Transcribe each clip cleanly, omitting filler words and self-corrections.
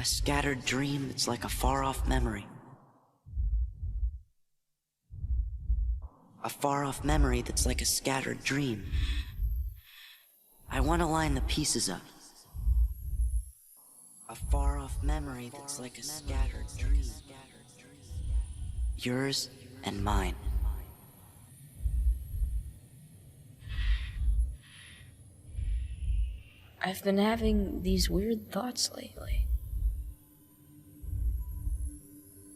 A scattered dream that's like a far-off memory. A far-off memory that's like a scattered dream. I want to line the pieces up. A far-off memory that's like a scattered dream. Yours and mine. I've been having these weird thoughts lately.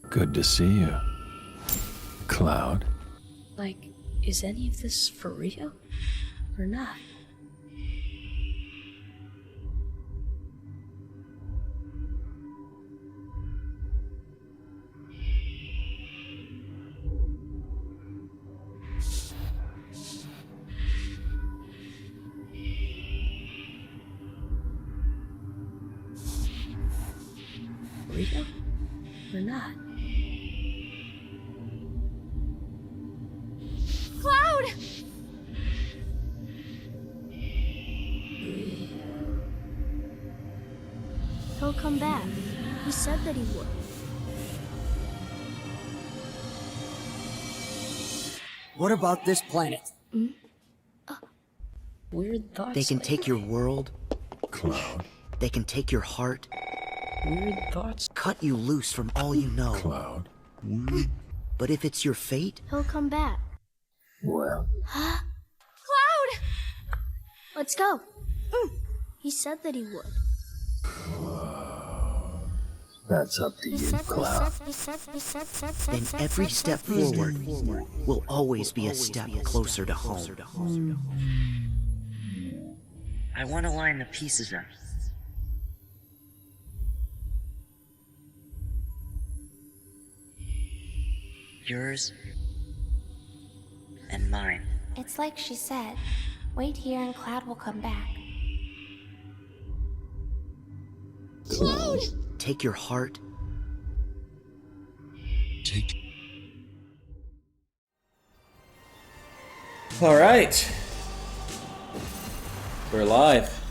Good to see you, Cloud. Like, is any of this for real? Or not? Real? Or not? Cloud! He'll come back. He said that he would. What about this planet? Weird thoughts They can lately. take your world. Cloud. They can take your heart. Weird thoughts. Cut you loose from all you know. Cloud. But if it's your fate, He'll come back. Well, Cloud! Let's go. He said that he would. that's up to you, Cloud. then every step forward will always be a step closer to home. I want to line the pieces up. Yours and mine. It's like she said. Wait here and Cloud will come back. Cloud! Take your heart. Alright. We're live.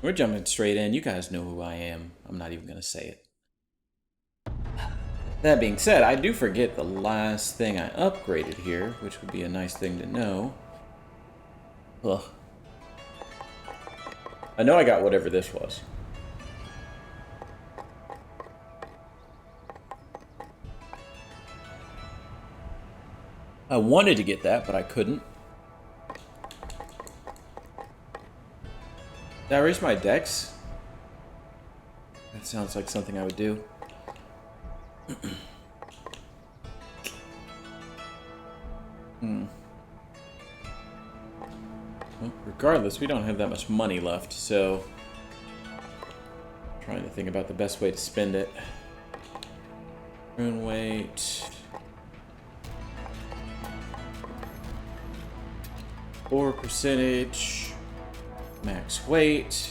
We're jumping straight in. You guys know who I am. I'm not even going to say it. That being said, I do forget the last thing I upgraded here, which would be a nice thing to know. Ugh. I know I got whatever this was. I wanted to get that, but I couldn't. Did I raise my dex? That sounds like something I would do. Well, regardless, we don't have that much money left, so trying to think about the best way to spend it. Rune weight. 4 percentage. Max weight.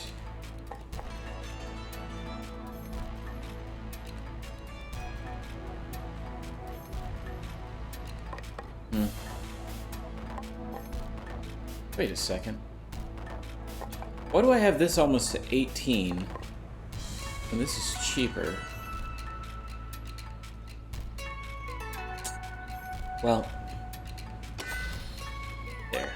Wait a second. Why do I have this almost to 18? And this is cheaper. Well, there.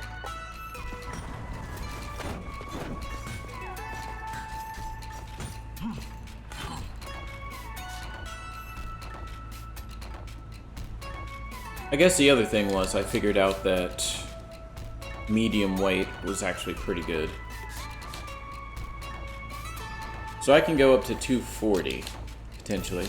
I guess the other thing was I figured out that medium weight was actually pretty good. So I can go up to 240, potentially.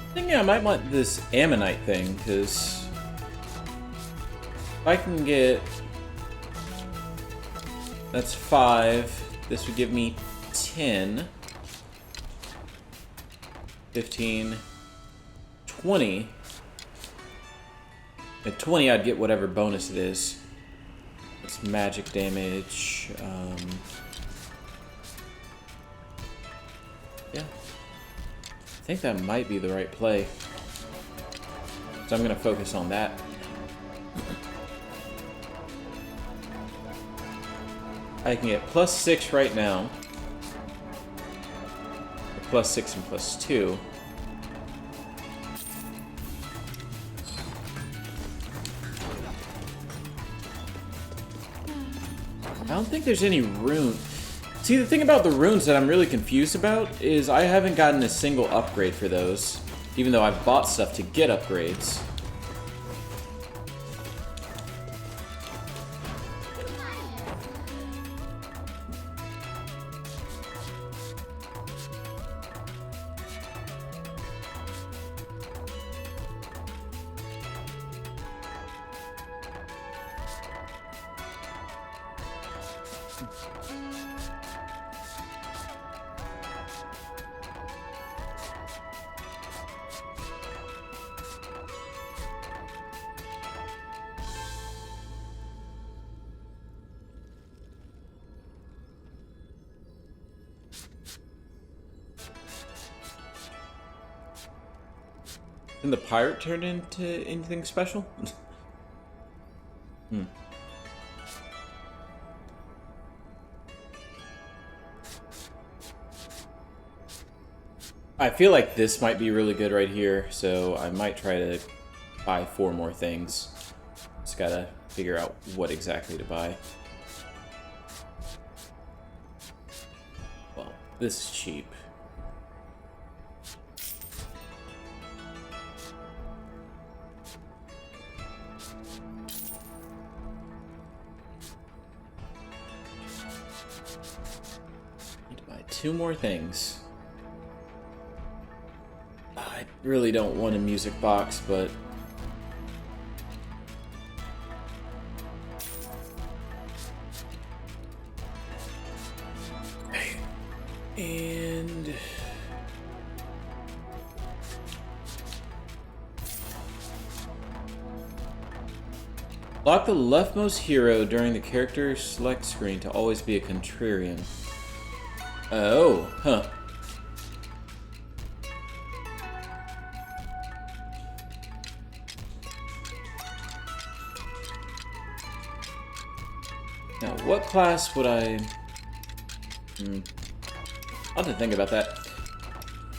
I think I might want this Ammonite thing, because if I can get... That's 5. This would give me 10. 15. 20. At 20, I'd get whatever bonus it is. It's magic damage. Yeah. I think that might be the right play. So I'm going to focus on that. I can get +6 right now. Or +6 and +2. I don't think there's any rune. See, the thing about the runes that I'm really confused about is I haven't gotten a single upgrade for those, even though I've bought stuff to get upgrades. Can the pirate turn into anything special? I feel like this might be really good right here, so I might try to buy 4 more things. Just gotta figure out what exactly to buy. Well, this is cheap. Need to buy 2 more things. I really don't want a music box, but and lock the leftmost hero during the character select screen to always be a contrarian. Oh, huh. Now, what class would I... I'll have to think about that.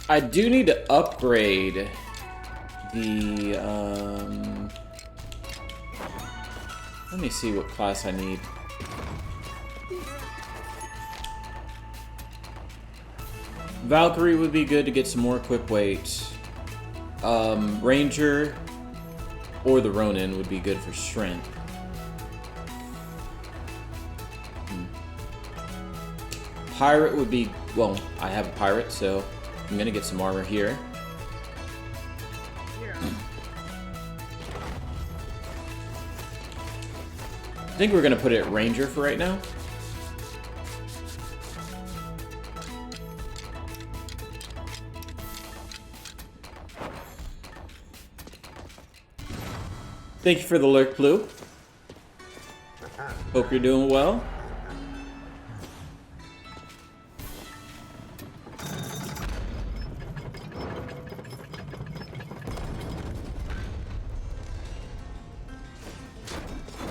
I do need to upgrade the... Let me see what class I need. Valkyrie would be good to get some more equip weight. Ranger or the Ronin would be good for strength. Pirate would be, well, I have a pirate, so I'm gonna get some armor here. I think we're gonna put it at Ranger for right now. Thank you for the lurk, Blue. Hope you're doing well.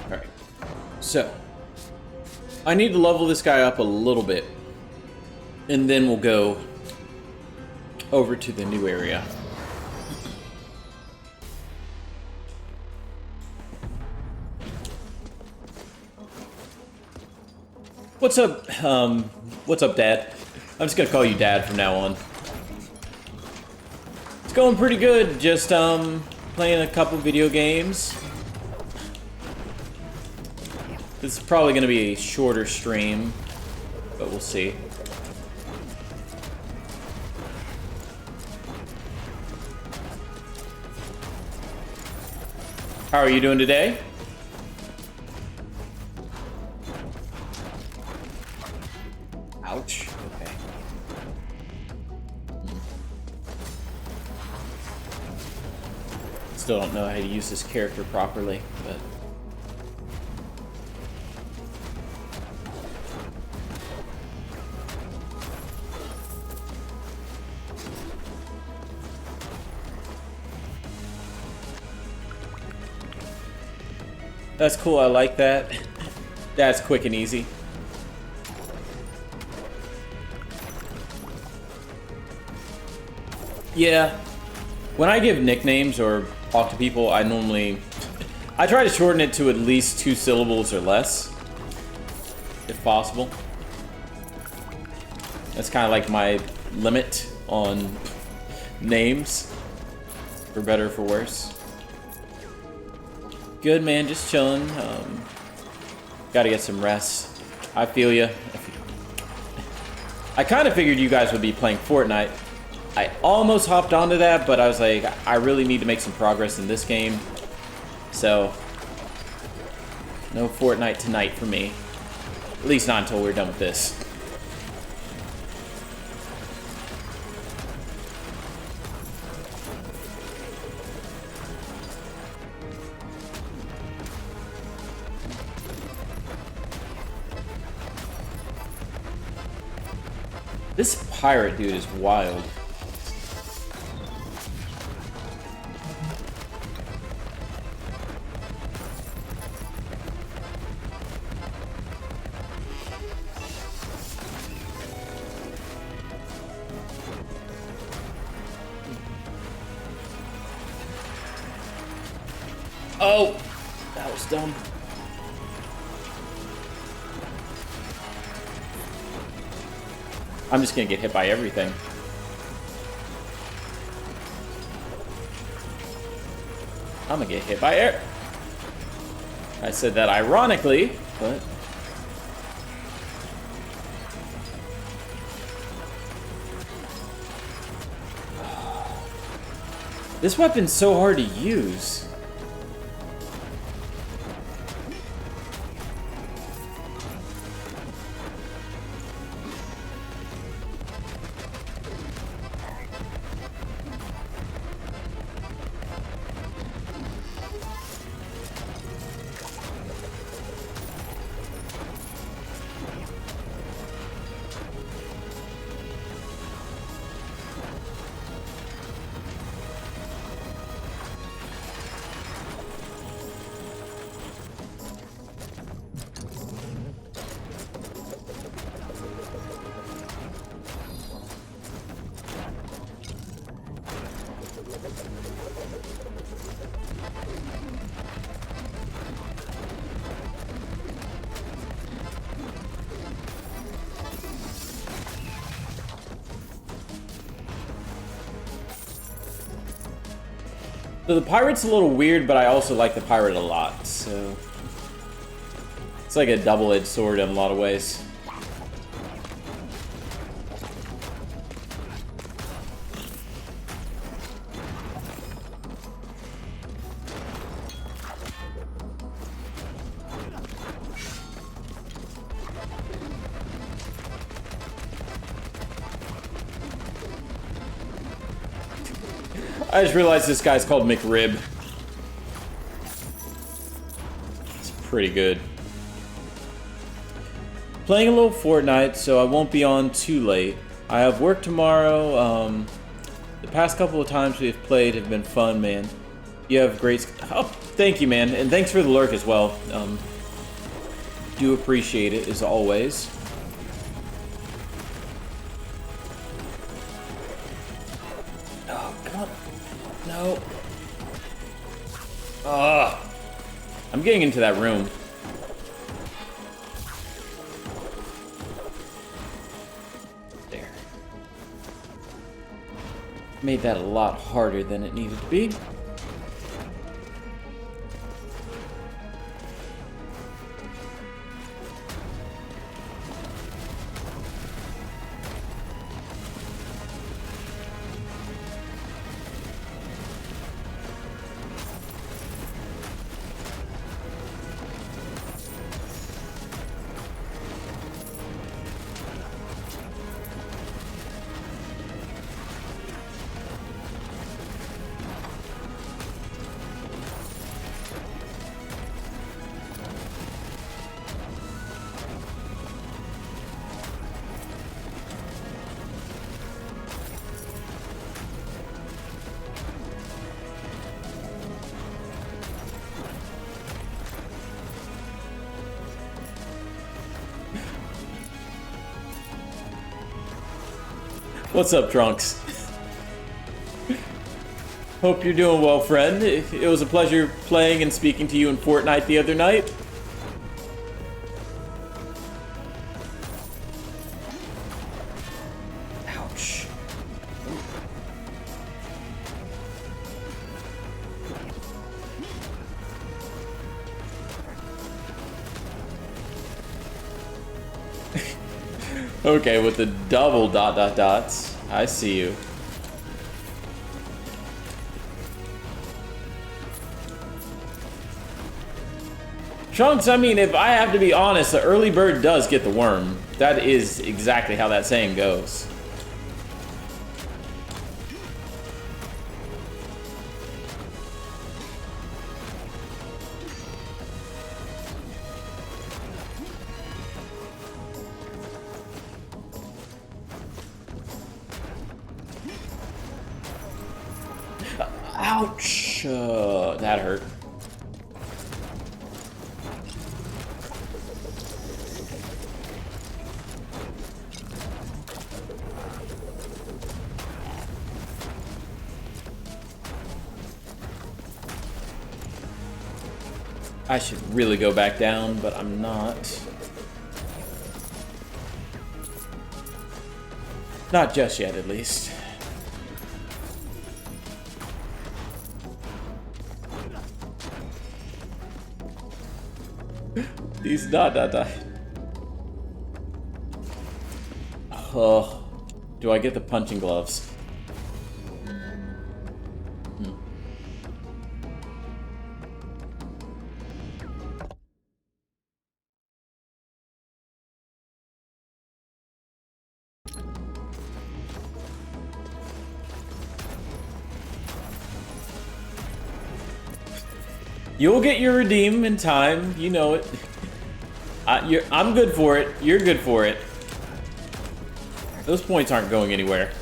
Alright. So, I need to level this guy up a little bit. And then we'll go over to the new area. What's up, Dad? I'm just gonna call you Dad from now on. It's going pretty good, just, playing a couple video games. This is probably gonna be a shorter stream, but we'll see. How are you doing today? Ouch. Okay. Still don't know how to use this character properly, but... That's cool, I like that. That's quick and easy. Yeah. When I give nicknames or talk to people, I try to shorten it to at least 2 syllables or less, if possible. That's kind of like my limit on names, for better or for worse. Good, man, just chilling. Gotta get some rest. I feel ya. I kind of figured you guys would be playing Fortnite. I almost hopped onto that, but I was like, I really need to make some progress in this game. So, no Fortnite tonight for me. At least not until we're done with this. This pirate dude is wild. Oh, that was dumb. I'm just gonna get hit by everything. I'm gonna get hit by air. I said that ironically, but... This weapon's so hard to use. So the pirate's a little weird, but I also like the pirate a lot, so... It's like a double-edged sword in a lot of ways. I just realized this guy's called McRib. It's pretty good. Playing a little Fortnite, so I won't be on too late. I have work tomorrow. The past couple of times we've played have been fun, man. You have great... Oh, thank you, man. And thanks for the lurk as well. Do appreciate it, as always. Oh, come on. No. I'm getting into that room. There. Made that a lot harder than it needed to be. What's up, Trunks? Hope you're doing well, friend. It was a pleasure playing and speaking to you in Fortnite the other night. Ouch. Okay, with the double dots. I see you. Trunks, I mean, if I have to be honest, the early bird does get the worm. That is exactly how that saying goes. Ouch! That hurt. I should really go back down, but I'm not. Not just yet, at least. These dot. Oh, do I get the punching gloves? You'll get your redeem in time, you know it. I'm good for it. You're good for it. Those points aren't going anywhere.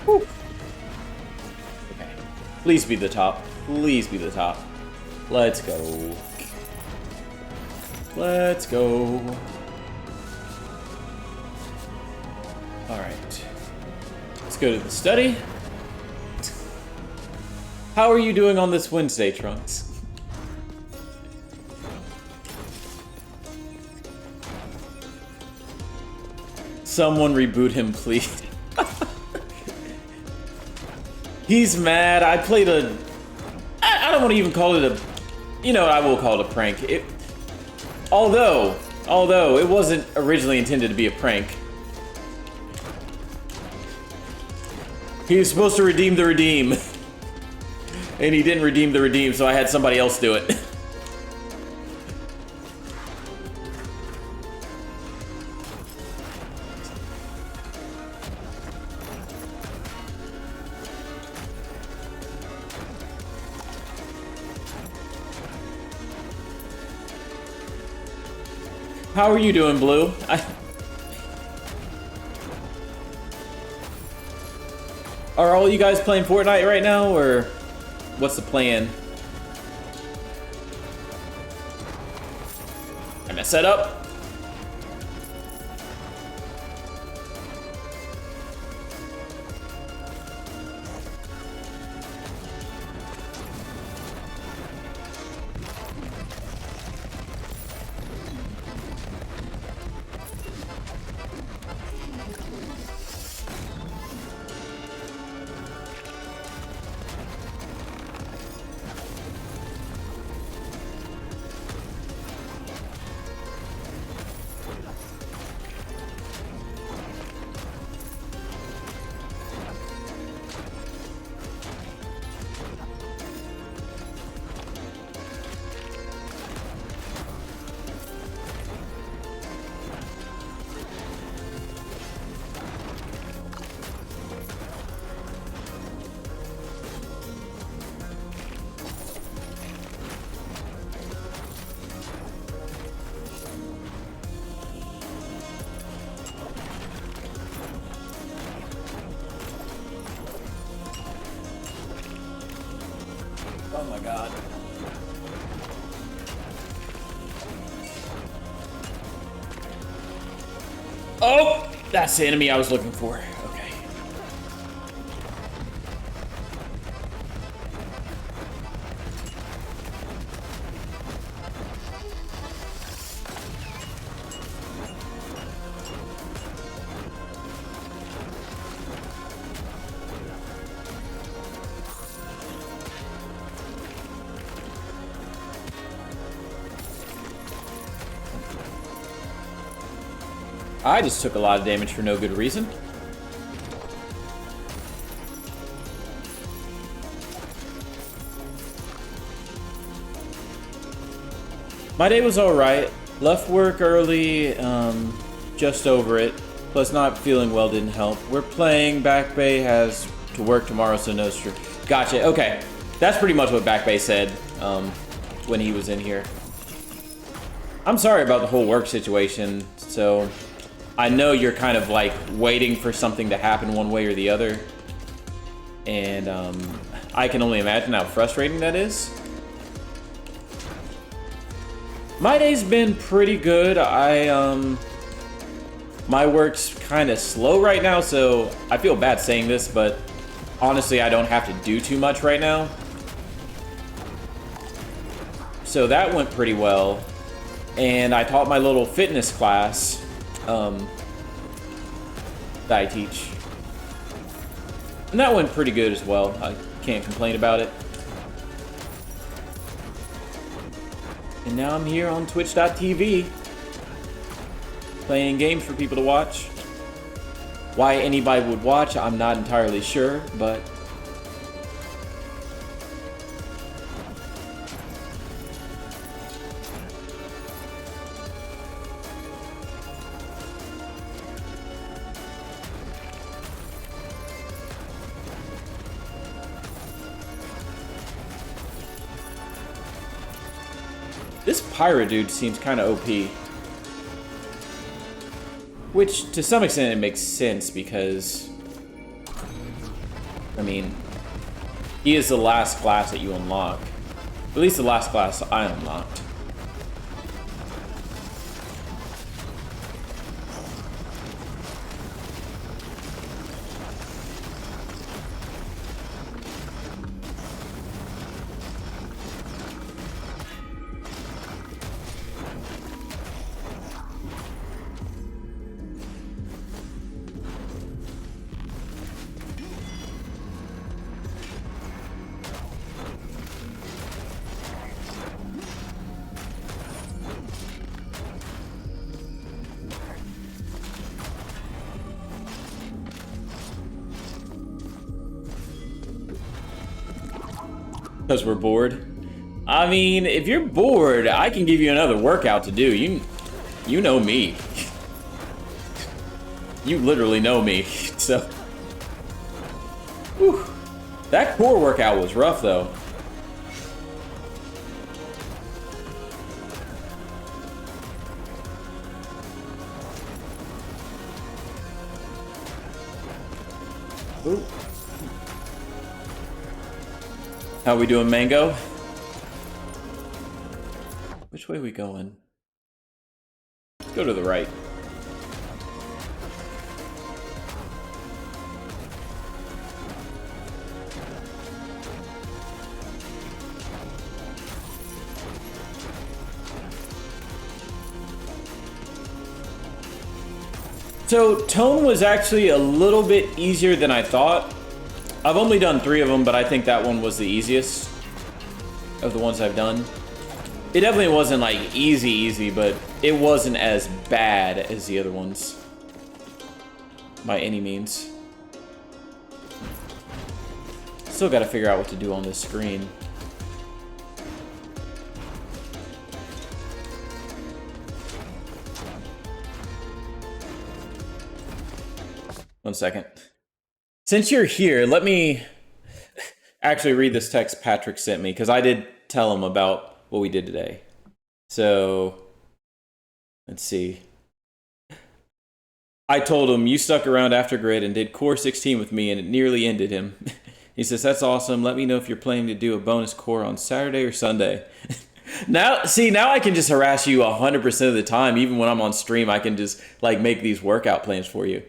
Whew. Okay. Please be the top. Please be the top. Let's go. Let's go. Alright. Let's go to the study. How are you doing on this Wednesday, Trunks? Someone reboot him, please. He's mad. I played a... I don't want to even call it a... You know, I will call it a prank. Although it wasn't originally intended to be a prank. He was supposed to redeem the redeem. And he didn't redeem the redeem, so I had somebody else do it. How are you doing, Blue? Are all you guys playing Fortnite right now, or what's the plan? I messed that up. Oh my god. Oh! That's the enemy I was looking for. Okay. I just took a lot of damage for no good reason. My day was alright. Left work early, just over it. Plus not feeling well didn't help. We're playing. Back Bay has to work tomorrow, so no stream. Gotcha, okay. That's pretty much what Back Bay said when he was in here. I'm sorry about the whole work situation, so I know you're kind of like waiting for something to happen one way or the other. And I can only imagine how frustrating that is. My day's been pretty good. My work's kind of slow right now, so I feel bad saying this, but honestly, I don't have to do too much right now. So that went pretty well. And I taught my little fitness class that I teach. And that went pretty good as well. I can't complain about it. And now I'm here on Twitch.tv playing games for people to watch. Why anybody would watch, I'm not entirely sure, but this pirate dude seems kind of OP. Which, to some extent, it makes sense because, I mean, he is the last class that you unlock. At least the last class I unlocked. Because we're bored. I mean, if you're bored, I can give you another workout to do. You know me. You literally know me, so. Whew. That core workout was rough, though. Ooh. How we doing, Mango? Which way are we going? Let's go to the right. So, Tone was actually a little bit easier than I thought. I've only done 3 of them, but I think that one was the easiest of the ones I've done. It definitely wasn't like easy, but it wasn't as bad as the other ones. By any means. Still gotta figure out what to do on this screen. One second. Since you're here, let me actually read this text Patrick sent me, because I did tell him about what we did today. So, let's see. I told him, you stuck around after grid and did core 16 with me, and it nearly ended him. He says, that's awesome. Let me know if you're planning to do a bonus core on Saturday or Sunday. Now I can just harass you 100% of the time. Even when I'm on stream, I can just like make these workout plans for you.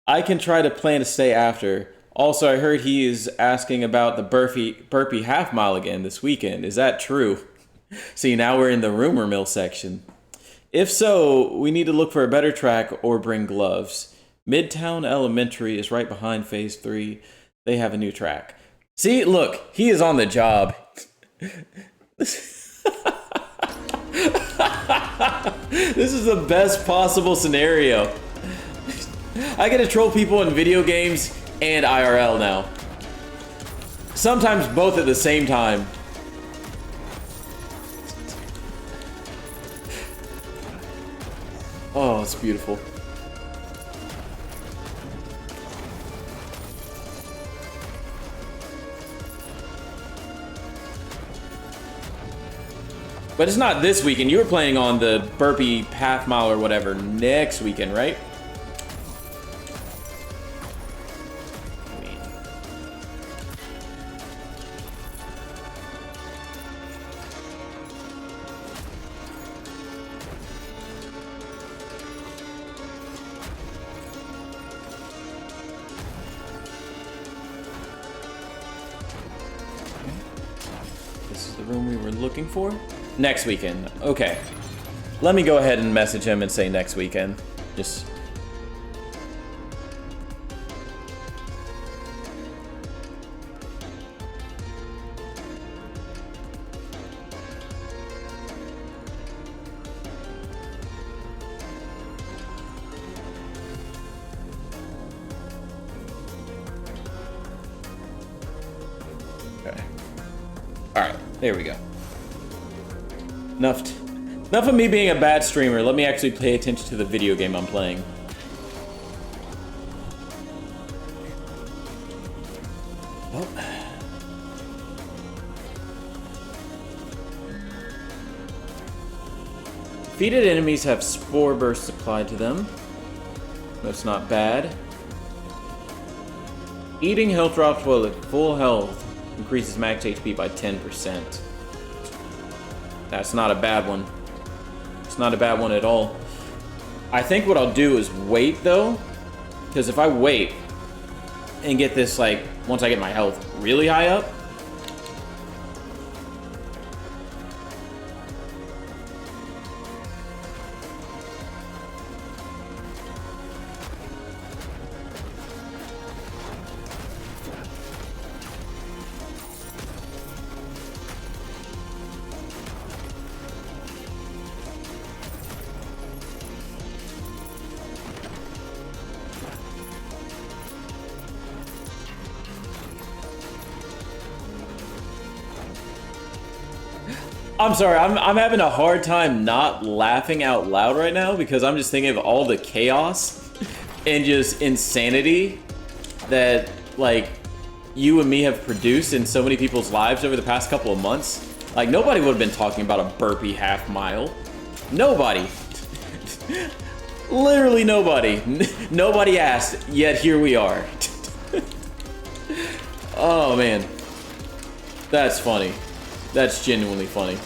I can try to plan to stay after. Also, I heard he is asking about the burpee half mile again this weekend. Is that true? See, now we're in the rumor mill section. If so, we need to look for a better track or bring gloves. Midtown Elementary is right behind Phase 3. They have a new track. See, look, he is on the job. This is the best possible scenario. I get to troll people in video games and IRL now. Sometimes both at the same time. Oh, it's beautiful. But it's not this weekend. You were playing on the burpee half mile or whatever next weekend, right? This is the room we were looking for? Next weekend. Okay. Let me go ahead and message him and say next weekend. Just... Okay. Alright, there we go. Enough of me being a bad streamer. Let me actually pay attention to the video game I'm playing. Oh. Defeated enemies have spore bursts applied to them. That's not bad. Eating health drops while at full health increases max HP by 10%. That's not a bad one. It's not a bad one at all. I think what I'll do is wait though, because if I wait and get this, like, once I get my health really high up, I'm sorry, I'm having a hard time not laughing out loud right now because I'm just thinking of all the chaos and just insanity that, like, you and me have produced in so many people's lives over the past couple of months. Like, nobody would have been talking about a burpee half mile. Nobody. Literally nobody. Nobody asked, yet here we are. Oh, man. That's funny. That's genuinely funny.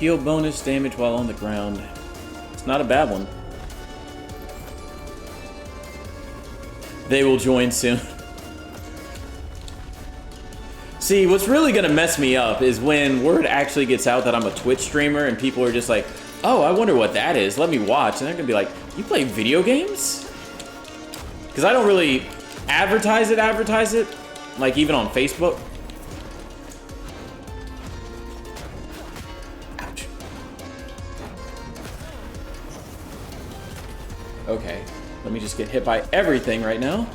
Deal bonus damage while on the ground. It's not a bad one. They will join soon. See, what's really gonna mess me up is when word actually gets out that I'm a Twitch streamer and people are just like, oh, I wonder what that is. Let me watch. And they're gonna be like, you play video games? Because I don't really advertise it, like even on Facebook. Okay, let Let me just get hit by everything right now.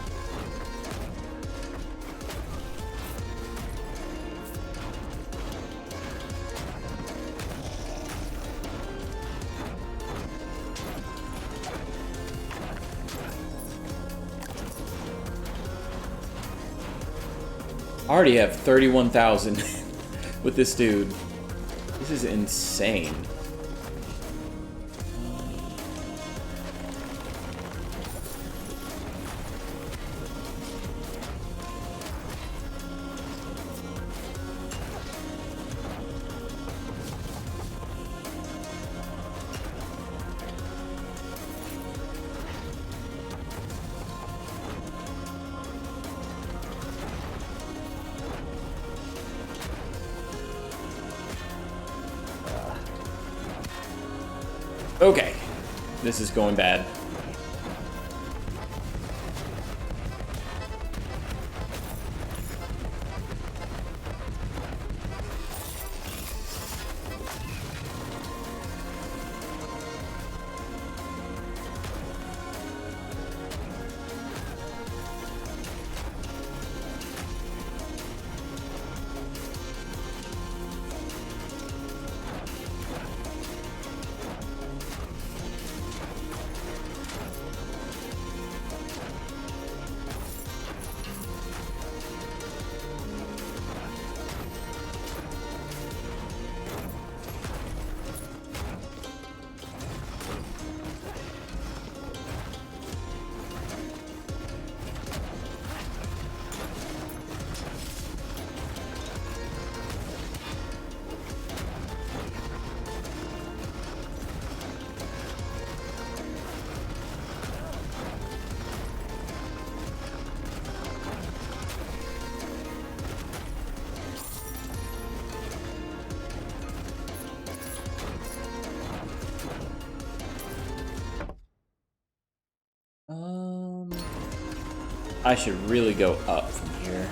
I already have 31,000 with this dude. This is insane. Okay, this is going bad. I should really go up from here.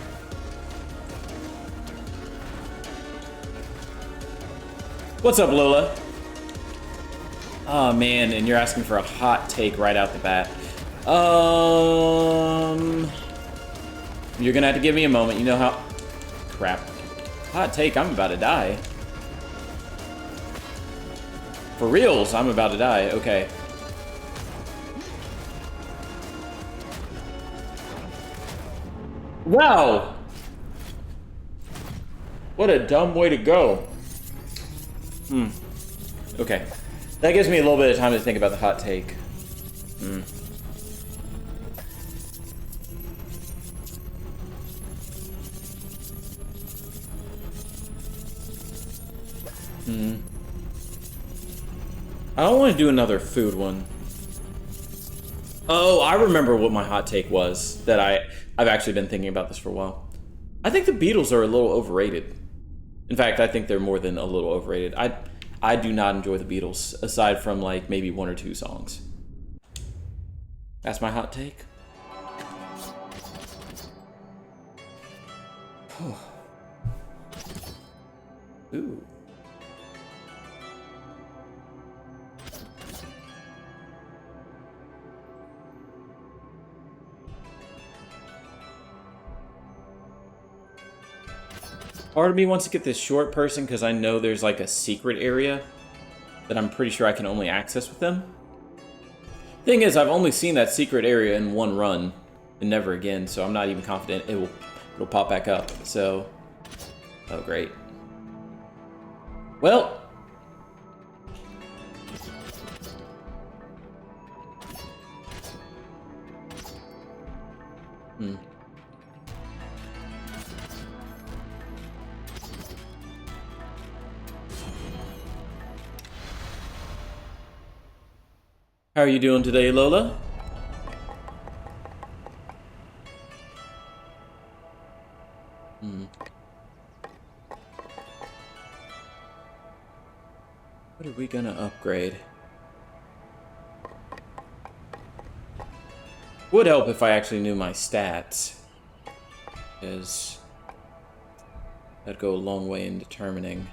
What's up, Lola? Oh man, and you're asking for a hot take right out the bat. You're gonna have to give me a moment. You know how... Crap. Hot take, I'm about to die. For reals, I'm about to die. Okay. Wow! What a dumb way to go. Okay. That gives me a little bit of time to think about the hot take. I don't want to do another food one. Oh, I remember what my hot take was. That I've actually been thinking about this for a while. I think the Beatles are a little overrated. In fact, I think they're more than a little overrated. I do not enjoy the Beatles, aside from like maybe one or two songs. That's my hot take. Ooh. Part of me wants to get this short person because I know there's like a secret area that I'm pretty sure I can only access with them. Thing is, I've only seen that secret area in one run and never again, so I'm not even confident it'll pop back up. So, oh great. Well. How are you doing today, Lola? What are we gonna upgrade? Would help if I actually knew my stats, because that'd go a long way in determining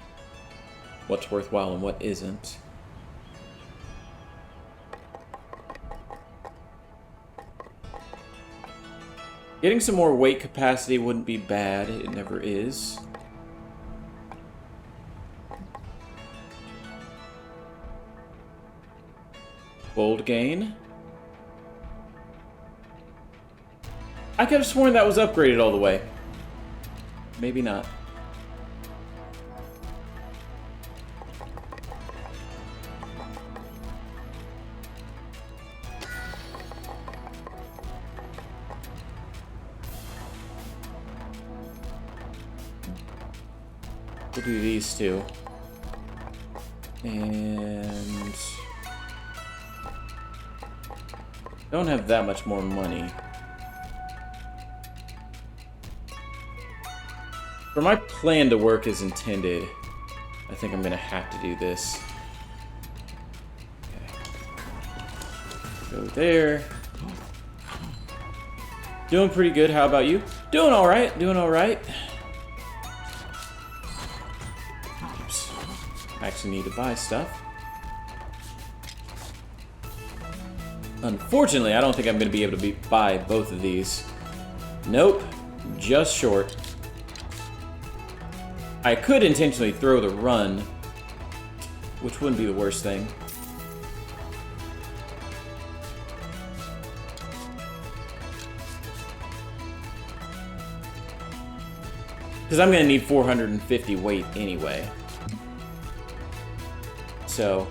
what's worthwhile and what isn't. Getting some more weight capacity wouldn't be bad. It never is. Gold gain. I could have sworn that was upgraded all the way. Maybe not. We'll do these two. And... don't have that much more money. For my plan to work as intended, I think I'm gonna have to do this. Okay. Go there. Doing pretty good. How about you? Doing alright. Doing alright. Oops. I actually need to buy stuff. Unfortunately, I don't think I'm going to be able to buy both of these. Nope. Just short. I could intentionally throw the run, which wouldn't be the worst thing. Because I'm going to need 450 weight anyway. So...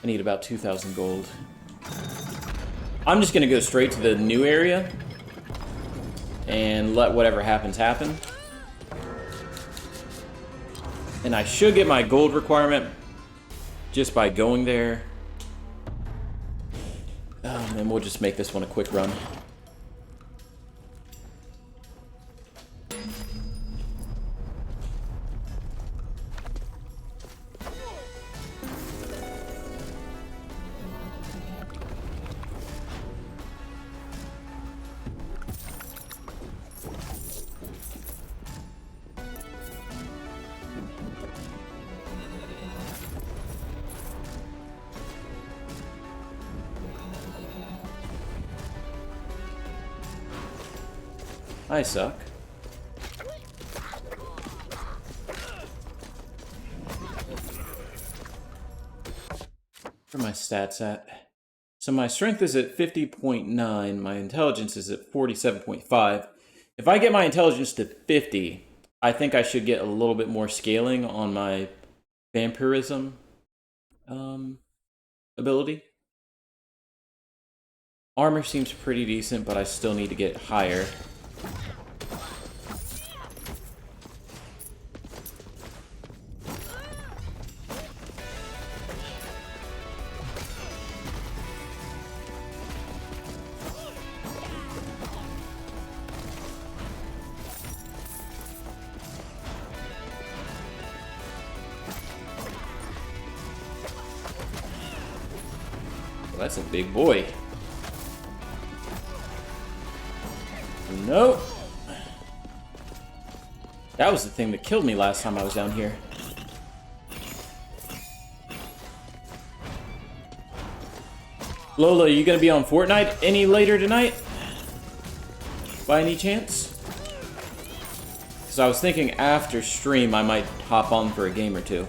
I need about 2,000 gold. I'm just gonna go straight to the new area and let whatever happens happen. And I should get my gold requirement just by going there. And we'll just make this one a quick run. I suck. Where are my stats at? So my strength is at 50.9, my intelligence is at 47.5. If I get my intelligence to 50, I think I should get a little bit more scaling on my vampirism ability. Armor seems pretty decent, but I still need to get higher. That's a big boy. Nope. That was the thing that killed me last time I was down here. Lola, are you gonna be on Fortnite any later tonight? By any chance? Because I was thinking after stream I might hop on for a game or two.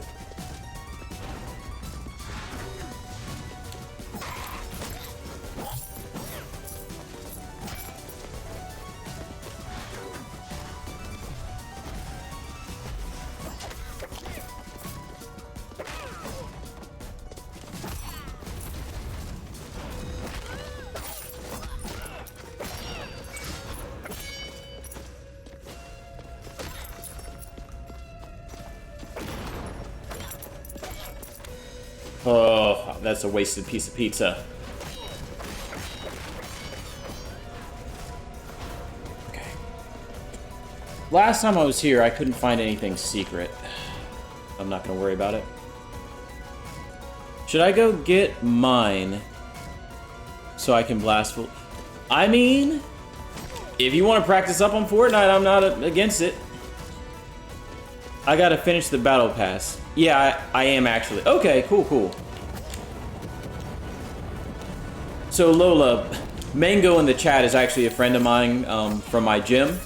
Oh, that's a wasted piece of pizza. Okay. Last time I was here, I couldn't find anything secret. I'm not gonna worry about it. Should I go get mine so I can blast full? I mean, if you want to practice up on Fortnite, I'm not against it. I gotta finish the battle pass. Yeah, I am actually. Okay, cool. So Lola, Mango in the chat is actually a friend of mine from my gym.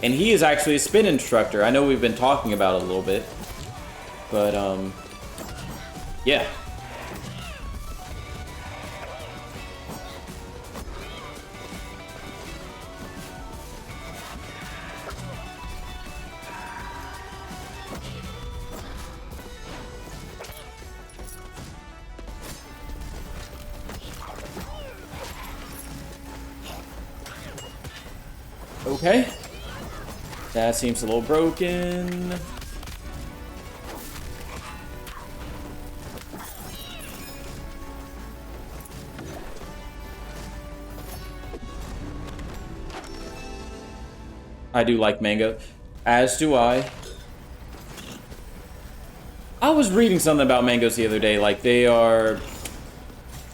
And he is actually a spin instructor. I know we've been talking about it a little bit. But, yeah. Okay. That seems a little broken. I do like Mango. As do I. I was reading something about mangoes the other day. Like, they are...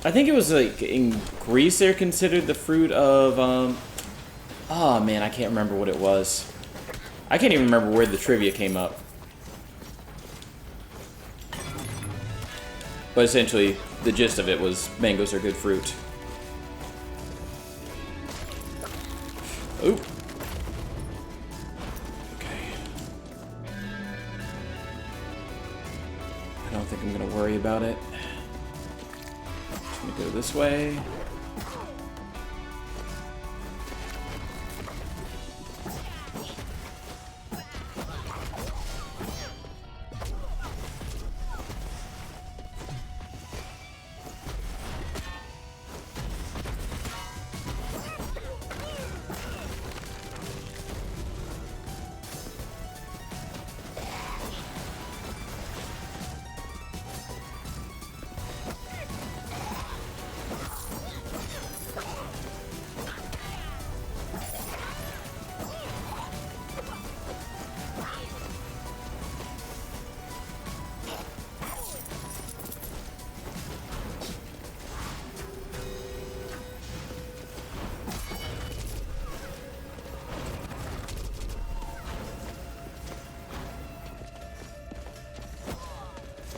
I think it was, like, in Greece they're considered the fruit of, oh, man, I can't remember what it was. I can't even remember where the trivia came up. But essentially, the gist of it was mangoes are good fruit. Oop. Okay. I don't think I'm gonna worry about it. Just gonna go this way.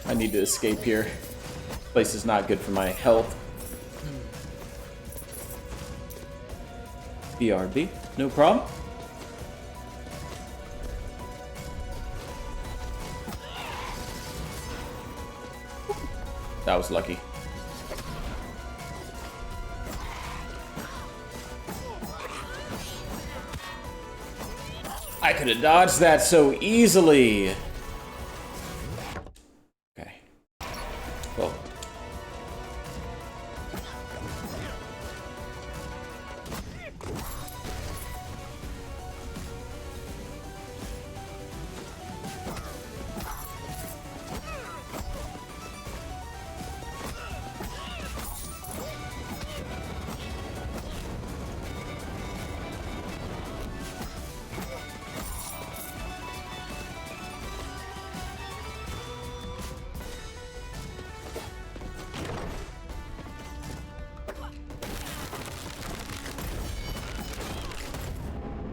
I need to escape here. This place is not good for my health. BRB, no problem. That was lucky. I could have dodged that so easily. Okay. Well.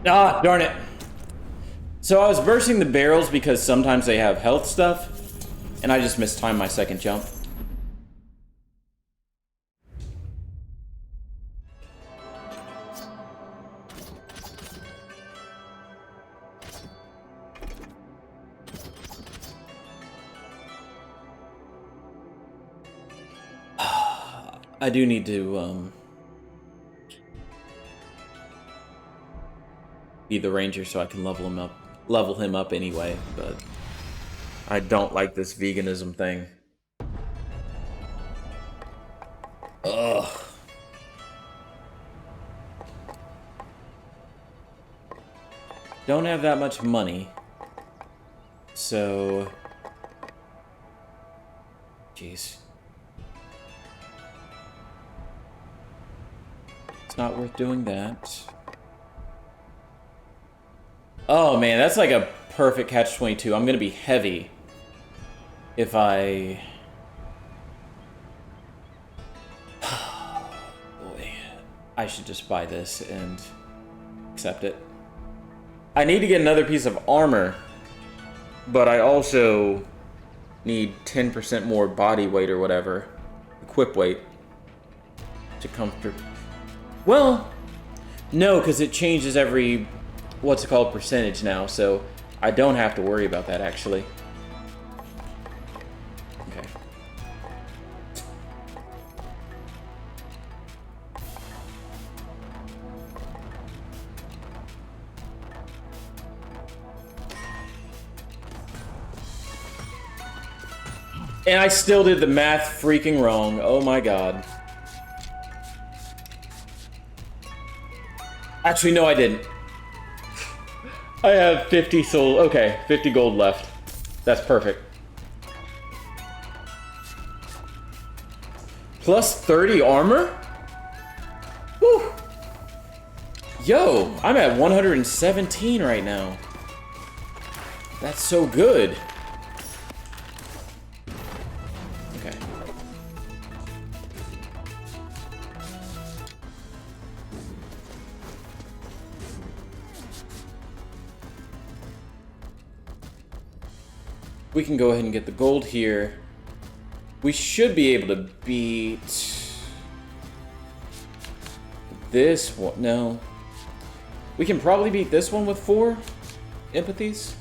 Ah, darn it. So I was bursting the barrels because sometimes they have health stuff, and I just mistimed my second jump. I do need to, be the ranger so I can level him up anyway, but I don't like this veganism thing. Ugh. Don't have that much money, so jeez, it's not worth doing that. Oh man, that's like a perfect catch-22. I'm gonna be heavy if I... Boy, I should just buy this and accept it. I need to get another piece of armor but I also need 10% more body weight or whatever, equip weight, to comfort. Well, no, because it changes every, what's it called, percentage now, so I don't have to worry about that, actually. Okay. And I still did the math freaking wrong. Oh my god. Actually, no, I didn't. I have 50 soul. Okay, 50 gold left. That's perfect. Plus 30 armor? Whew. Yo, I'm at 117 right now. That's so good. Okay. We can go ahead and get the gold here. We should be able to beat this one. No. We can probably beat this one with 4 empathies.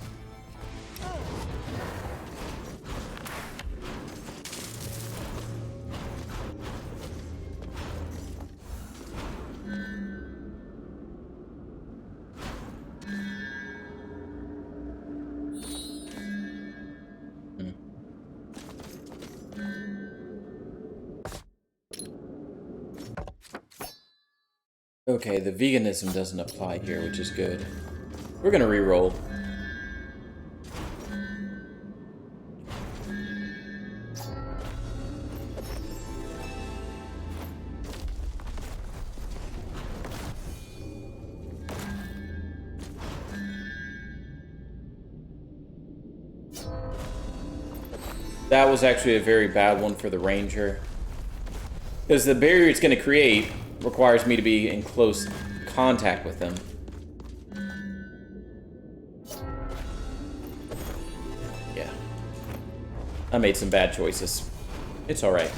Okay, the veganism doesn't apply here, which is good. We're gonna re-roll. That was actually a very bad one for the ranger. Because the barrier it's gonna create requires me to be in close contact with them. Yeah. I made some bad choices. It's alright.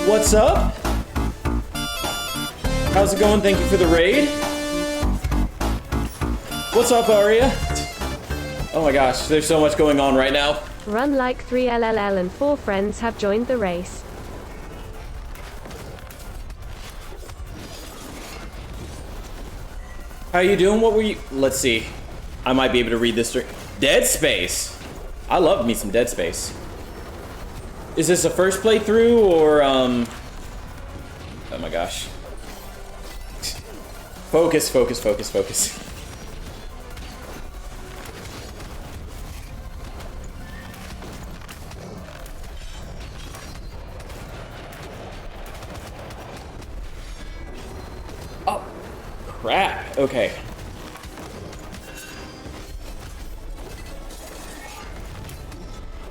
What's up? How's it going? Thank you for the raid. What's up, Aria? Oh my gosh, there's so much going on right now. Run like 3LLL and 4 friends have joined the race. How you doing? What were you? Let's see. I might be able to read this. Dead Space. I love me some Dead Space. Is this a first playthrough or oh my gosh. Focus, focus, focus, focus. Oh, crap. Okay.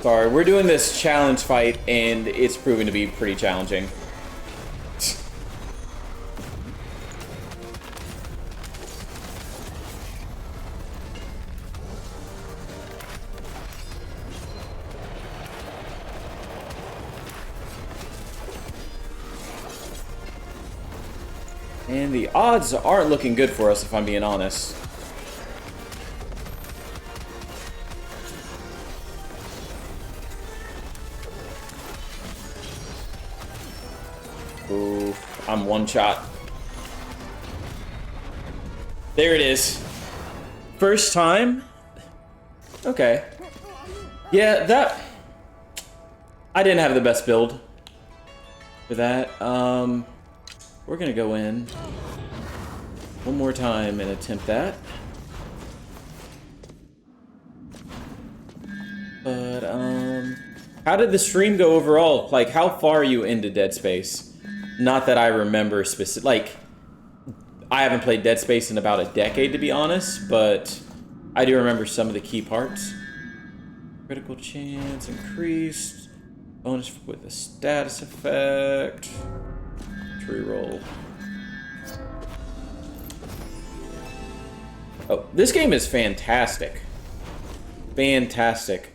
Sorry, we're doing this challenge fight, and it's proving to be pretty challenging. And the odds aren't looking good for us, if I'm being honest. Ooh, I'm one shot. There it is. First time? Okay. Yeah, that... I didn't have the best build for that. We're gonna go in one more time and attempt that. But, how did the stream go overall? Like, how far are you into Dead Space? Not that I remember specific, like, I haven't played Dead Space in about a decade, to be honest, but I do remember some of the key parts. Critical chance increased. Bonus with a status effect. Tree roll. Oh, this game is fantastic. Fantastic.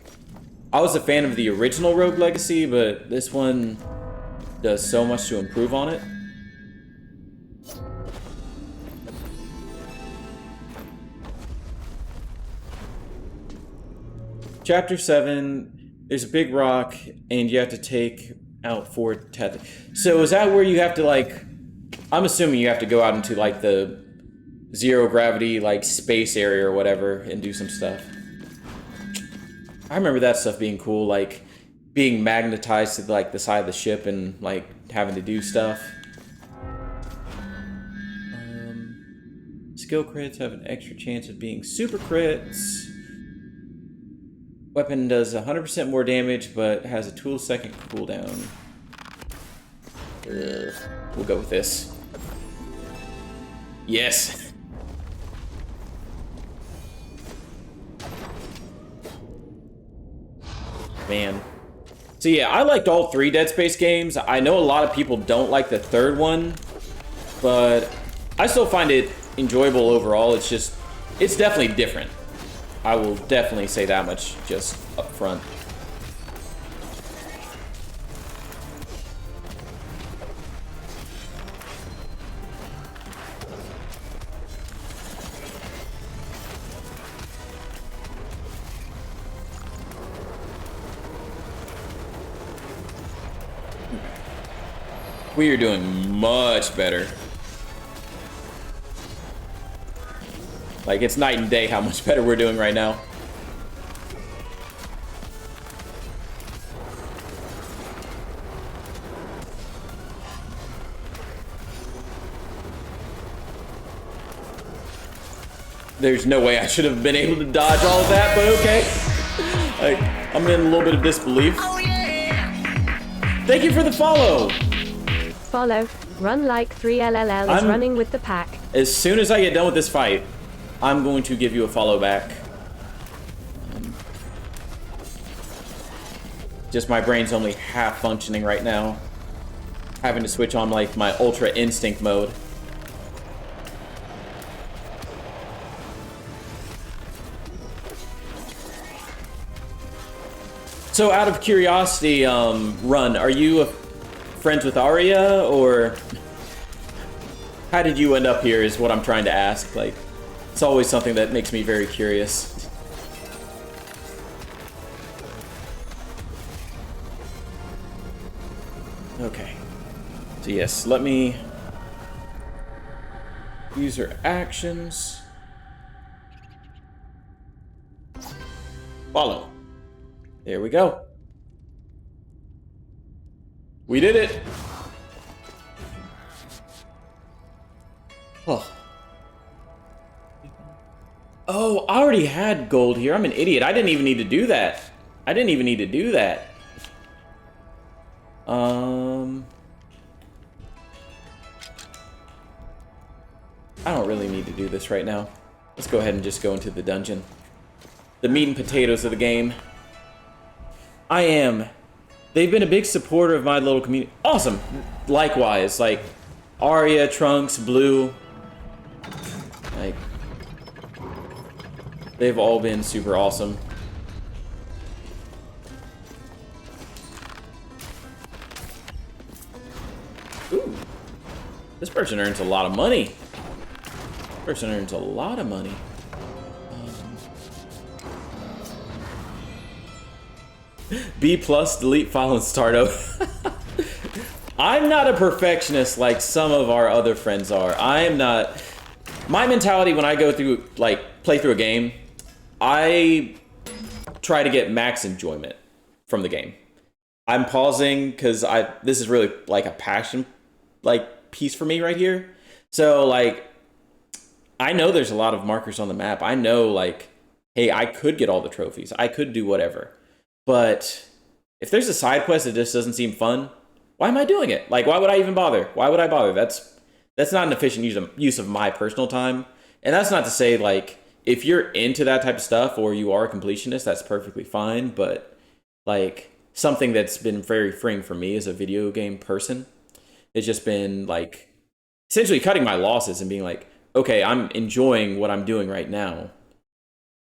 I was a fan of the original Rogue Legacy, but this one does so much to improve on it. Chapter 7, there's a big rock, and you have to take out 4 tether. So is that where you have to, like... I'm assuming you have to go out into, like, the zero gravity, like, space area or whatever, and do some stuff. I remember that stuff being cool, like, being magnetized to, like, the side of the ship and, like, having to do stuff. Skill crits have an extra chance of being super crits. Weapon does 100% more damage, but has a 2-second cooldown. We'll go with this. Yes! Man. So yeah, I liked all 3 Dead Space games. I know a lot of people don't like the 3rd one, but I still find it enjoyable overall. It's just, it's definitely different. I will definitely say that much just up front. We are doing much better. Like, it's night and day how much better we're doing right now. There's no way I should have been able to dodge all of that, but okay. Like, I'm in a little bit of disbelief. Oh, yeah. Thank you for the follow. Follow. Run like 3LLL is running with the pack. As soon as I get done with this fight, I'm going to give you a follow back. Just my brain's only half functioning right now. Having to switch on like my ultra instinct mode. So out of curiosity, Run, are you friends with Arya, or how did you end up here is what I'm trying to ask. Like, it's always something that makes me very curious. Okay. So yes, let me use her actions. Follow. There we go. We did it. Oh. Oh, I already had gold here. I'm an idiot. I didn't even need to do that. I didn't even need to do that. I don't really need to do this right now. Let's go ahead and just go into the dungeon. The meat and potatoes of the game. I am. They've been a big supporter of my little community. Awesome. Likewise, like Arya, Trunks, Blue. Like, they've all been super awesome. Ooh. This person earns a lot of money. This person earns a lot of money. B+, delete file and start over. I'm not a perfectionist like some of our other friends are. I am not. My mentality when I go through, like, play through a game, I try to get max enjoyment from the game. I'm pausing because this is really like a passion, like, piece for me right here. So, like, I know there's a lot of markers on the map. I know, like, hey, I could get all the trophies. I could do whatever. But if there's a side quest that just doesn't seem fun, why am I doing it? Like, why would I even bother? Why would I bother? That's not an efficient use of my personal time. And that's not to say, like, if you're into that type of stuff or you are a completionist, that's perfectly fine. But, like, something that's been very freeing for me as a video game person has just been, like, essentially cutting my losses and being like, okay, I'm enjoying what I'm doing right now.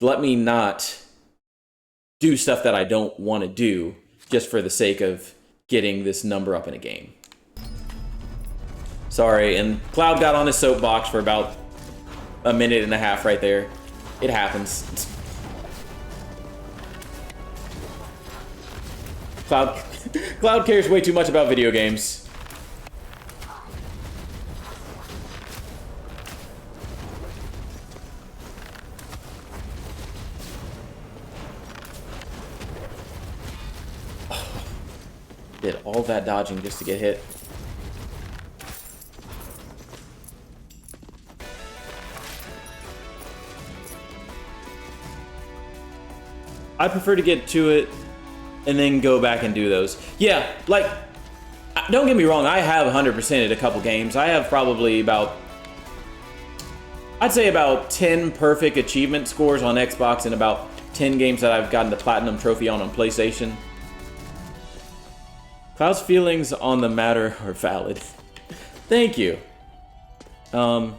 Let me not do stuff that I don't want to do just for the sake of getting this number up in a game. Sorry, and Cloud got on his soapbox for about a minute and a half right there. It happens. Cloud cares way too much about video games. Did all that dodging just to get hit. I prefer to get to it and then go back and do those. Yeah, like, don't get me wrong, I have 100%ed a couple games. I have probably about, I'd say about 10 perfect achievement scores on Xbox and about 10 games that I've gotten the Platinum Trophy on PlayStation. Cloud's feelings on the matter are valid. Thank you. Then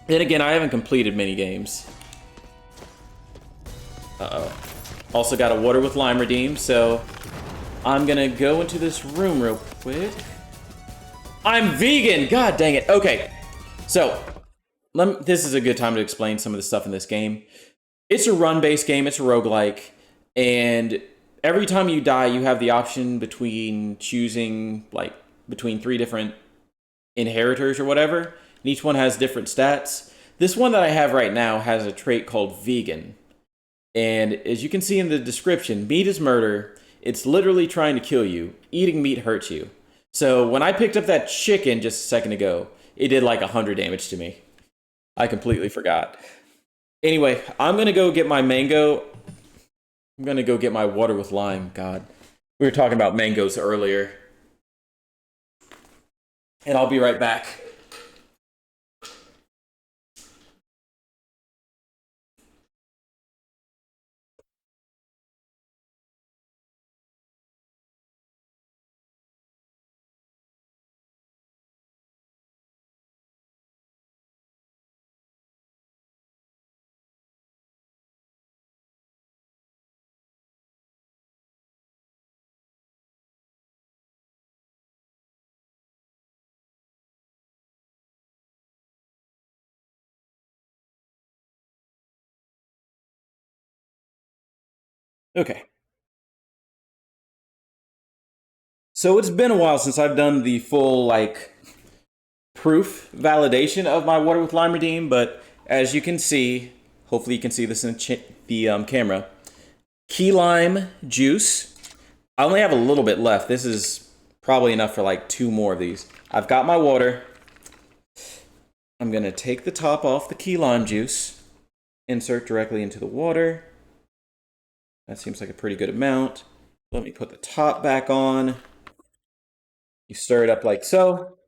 again, I haven't completed many games. Uh-oh. Also got a water with lime redeemed, so I'm gonna go into this room real quick. I'm vegan! God dang it. Okay, so this is a good time to explain some of the stuff in this game. It's a run-based game, it's a roguelike, and every time you die, you have the option between choosing, like, between 3 different inheritors or whatever, and each one has different stats. This one that I have right now has a trait called vegan. And as you can see in the description, meat is murder. It's literally trying to kill you. Eating meat hurts you. So when I picked up that chicken just a second ago, it did like 100 damage to me. I completely forgot. Anyway, I'm going to go get my mango. I'm going to go get my water with lime. God, we were talking about mangoes earlier. And I'll be right back. Okay. So it's been a while since I've done the full, like, proof validation of my water with lime redeem, but as you can see, hopefully you can see this in the camera, key lime juice. I only have a little bit left. This is probably enough for like 2 more of these. I've got my water. I'm going to take the top off the key lime juice, insert directly into the water. That seems like a pretty good amount. Let me put the top back on. You stir it up like so.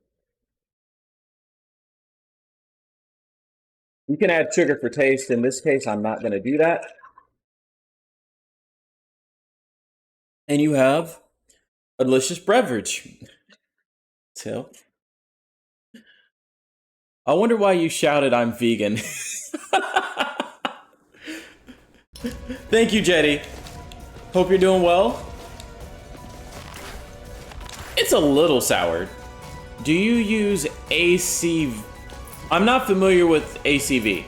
You can add sugar for taste. In this case, I'm not going to do that. And you have a delicious beverage. So, I wonder why you shouted, "I'm vegan." Thank you, Jetty. Hope you're doing well. It's a little soured. Do you use ACV? I'm not familiar with ACV.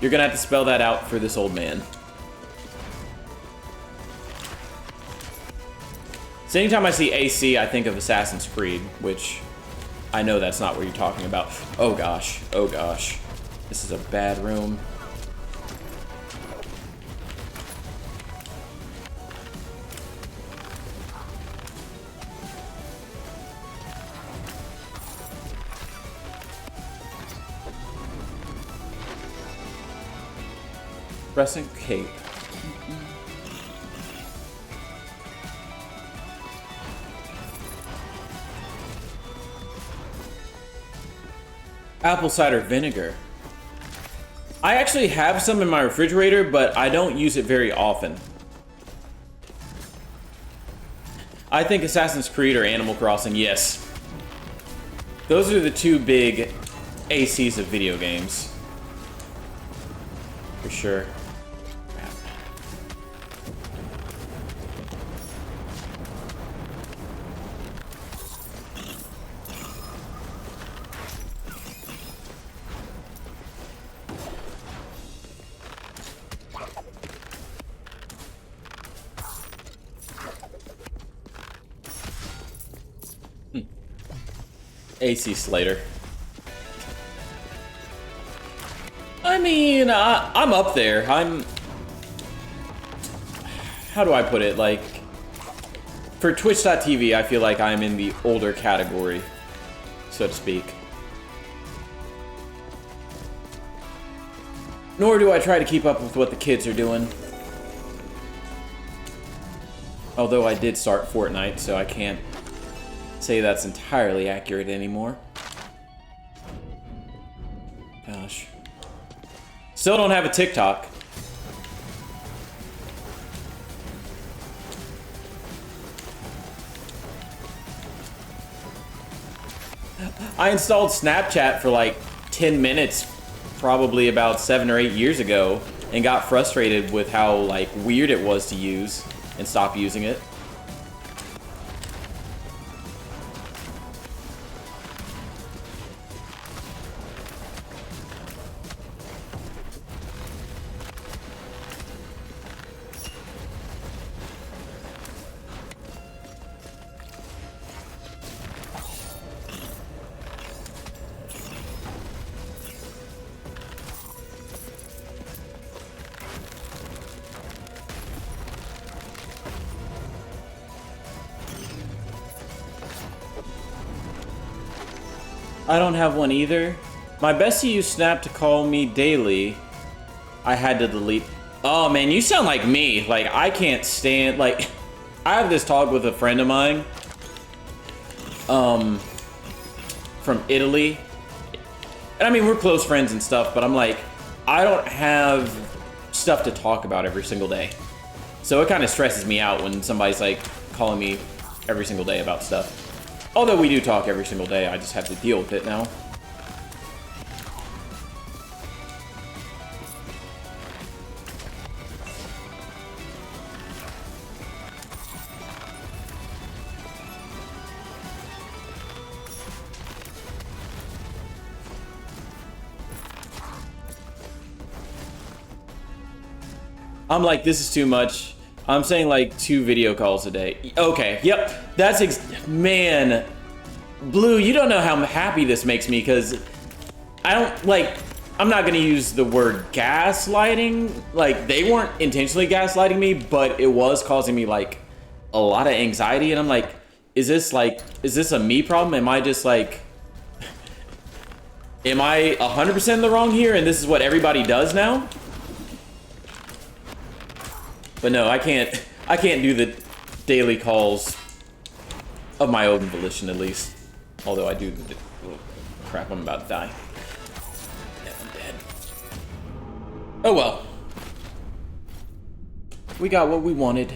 You're gonna have to spell that out for this old man. So anytime I see AC, I think of Assassin's Creed, which I know that's not what you're talking about. Oh gosh, oh gosh. This is a bad room. Crescent Cape. Apple cider vinegar. I actually have some in my refrigerator, but I don't use it very often. I think Assassin's Creed or Animal Crossing, yes. Those are the two big ACs of video games. For sure. AC Slater. I mean, I'm up there. How do I put it? Like, for Twitch.tv, I feel like I'm in the older category, so to speak. Nor do I try to keep up with what the kids are doing. Although I did start Fortnite, so I can't say that's entirely accurate anymore. Gosh. Still don't have a TikTok. I installed Snapchat for like 10 minutes probably about 7 or 8 years ago and got frustrated with how like weird it was to use and stopped using it. I don't have one either. My bestie used Snap to call me daily. I had to delete. Oh man, you sound like me. Like, I can't stand, like, I have this talk with a friend of mine, from Italy. And I mean, we're close friends and stuff, but I'm like, I don't have stuff to talk about every single day. So it kind of stresses me out when somebody's like calling me every single day about stuff. Although we do talk every single day, I just have to deal with it now. I'm like, this is too much. I'm saying like 2 video calls a day. Okay, yep. That's man, Blue, you don't know how happy this makes me, because I don't, like, I'm not gonna use the word gaslighting. Like, they weren't intentionally gaslighting me, but it was causing me like a lot of anxiety, and I'm like, is this a me problem? Am I just like, am I 100% in the wrong here and this is what everybody does now? But no, I can't do the daily calls of my own volition, at least. Although I do. Oh, crap, I'm about to die. Yeah, I'm dead. Oh well. We got what we wanted.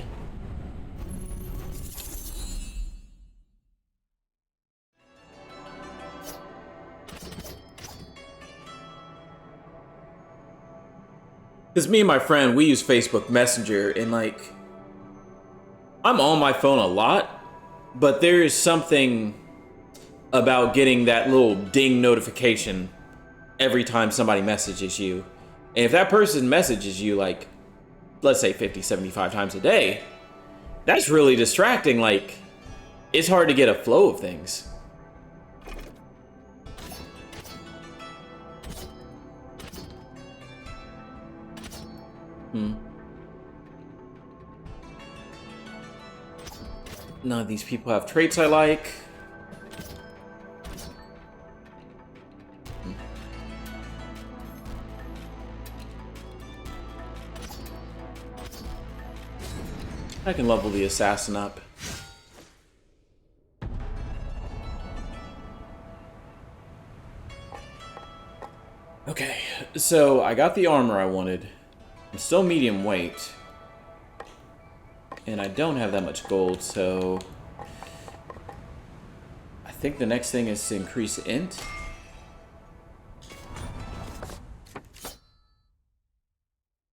Because me and my friend, we use Facebook Messenger, and like, I'm on my phone a lot, but there is something about getting that little ding notification every time somebody messages you. And if that person messages you like, let's say 50, 75 times a day, that's really distracting. Like, it's hard to get a flow of things. None of these people have traits I like. I can level the assassin up. So, I got the armor I wanted. I'm still medium weight. And I don't have that much gold, so... I think the next thing is to increase int.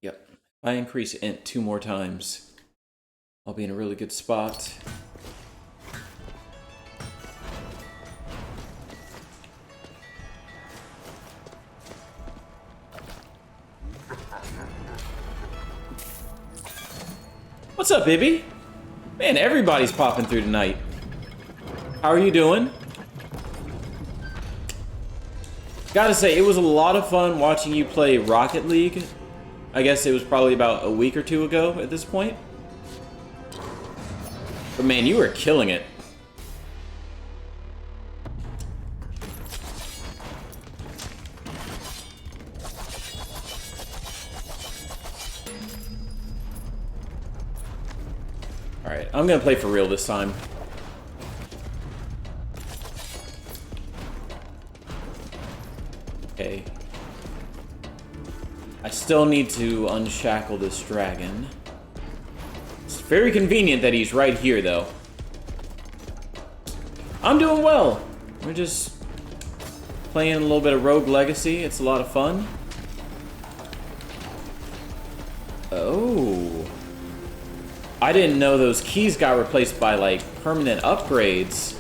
Yep. If I increase int 2 more times, I'll be in a really good spot. What's up, Bibby? Man, everybody's popping through tonight. How are you doing? Gotta say, it was a lot of fun watching you play Rocket League. I guess it was probably about a week or 2 ago at this point. But man, you were killing it. Alright, I'm gonna play for real this time. Okay. I still need to unshackle this dragon. It's very convenient that he's right here, though. I'm doing well. We're just playing a little bit of Rogue Legacy. It's a lot of fun. Oh. I didn't know those keys got replaced by, like, permanent upgrades.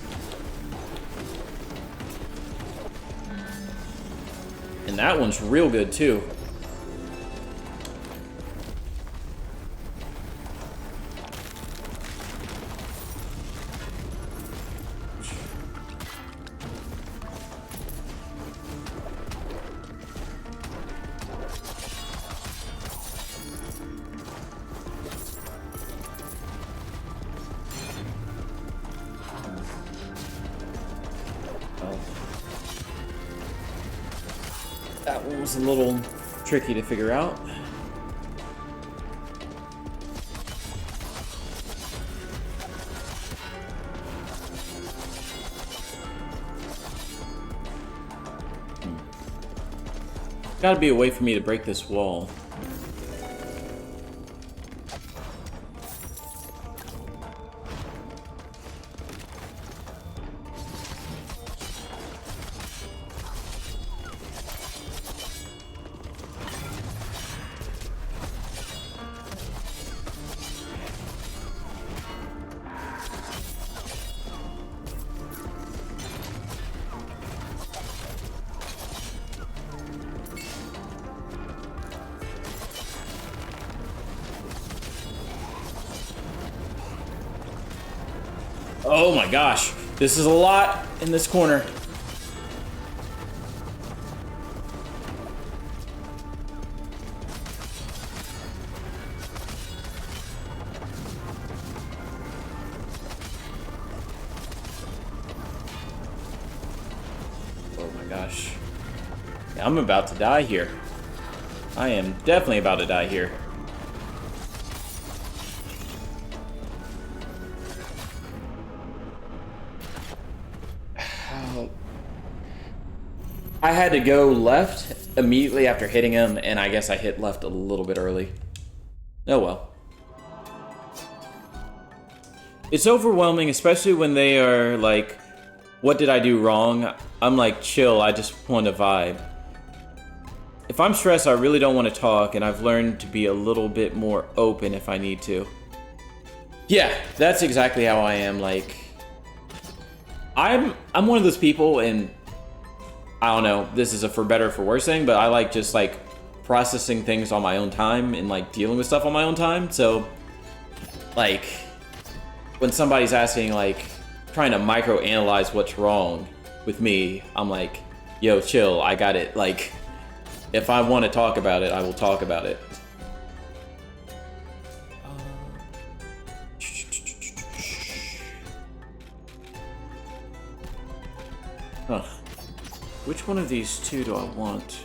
And that one's real good, too. That one was a little tricky to figure out. Gotta be a way for me to break this wall. Oh my gosh, this is a lot in this corner. Oh my gosh. Yeah, I'm about to die here. I am definitely about to die here. I had to go left immediately after hitting him, and I guess I hit left a little bit early. Oh well. It's overwhelming, especially when they are like, what did I do wrong? I'm like, chill, I just want to vibe. If I'm stressed, I really don't want to talk, and I've learned to be a little bit more open if I need to. Yeah, that's exactly how I am. Like, I'm one of those people, and I don't know, this is a for better or for worse thing, but I like just like processing things on my own time and like dealing with stuff on my own time. So like when somebody's asking, like trying to micro analyze what's wrong with me, I'm like, yo, chill, I got it. Like if I want to talk about it, I will talk about it. Huh. Which one of these two do I want?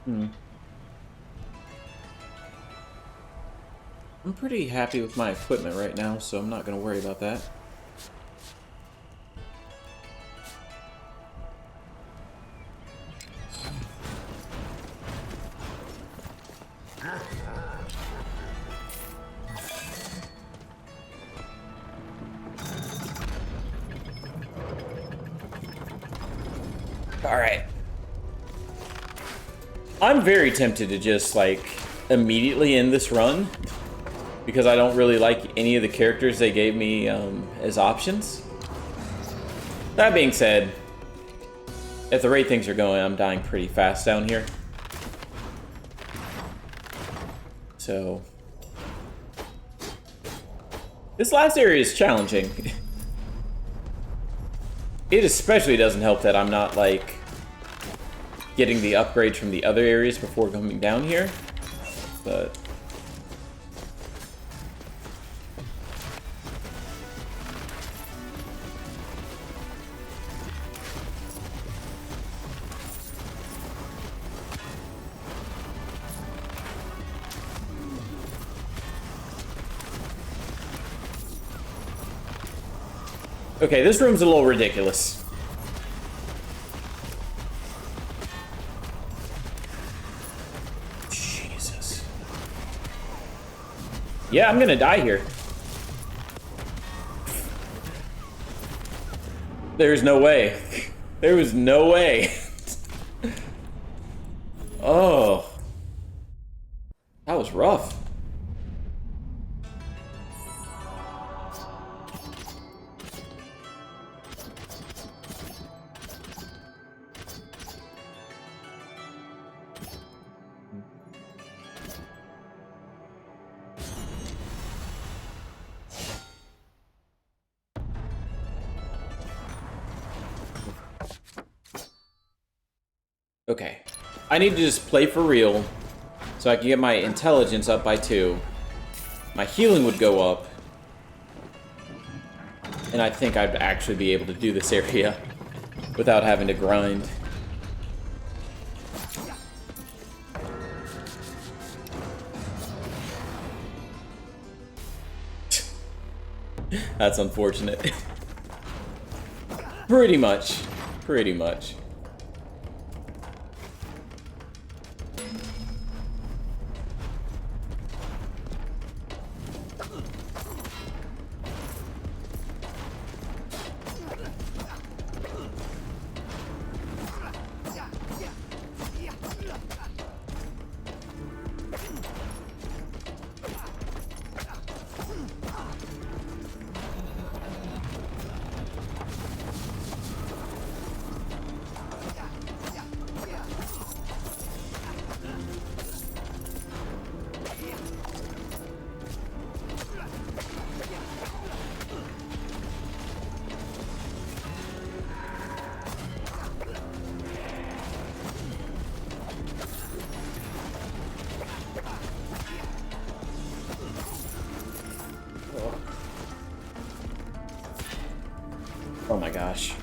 I'm pretty happy with my equipment right now, so I'm not going to worry about that. Alright. I'm very tempted to just, like, immediately end this run, because I don't really like any of the characters they gave me as options. That being said, at the rate things are going, I'm dying pretty fast down here. So... this last area is challenging. It especially doesn't help that I'm not, like, getting the upgrades from the other areas before coming down here. But... okay, this room's a little ridiculous. Jesus. Yeah, I'm gonna die here. There's no way. There was no way. Oh. That was rough. Okay, I need to just play for real so I can get my intelligence up by 2. My healing would go up. And I think I'd actually be able to do this area without having to grind. That's unfortunate. Pretty much. Pretty much. Oh my gosh.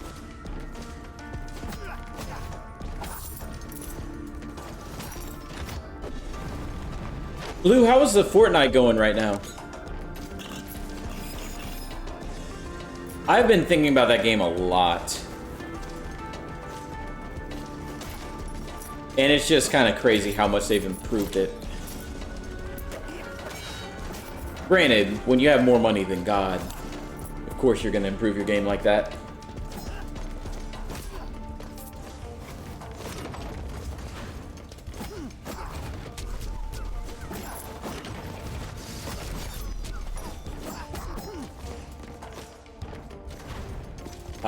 Blue, how is the Fortnite going right now? I've been thinking about that game a lot. And it's just kind of crazy how much they've improved it. Granted, when you have more money than God, of course you're going to improve your game like that.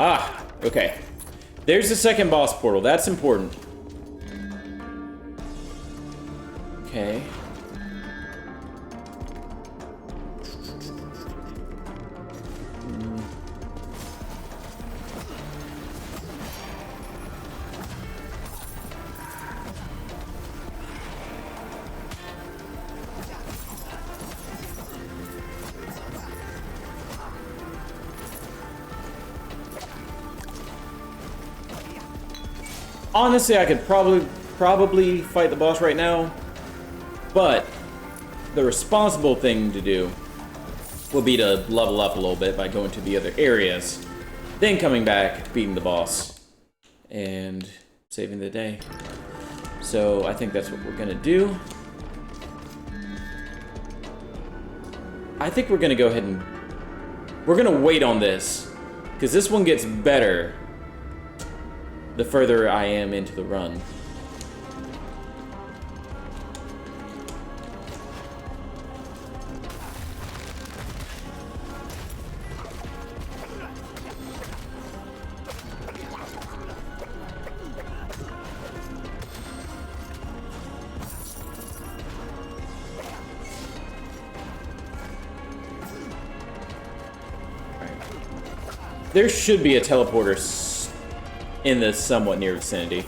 Ah, okay. There's the second boss portal. That's important. Okay. Honestly, I could probably probably fight the boss right now, but the responsible thing to do will be to level up a little bit by going to the other areas, then coming back, beating the boss, and saving the day. So I think that's what we're gonna do. I think we're gonna go ahead and we're gonna wait on this, because this one gets better the further I am into the run. There should be a teleporter in the somewhat near vicinity.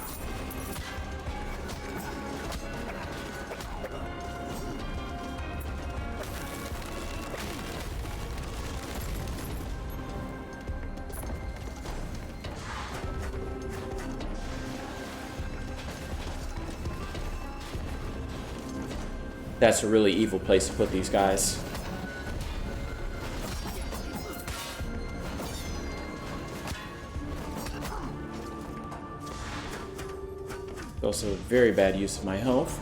That's a really evil place to put these guys. Also, very bad use of my health.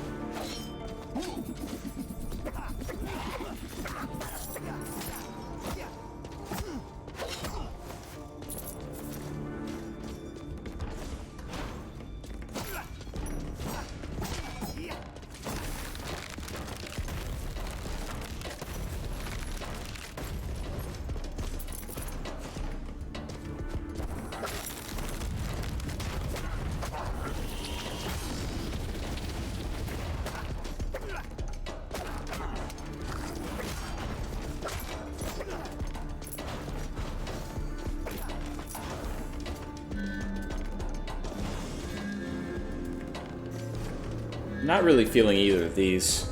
Not really feeling either of these.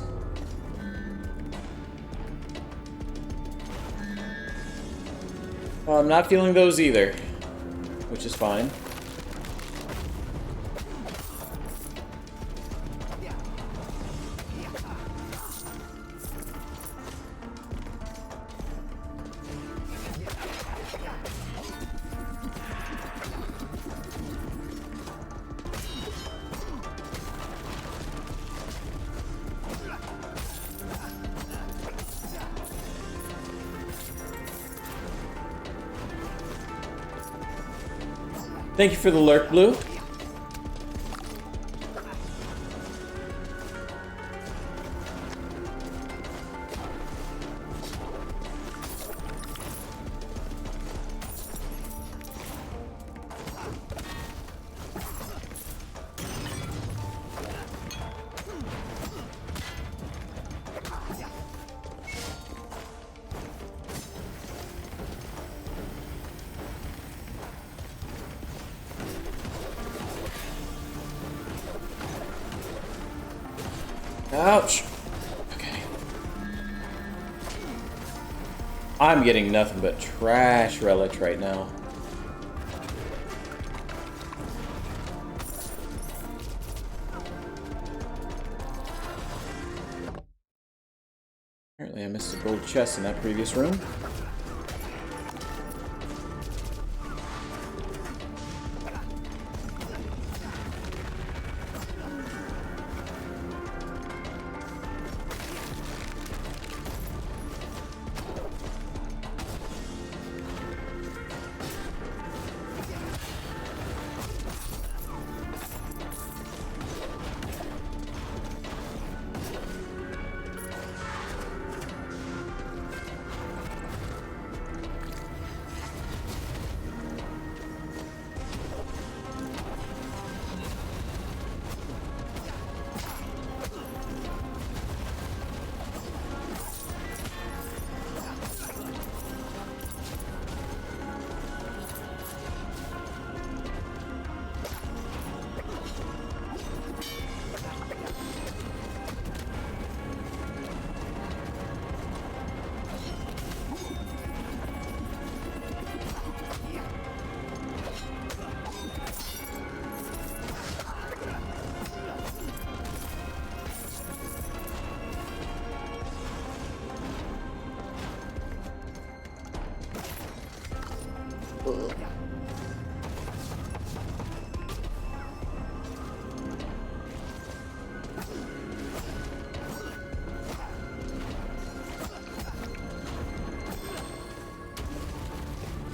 Well, I'm not feeling those either, which is fine. Thank you for the lurk, Blue. Ouch. Okay. I'm getting nothing but trash relics right now. Apparently I missed a gold chest in that previous room.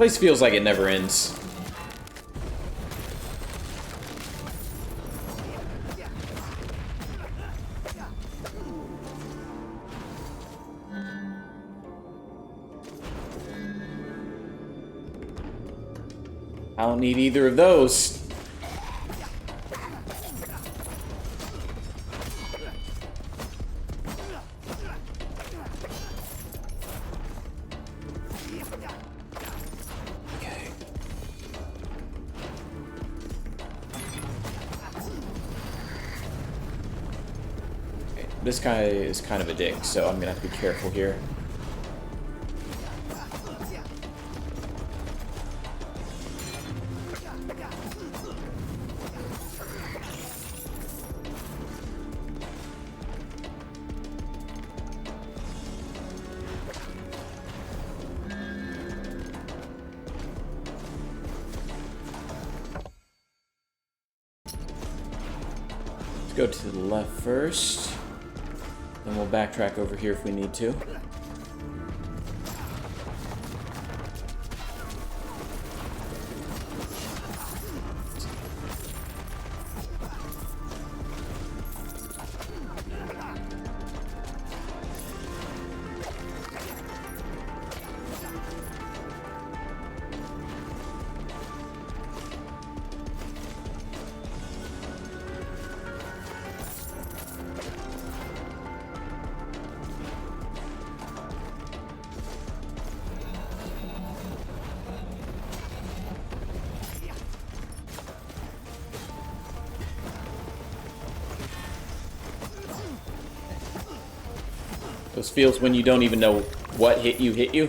Place feels like it never ends. I don't need either of those. This guy is kind of a dick, so I'm gonna have to be careful here. Let's go to the left first. Then we'll backtrack over here if we need to. Those feels when you don't even know what hit you.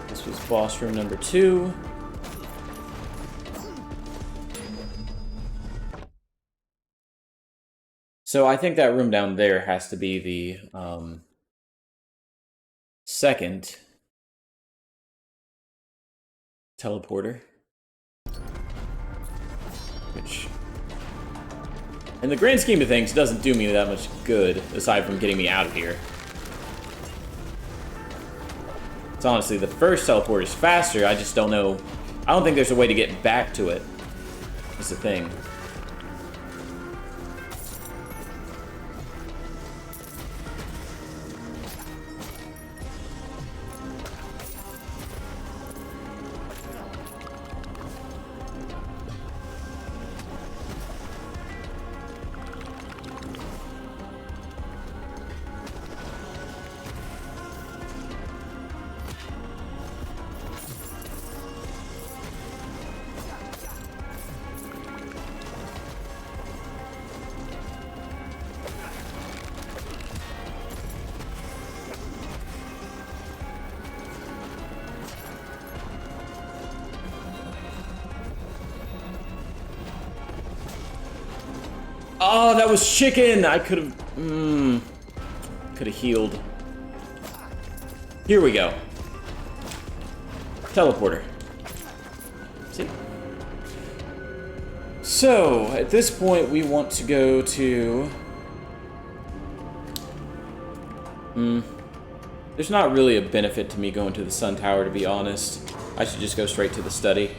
This was boss room number 2. So I think that room down there has to be the second teleporter. Which, in the grand scheme of things, doesn't do me that much good, aside from getting me out of here. It's honestly, the first teleport is faster, I just don't know. I don't think there's a way to get back to it. That's the thing. Oh, that was chicken! I could have healed. Here we go. Teleporter. See? So, at this point, we want to go to... There's not really a benefit to me going to the Sun Tower, to be honest. I should just go straight to the study.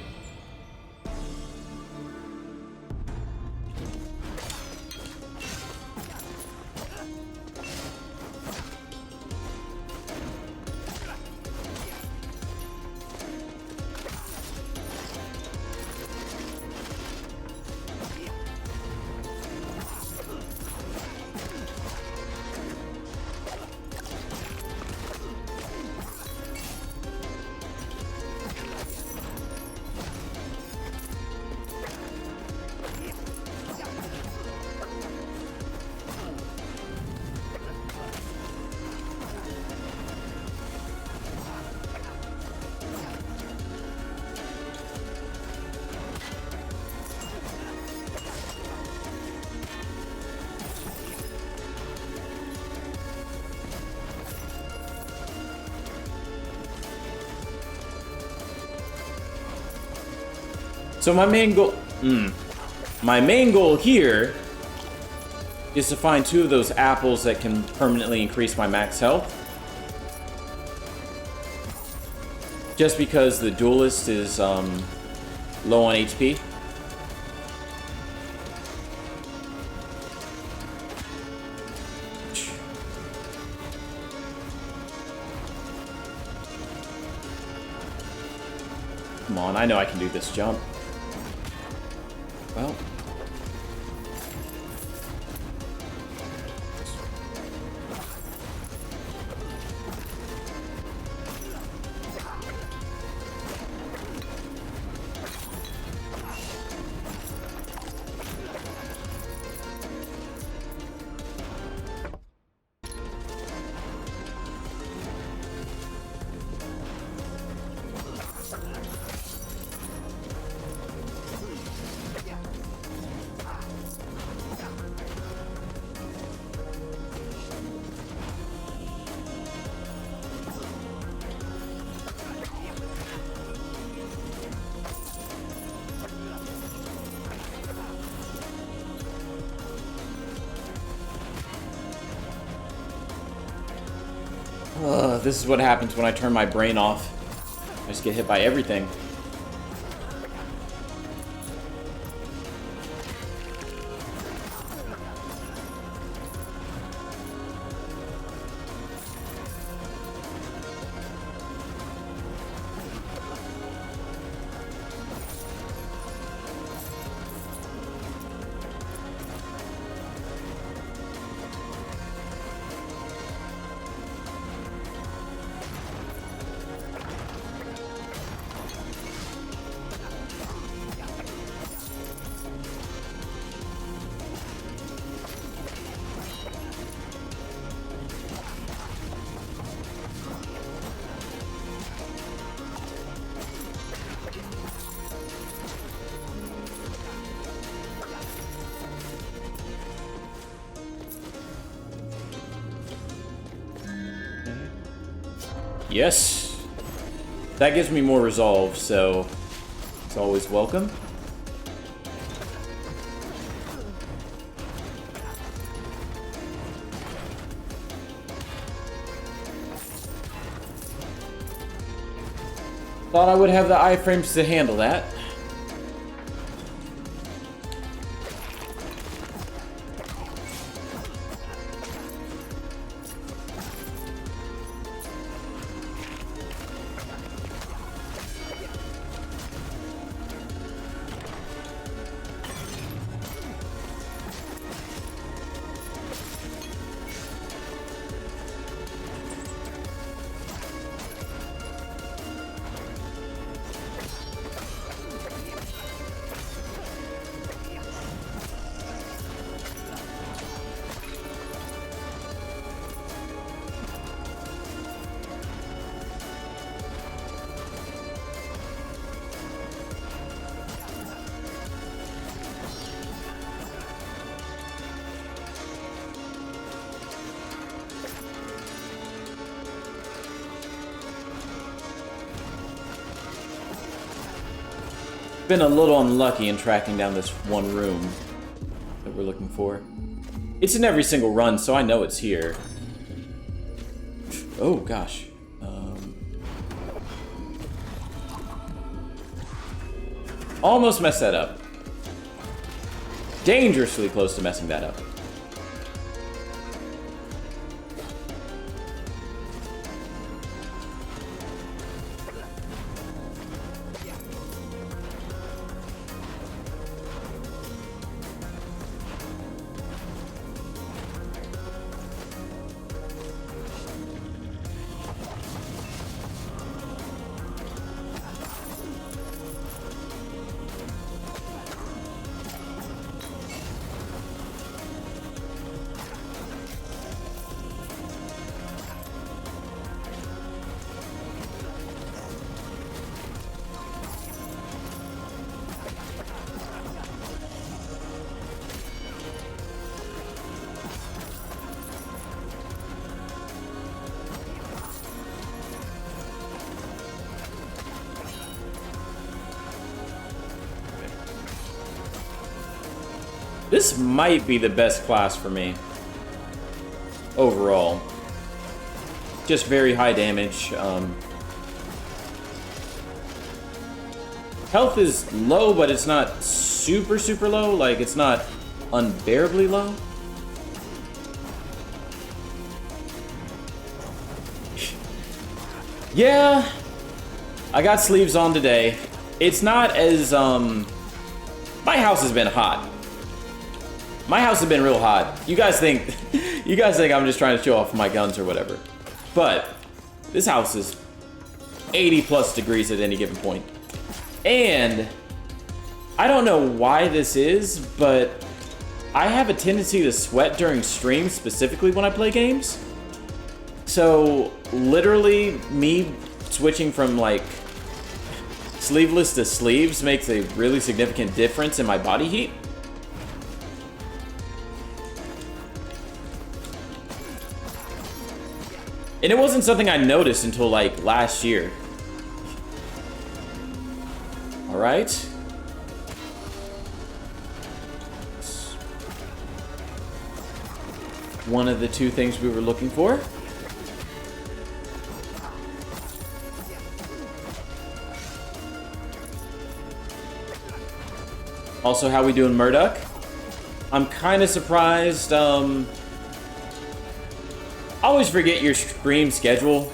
So my main goal... My main goal here is to find 2 of those apples that can permanently increase my max health. Just because the duelist is low on HP. Come on, I know I can do this jump. Well. This is what happens when I turn my brain off. I just get hit by everything. Yes. That gives me more resolve, so it's always welcome. Thought I would have the iframes to handle that. Been a little unlucky in tracking down this one room that we're looking for. It's in every single run, so I know it's here. Oh gosh. Almost messed that up. Dangerously close to messing that up. This might be the best class for me. Overall. Just very high damage. Health is low, but it's not super, super low. Like, it's not unbearably low. Yeah, I got sleeves on today. It's not as, my house has been hot. My house has been real hot. You guys think I'm just trying to show off my guns or whatever. But this house is 80 plus degrees at any given point. And I don't know why this is, but I have a tendency to sweat during streams, specifically when I play games. So literally me switching from like sleeveless to sleeves makes a really significant difference in my body heat. And it wasn't something I noticed until like last year. All right. One of the two things we were looking for. Also, how we doing, Murdoch? I'm kind of surprised. I always forget your stream schedule,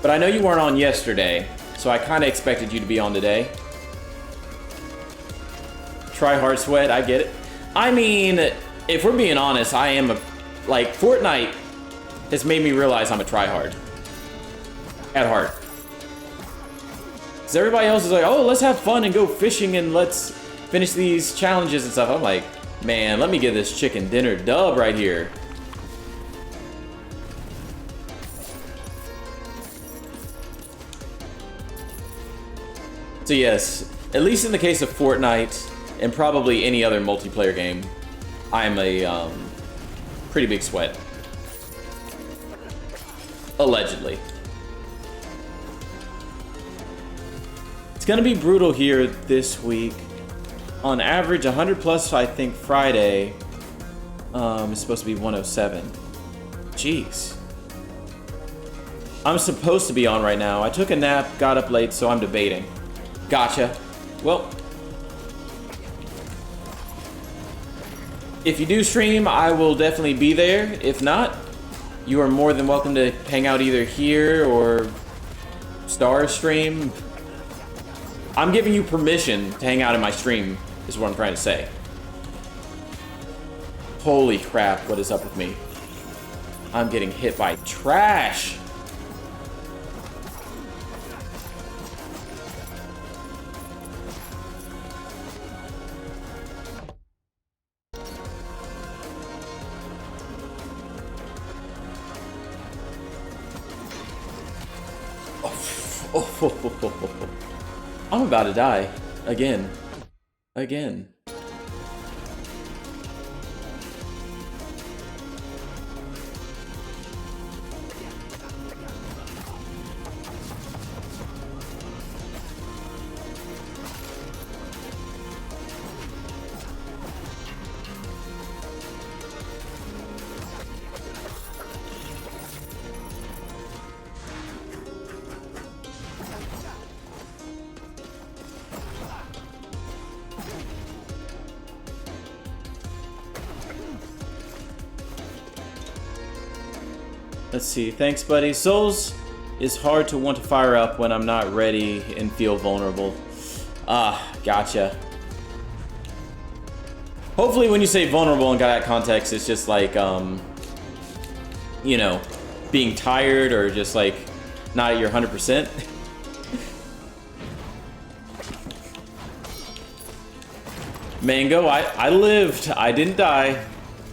but I know you weren't on yesterday, so I kind of expected you to be on today. Try hard sweat, I get it. I mean, if we're being honest, I am like, Fortnite has made me realize I'm a tryhard. At heart. Because everybody else is like, oh, let's have fun and go fishing and let's finish these challenges and stuff. I'm like, man, let me get this chicken dinner dub right here. So yes, at least in the case of Fortnite, and probably any other multiplayer game, I'm a pretty big sweat. Allegedly. It's gonna be brutal here this week. On average, 100 plus, I think Friday is supposed to be 107. Jeez. I'm supposed to be on right now. I took a nap, got up late, so I'm debating. Gotcha. Well, if you do stream, I will definitely be there. If not, you are more than welcome to hang out either here or Star stream. I'm giving you permission to hang out in my stream, is what I'm trying to say. Holy crap, what is up with me? I'm getting hit by trash. I'm about to die. Again. Again. Let's see. Thanks, buddy. Souls is hard to want to fire up when I'm not ready and feel vulnerable. Ah, gotcha. Hopefully when you say vulnerable in that context, it's just like, you know, being tired or just like not at your 100%. Mango, I lived. I didn't die.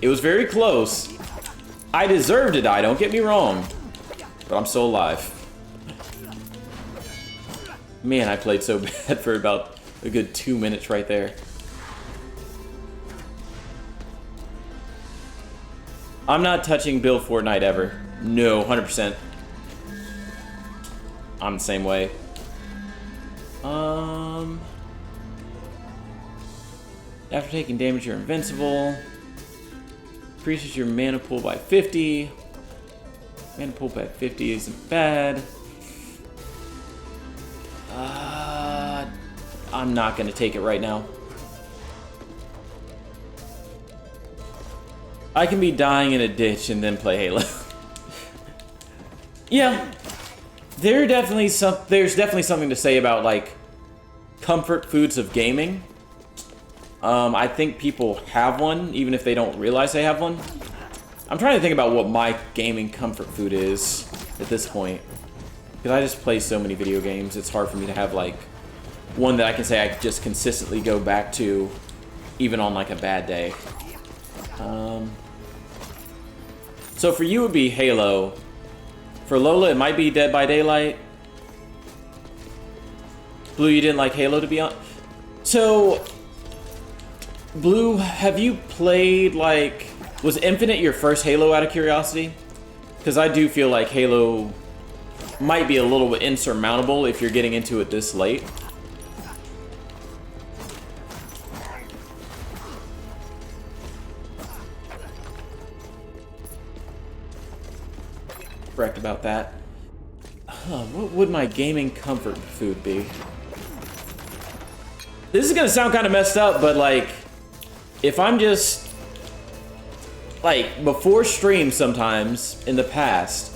It was very close. I deserve to die, don't get me wrong. But I'm still alive. Man, I played so bad for about a good 2 minutes right there. I'm not touching Build Fortnite ever. No, 100%. I'm the same way. After taking damage, you're invincible. Increases your mana pool by 50. Mana pool by 50 isn't bad. I'm not gonna take it right now. I can be dying in a ditch and then play Halo. Yeah, there's definitely something to say about like comfort foods of gaming. I think people have one, even if they don't realize they have one. I'm trying to think about what my gaming comfort food is at this point. Because I just play so many video games, it's hard for me to have, like, one that I can say I just consistently go back to, even on, like, a bad day. So for you, it would be Halo. For Lola, it might be Dead by Daylight. Blue, you didn't like Halo, to be honest? So, Blue, have you played, like... Was Infinite your first Halo, out of curiosity? Because I do feel like Halo might be a little bit insurmountable if you're getting into it this late. Correct about that. What would my gaming comfort food be? This is gonna sound kind of messed up, but like, if I'm just... Like, before stream sometimes, in the past,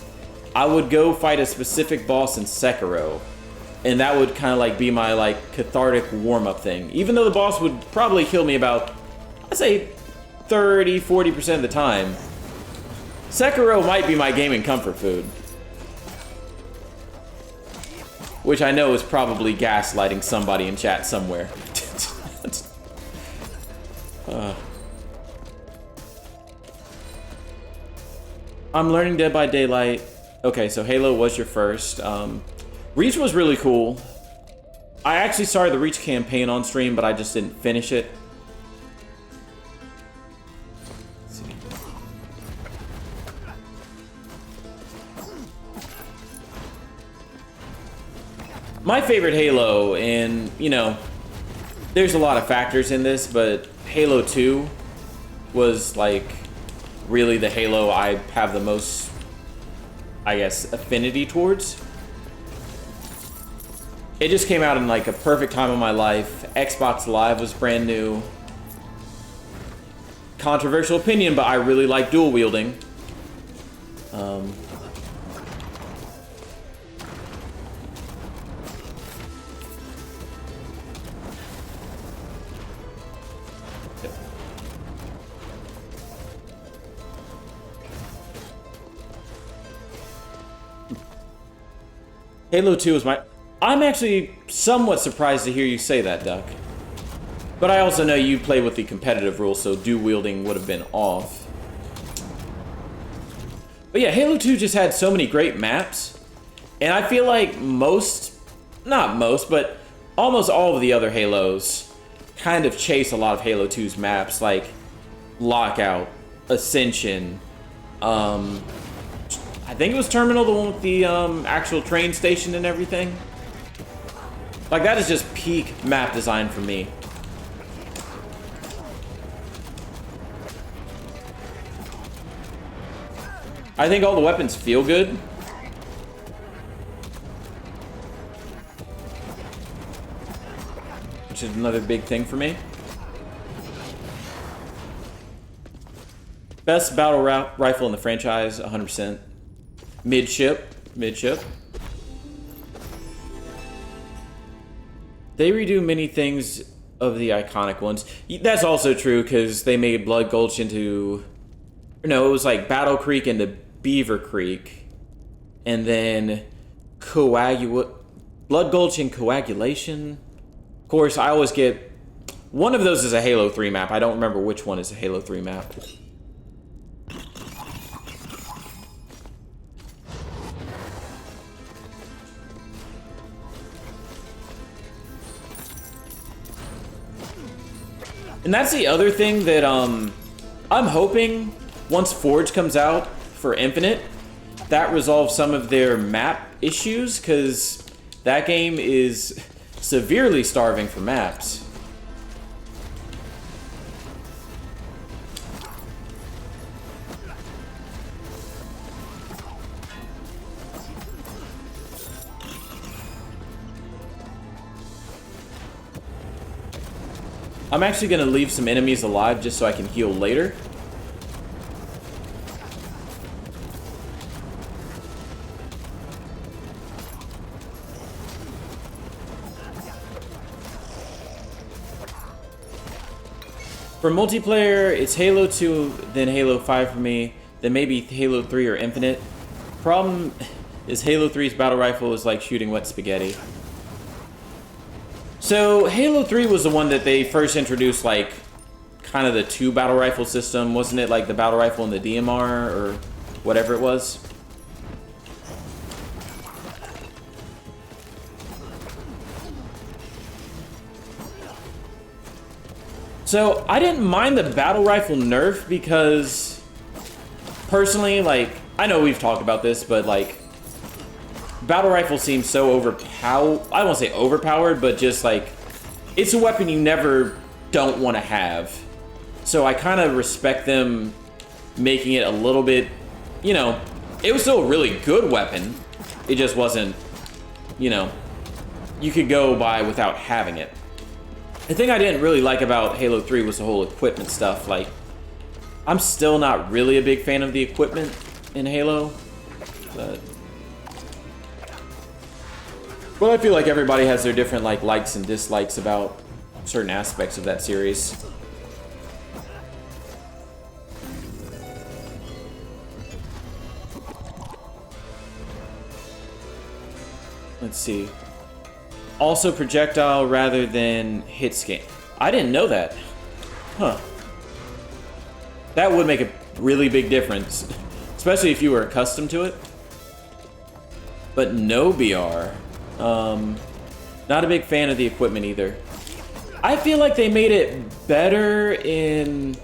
I would go fight a specific boss in Sekiro. And that would kind of like be my like cathartic warm-up thing. Even though the boss would probably kill me about, I'd say, 30-40% of the time. Sekiro might be my gaming comfort food. Which I know is probably gaslighting somebody in chat somewhere. I'm learning Dead by Daylight. Okay, so Halo was your first. Reach was really cool. I actually started the Reach campaign on stream, but I just didn't finish it. Let's see. My favorite Halo, and you know, there's a lot of factors in this, but Halo 2 was like really the Halo I have the most, I guess, affinity towards. It just came out in like a perfect time of my life. Xbox Live was brand new. Controversial opinion, but I really like dual wielding. Halo 2 is my... I'm actually somewhat surprised to hear you say that, Duck. But I also know you play with the competitive rules, so dual wielding would have been off. But yeah, Halo 2 just had so many great maps. And I feel like not most, but almost all of the other Halos kind of chase a lot of Halo 2's maps, like Lockout, Ascension, I think it was Terminal, the one with the actual train station and everything. Like, that is just peak map design for me. I think all the weapons feel good. Which is another big thing for me. Best battle rifle in the franchise, 100%. Midship. They redo many things of the iconic ones. That's also true, because they made Blood Gulch into... No, it was like Battle Creek into Beaver Creek. And then... Blood Gulch and Coagulation. Of course, I always get... One of those is a Halo 3 map. I don't remember which one is a Halo 3 map. And that's the other thing that I'm hoping once Forge comes out for Infinite, that resolves some of their map issues, because that game is severely starving for maps. I'm actually gonna leave some enemies alive just so I can heal later. For multiplayer, it's Halo 2, then Halo 5 for me, then maybe Halo 3 or Infinite. Problem is Halo 3's battle rifle is like shooting wet spaghetti. So Halo 3 was the one that they first introduced, like kind of the 2 battle rifle system, wasn't it? Like the battle rifle and the DMR or whatever it was. So I didn't mind the battle rifle nerf because personally, like, I know we've talked about this, but like battle rifle seems so overpowered. I won't say overpowered, but just like it's a weapon you never don't want to have. So I kind of respect them making it a little bit, you know, it was still a really good weapon. It just wasn't, you know, you could go by without having it. The thing I didn't really like about Halo 3 was the whole equipment stuff. Like, I'm still not really a big fan of the equipment in Halo, but I feel like everybody has their different like likes and dislikes about certain aspects of that series. Let's see. Also projectile rather than hit scan. I didn't know that. Huh. That would make a really big difference, especially if you were accustomed to it. But no BR. Not a big fan of the equipment either. I feel like they made it better in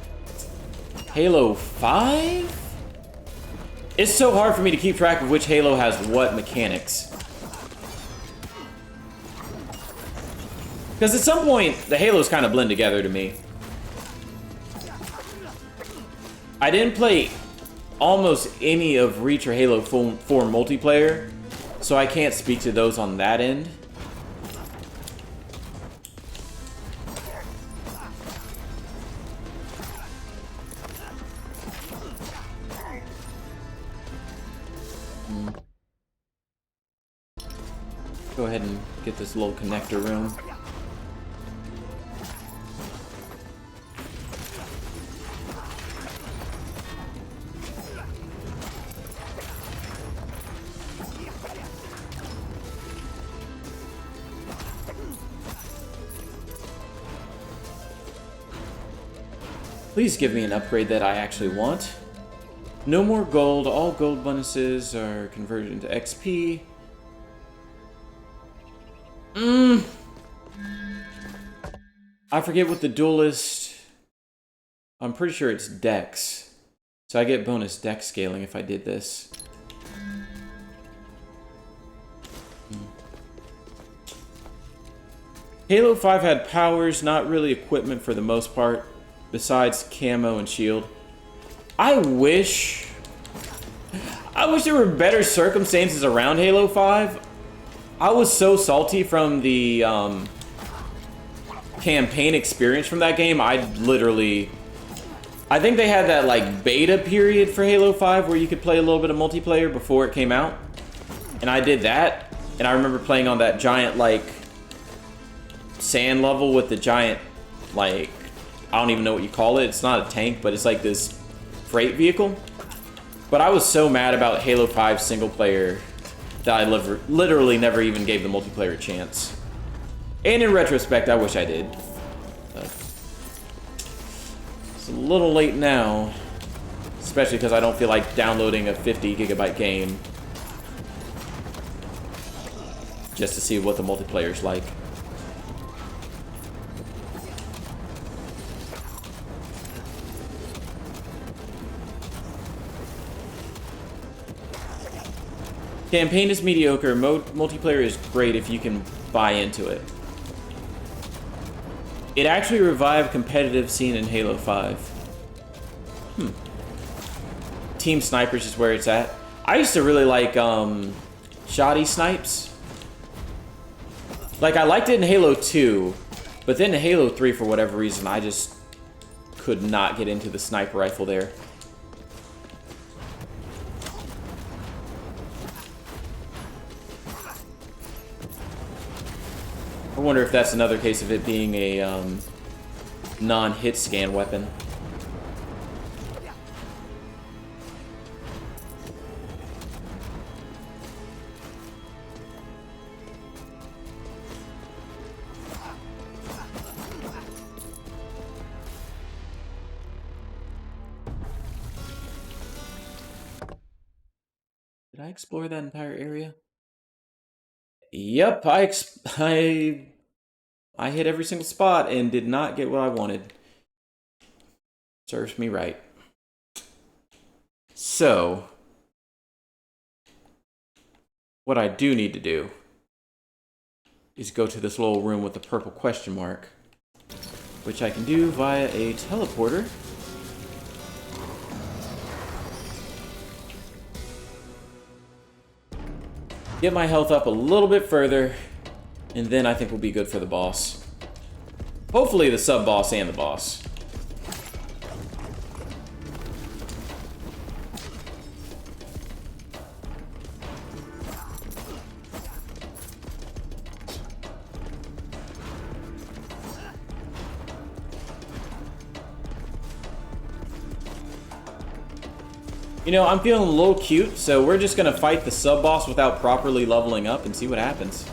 Halo 5? It's so hard for me to keep track of which Halo has what mechanics. Because at some point, the Halos kind of blend together to me. I didn't play almost any of Reach or Halo 4 multiplayer, so I can't speak to those on that end. Go ahead and get this little connector room. Please give me an upgrade that I actually want. No more gold. All gold bonuses are converted into XP. I forget what the duelist... I'm pretty sure it's Dex. So I get bonus Dex scaling if I did this. Halo 5 had powers, not really equipment for the most part, besides camo and shield. I wish there were better circumstances around Halo 5. I was so salty from the campaign experience from that game. I think they had that like beta period for Halo 5 where you could play a little bit of multiplayer before it came out. And I did that. And I remember playing on that giant like sand level with the giant like, I don't even know what you call it. It's not a tank, but it's like this freight vehicle. But I was so mad about Halo 5 single player that I literally never even gave the multiplayer a chance. And in retrospect, I wish I did. But it's a little late now. Especially because I don't feel like downloading a 50 gigabyte game just to see what the multiplayer's like. Campaign is mediocre. Multiplayer is great if you can buy into it. It actually revived competitive scene in Halo 5. Team Snipers is where it's at. I used to really like shoddy snipes. Like I liked it in Halo 2, But then in Halo 3, for whatever reason, I just could not get into the sniper rifle there. I wonder if that's another case of it being a non-hit scan weapon. Did I explore that entire area? Yep, I hit every single spot and did not get what I wanted. Serves me right. So, what I do need to do is go to this little room with the purple question mark, which I can do via a teleporter. Get my health up a little bit further, and then I think we'll be good for the boss. Hopefully the sub-boss and the boss. You know, I'm feeling a little cute, so we're just gonna fight the sub-boss without properly leveling up and see what happens.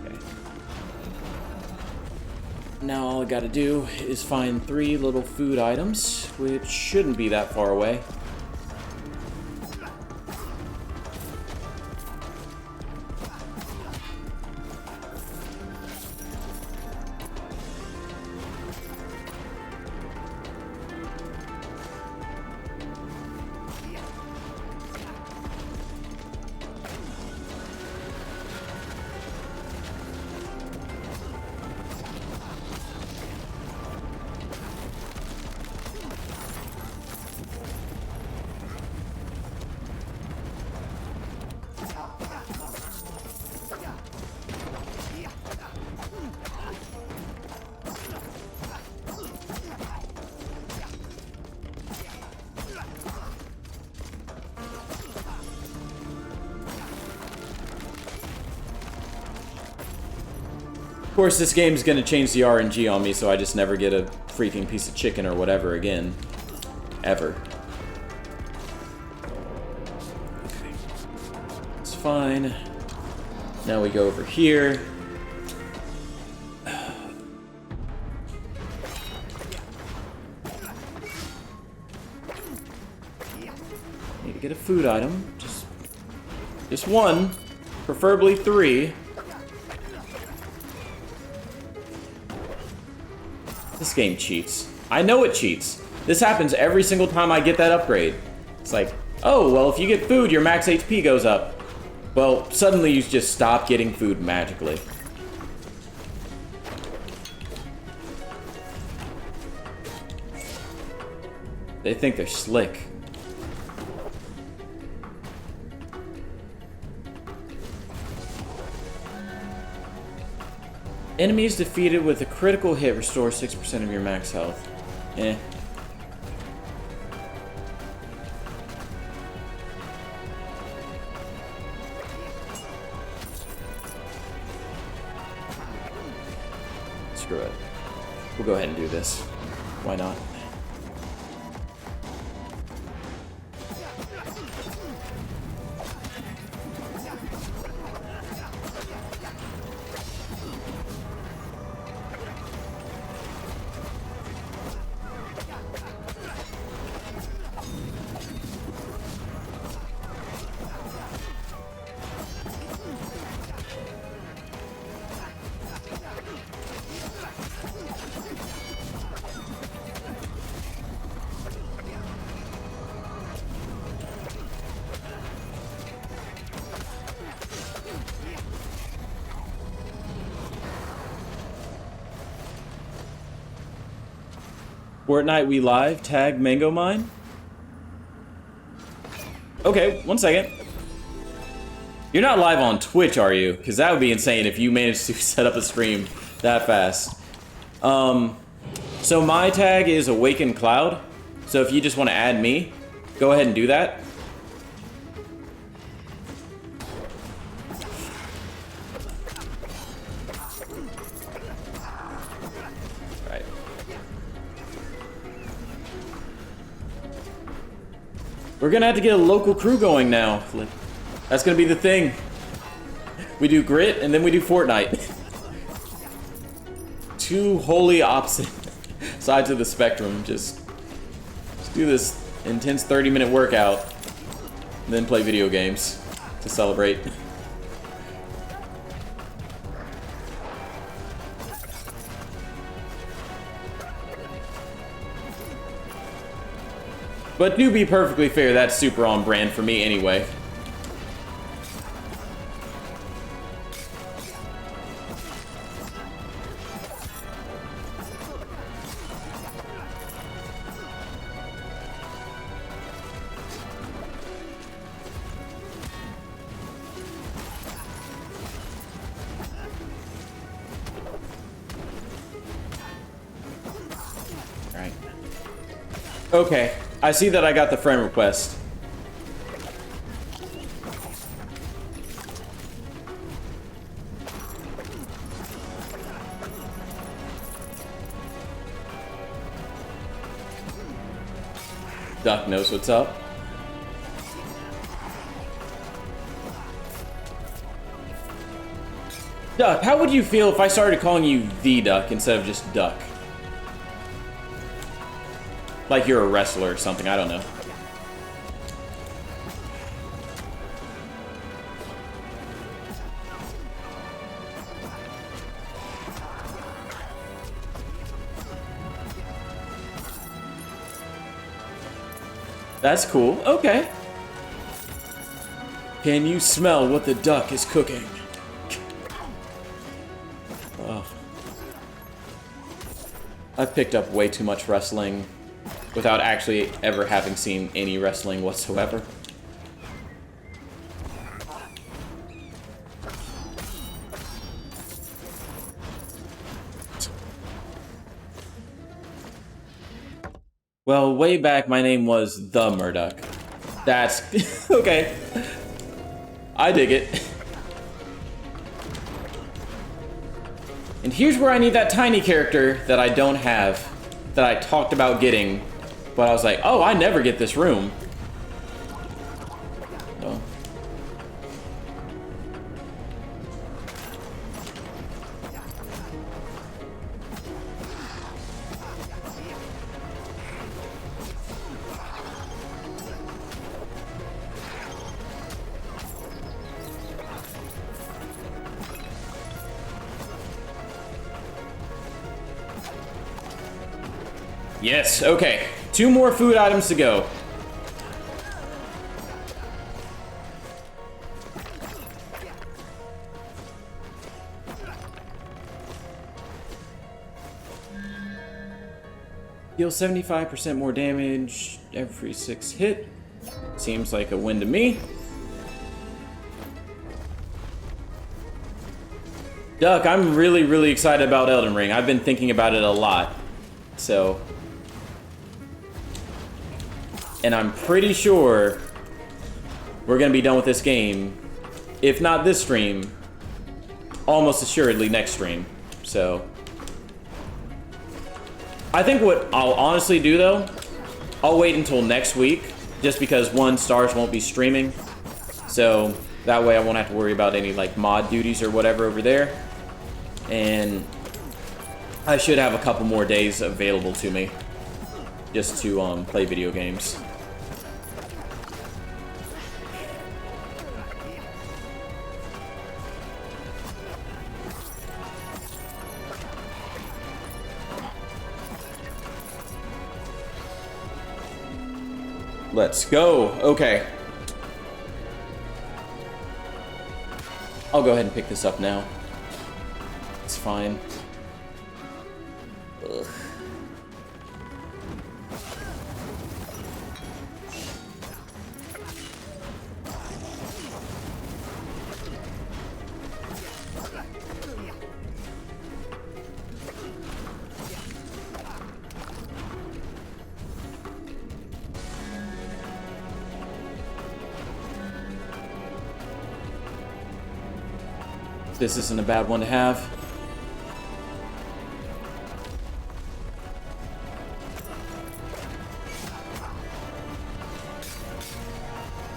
Okay. Now all I gotta do is find 3 little food items, which shouldn't be that far away. Of course, this game's gonna change the RNG on me, so I just never get a freaking piece of chicken or whatever again. Ever. Okay. It's fine. Now we go over here. Need to get a food item. Just one. Preferably 3. This game cheats. I know it cheats. This happens every single time I get that upgrade. It's like, oh, well, if you get food, your max HP goes up. Well, suddenly you just stop getting food magically. They think they're slick. Enemies defeated with a critical hit restore 6% of your max health. Eh. Screw it. We'll go ahead and do this. Why not? Fortnite we live, tag Mango Mine. Okay, 1 second. You're not live on Twitch, are you? Because that would be insane if you managed to set up a stream that fast. So my tag is Awakened Cloud. So if you just want to add me, go ahead and do that. Right. We're gonna have to get a local crew going now. That's gonna be the thing. We do Grit and then we do Fortnite. Two wholly opposite sides of the spectrum. Just do this intense 30-minute workout and then play video games to celebrate. But to be perfectly fair, that's super on brand for me anyway. Right. Okay, I see that I got the friend request. Duck knows what's up. Duck, how would you feel if I started calling you the Duck instead of just Duck? Like you're a wrestler or something, I don't know. That's cool, okay. Can you smell what the duck is cooking? Oh. I've picked up way too much wrestling without actually ever having seen any wrestling whatsoever. Well, way back, my name was The Murdoch. That's... okay. I dig it. And here's where I need that tiny character that I don't have, that I talked about getting, but I was like, oh, I never get this room. Oh. Yes, okay. 2 more food items to go. Deal 75% more damage every 6 hit. Seems like a win to me. Duck, I'm really, really excited about Elden Ring. I've been thinking about it a lot. So... and I'm pretty sure we're gonna be done with this game, if not this stream, almost assuredly next stream. So I think what I'll honestly do though, I'll wait until next week, just because one, Stars won't be streaming, so that way I won't have to worry about any like mod duties or whatever over there, and I should have a couple more days available to me just to play video games. Let's go. Okay. I'll go ahead and pick this up now. It's fine. Ugh. This isn't a bad one to have.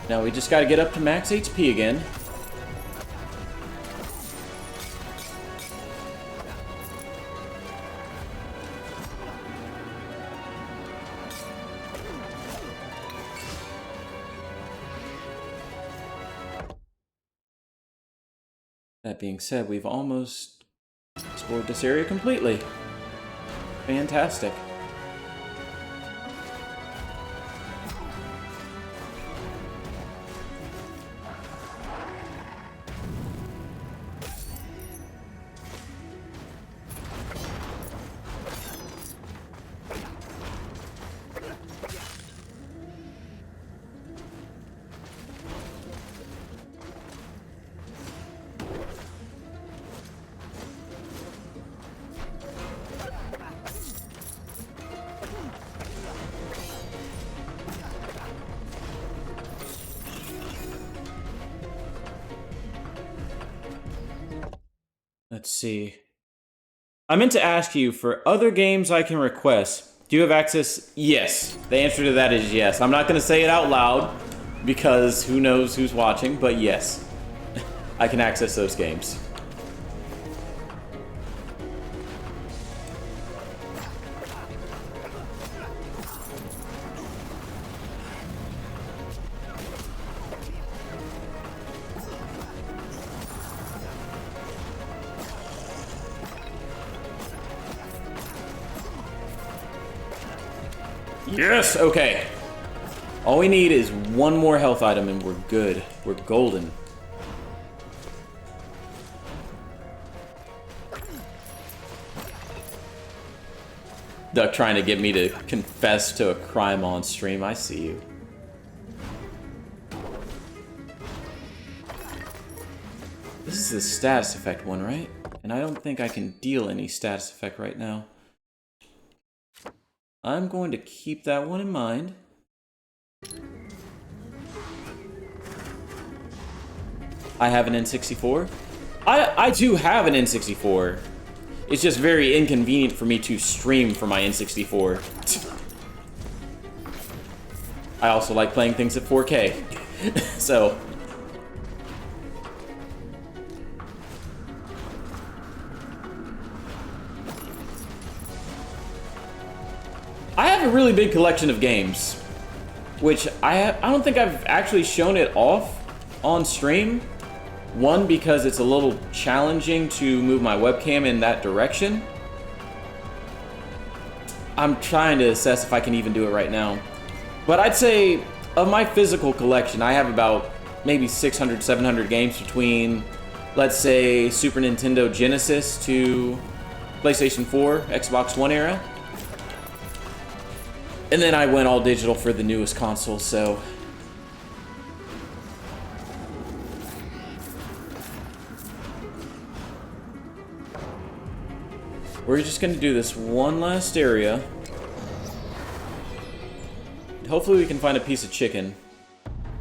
Now we just gotta get up to max HP again. That being said, we've almost explored this area completely. Fantastic. Let's see. I meant to ask you, for other games I can request, do you have access? Yes. The answer to that is yes. I'm not going to say it out loud, because who knows who's watching, but yes. I can access those games. Yes! Okay. All we need is one more health item and we're good. We're golden. Duck trying to get me to confess to a crime on stream. I see you. This is the status effect one, right? And I don't think I can deal any status effect right now. I'm going to keep that one in mind. I have an N64. I do have an N64. It's just very inconvenient for me to stream from my N64. I also like playing things at 4K. So... I have a really big collection of games, which I don't think I've actually shown it off on stream. One, because it's a little challenging to move my webcam in that direction. I'm trying to assess if I can even do it right now. But I'd say, of my physical collection, I have about maybe 600, 700 games between, let's say, Super Nintendo Genesis to PlayStation 4, Xbox One era. And then I went all digital for the newest console, so... We're just gonna do this one last area. Hopefully we can find a piece of chicken.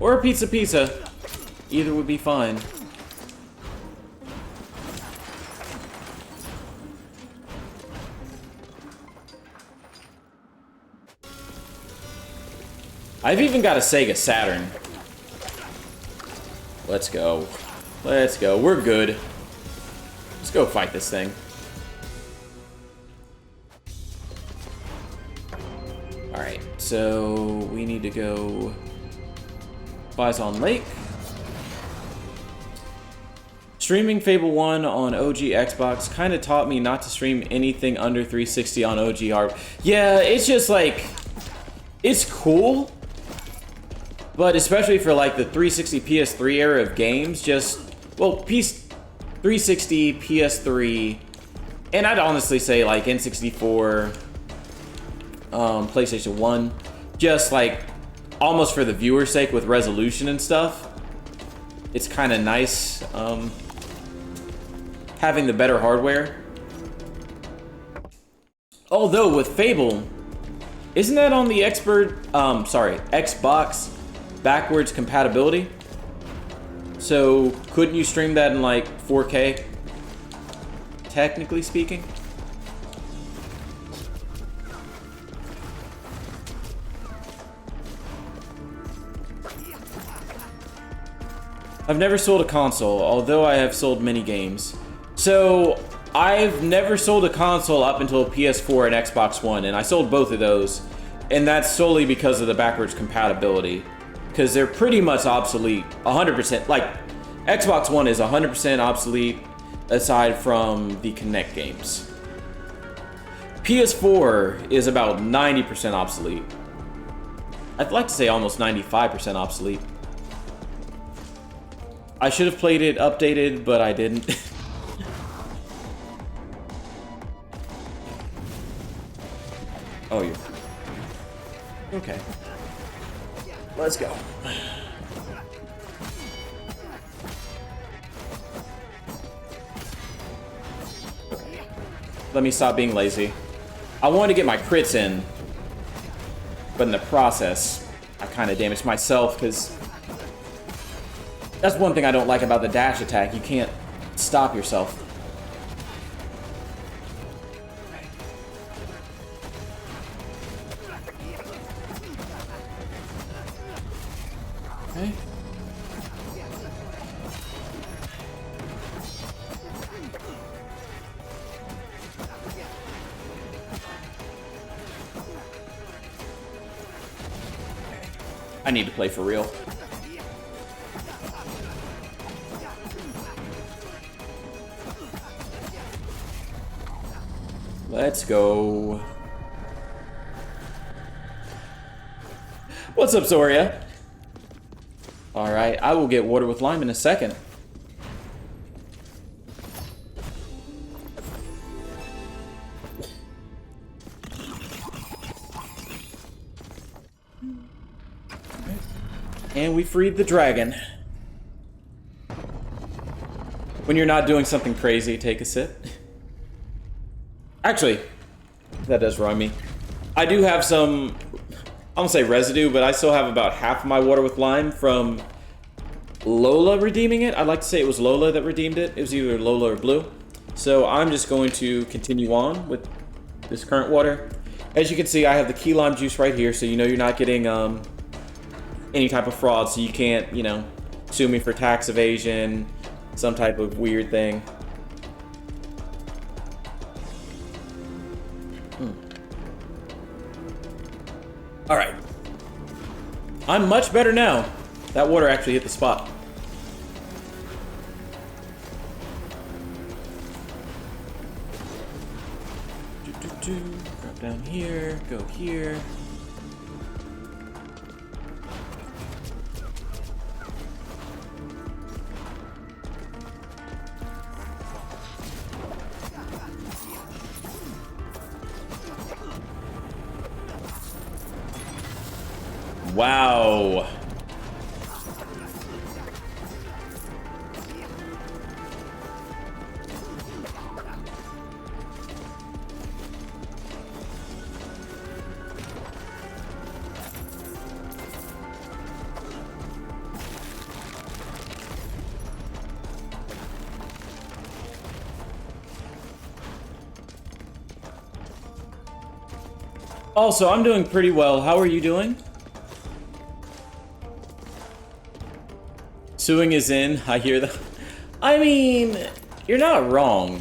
Or a pizza. Either would be fine. I've even got a Sega Saturn. Let's go. Let's go. We're good. Let's go fight this thing. Alright, so we need to go Bison Lake. Streaming Fable 1 on OG Xbox kind of taught me not to stream anything under 360 on OG Harp. Yeah, it's just like... It's cool. But especially for like the 360 PS3 era of games, just, well, 360, PS3, and I'd honestly say like N64, PlayStation 1, just like almost for the viewer's sake with resolution and stuff. It's kind of nice having the better hardware. Although with Fable, isn't that on the Xbox backwards compatibility? So couldn't you stream that in like 4K technically speaking. I've never sold a console, although I have sold many games. So, I've never sold a console up until PS4 and Xbox One, and I sold both of those. And that's solely because of the backwards compatibility. Because they're pretty much obsolete, 100%. Like, Xbox One is 100% obsolete, aside from the Kinect games. PS4 is about 90% obsolete. I'd like to say almost 95% obsolete. I should have played it updated, but I didn't. Oh, you're... Okay. Let's go. Let me stop being lazy. I wanted to get my crits in, but in the process, I kind of damaged myself, because that's one thing I don't like about the dash attack. You can't stop yourself. Okay. I need to play for real. Let's go. What's up, Zoria? Alright, I will get water with lime in a second. And we freed the dragon. When you're not doing something crazy, take a sip. Actually, that does rhyme me. I do have some, I won't say residue, but I still have about half of my water with lime from Lola redeeming it. I'd like to say it was Lola that redeemed it. It was either Lola or Blue. So I'm just going to continue on with this current water. As you can see, I have the key lime juice right here, so you know you're not getting any type of fraud, so you can't, you know, sue me for tax evasion, some type of weird thing. Alright. I'm much better now. That water actually hit the spot. Drop down here, go here. Wow. Also, I'm doing pretty well. How are you doing? Suing is in. I hear that. I mean, you're not wrong.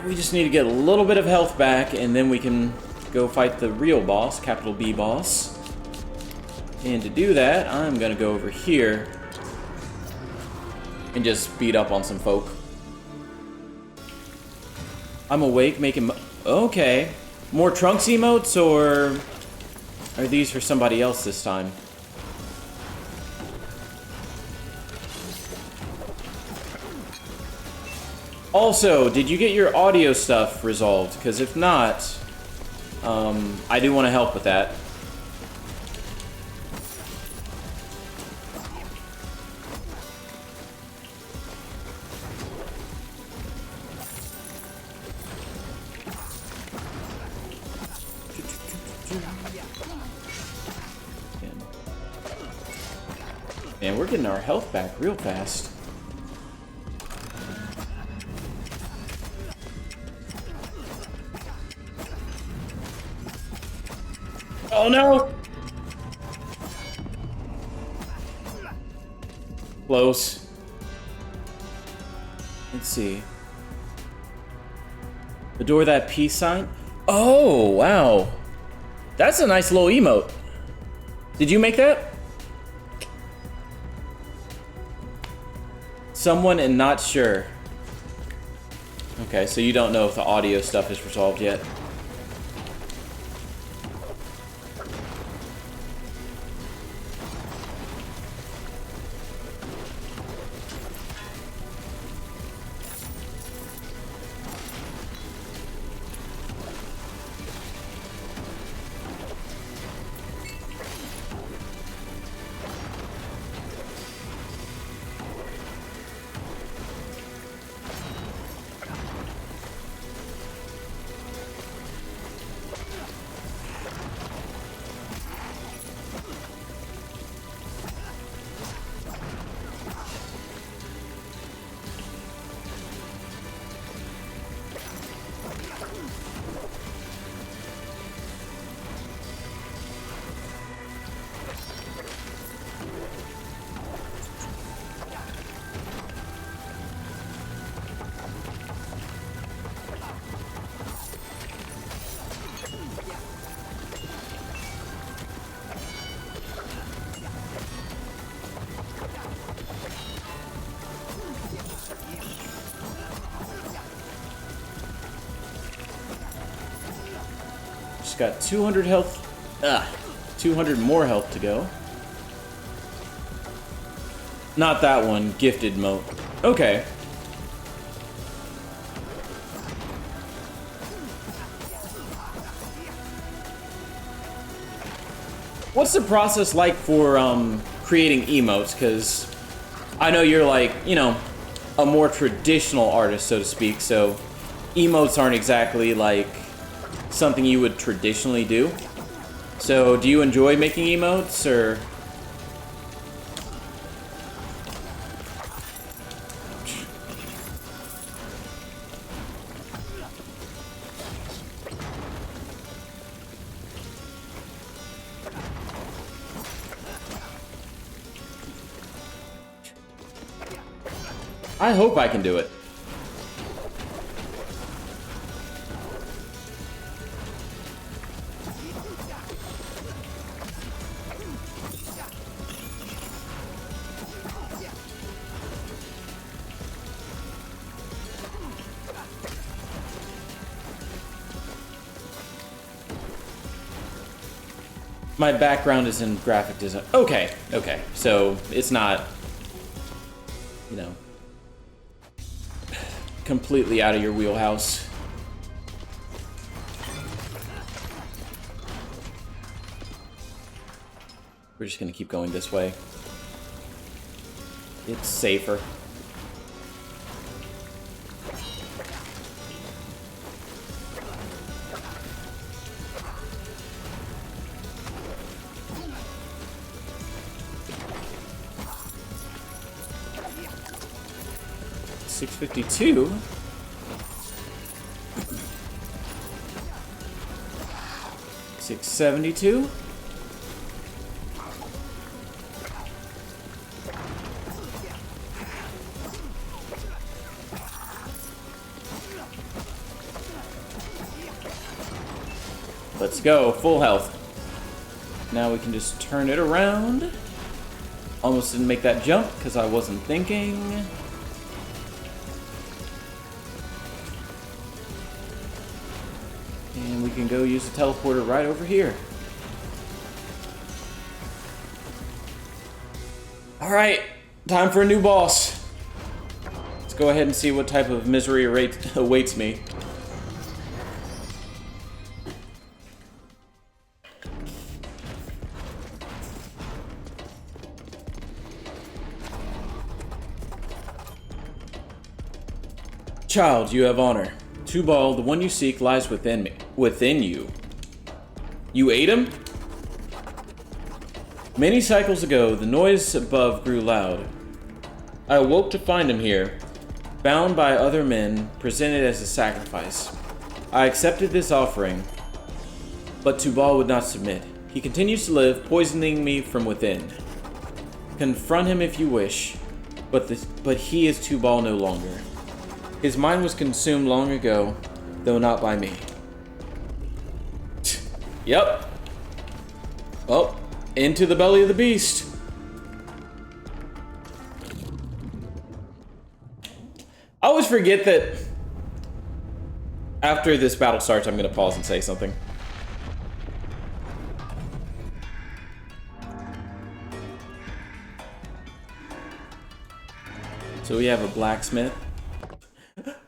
We just need to get a little bit of health back, and then we can go fight the real boss, capital B boss. And to do that, I'm gonna go over here and just beat up on some folk. I'm awake, making... Okay. More Trunks emotes, or are these for somebody else this time? Also, did you get your audio stuff resolved? Because if not, I do want to help with that. Man, we're getting our health back real fast. Oh no! Close. Let's see. Adore that peace sign? Oh, wow. That's a nice little emote. Did you make that? Someone and not sure. Okay, so you don't know if the audio stuff is resolved yet. Just got 200 health. 200 more health to go. Not that one. Gifted moat. Okay. What's the process like for creating emotes? Because I know you're like, you know, a more traditional artist, so to speak, so emotes aren't exactly like something you would traditionally do. So do you enjoy making emotes, or? I hope I can do it. My background is in graphic design. Okay, okay. So it's not, you know, completely out of your wheelhouse. We're just gonna keep going this way. It's safer. $652. $672. Let's go, full health. Now we can just turn it around. Almost didn't make that jump because I wasn't thinking. And we can go use the teleporter right over here. Alright, time for a new boss. Let's go ahead and see what type of misery awaits me. Child, you have honor. Tubal, the one you seek, lies within you. You ate him? Many cycles ago, the noise above grew loud. I awoke to find him here, bound by other men, presented as a sacrifice. I accepted this offering, but Tubal would not submit. He continues to live, poisoning me from within. Confront him if you wish, but he is Tubal no longer. His mind was consumed long ago, though not by me. Yep. Well, into the belly of the beast. I always forget that after this battle starts, I'm going to pause and say something. So we have a blacksmith.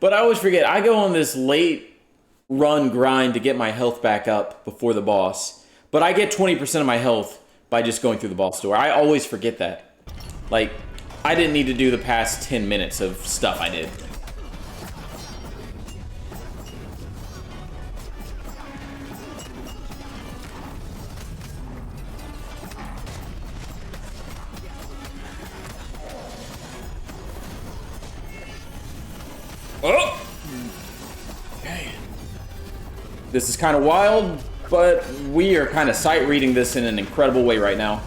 But I always forget, I go on this late run grind to get my health back up before the boss. But I get 20% of my health by just going through the boss door. I always forget that. Like, I didn't need to do the past 10 minutes of stuff I did. Oh! Okay. This is kind of wild, but we are kind of sight reading this in an incredible way right now.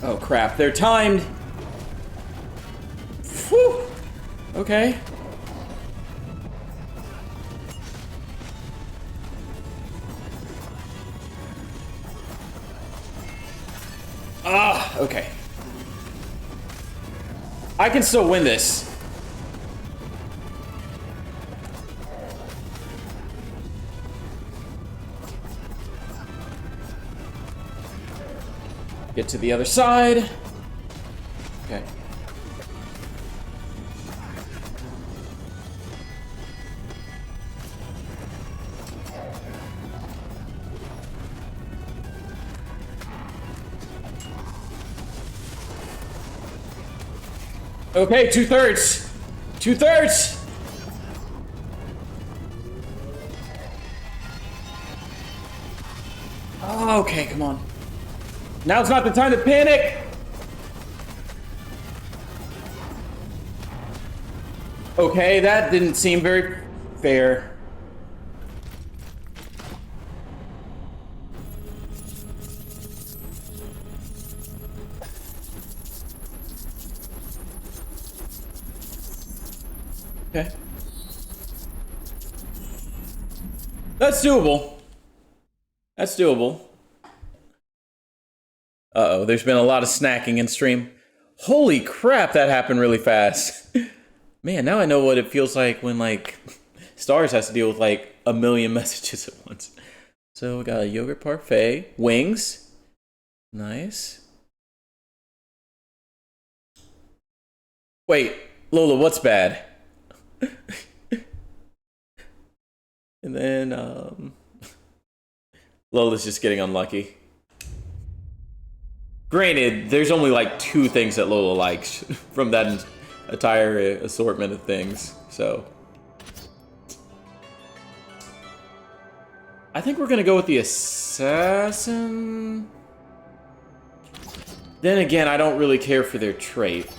Oh crap, they're timed! Whew! Okay. Ah, okay. I can still win this. Get to the other side. Okay. Okay, 2/3. 2/3. Oh, okay, come on. Now's not the time to panic. Okay, that didn't seem very fair. Okay. That's doable. That's doable. Uh-oh, there's been a lot of snacking in stream. Holy crap, that happened really fast. Man, now I know what it feels like when, like, Stars has to deal with, like, a million messages at once. So we got a yogurt parfait. Wings. Nice. Wait, Lola, what's bad? And then, Lola's just getting unlucky. Granted, there's only like 2 things that Lola likes from that entire assortment of things, so. I think we're gonna go with the assassin. Then again, I don't really care for their trait.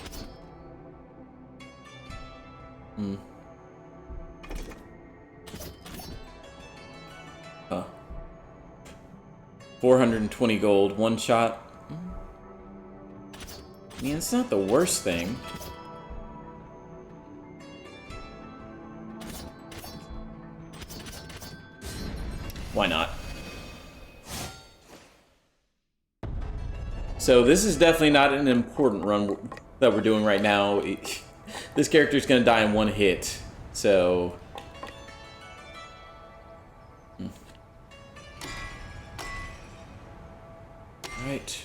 420 gold, 1 shot. I mean, it's not the worst thing. Why not? So this is definitely not an important run that we're doing right now. This character's gonna die in 1 hit, so... Right.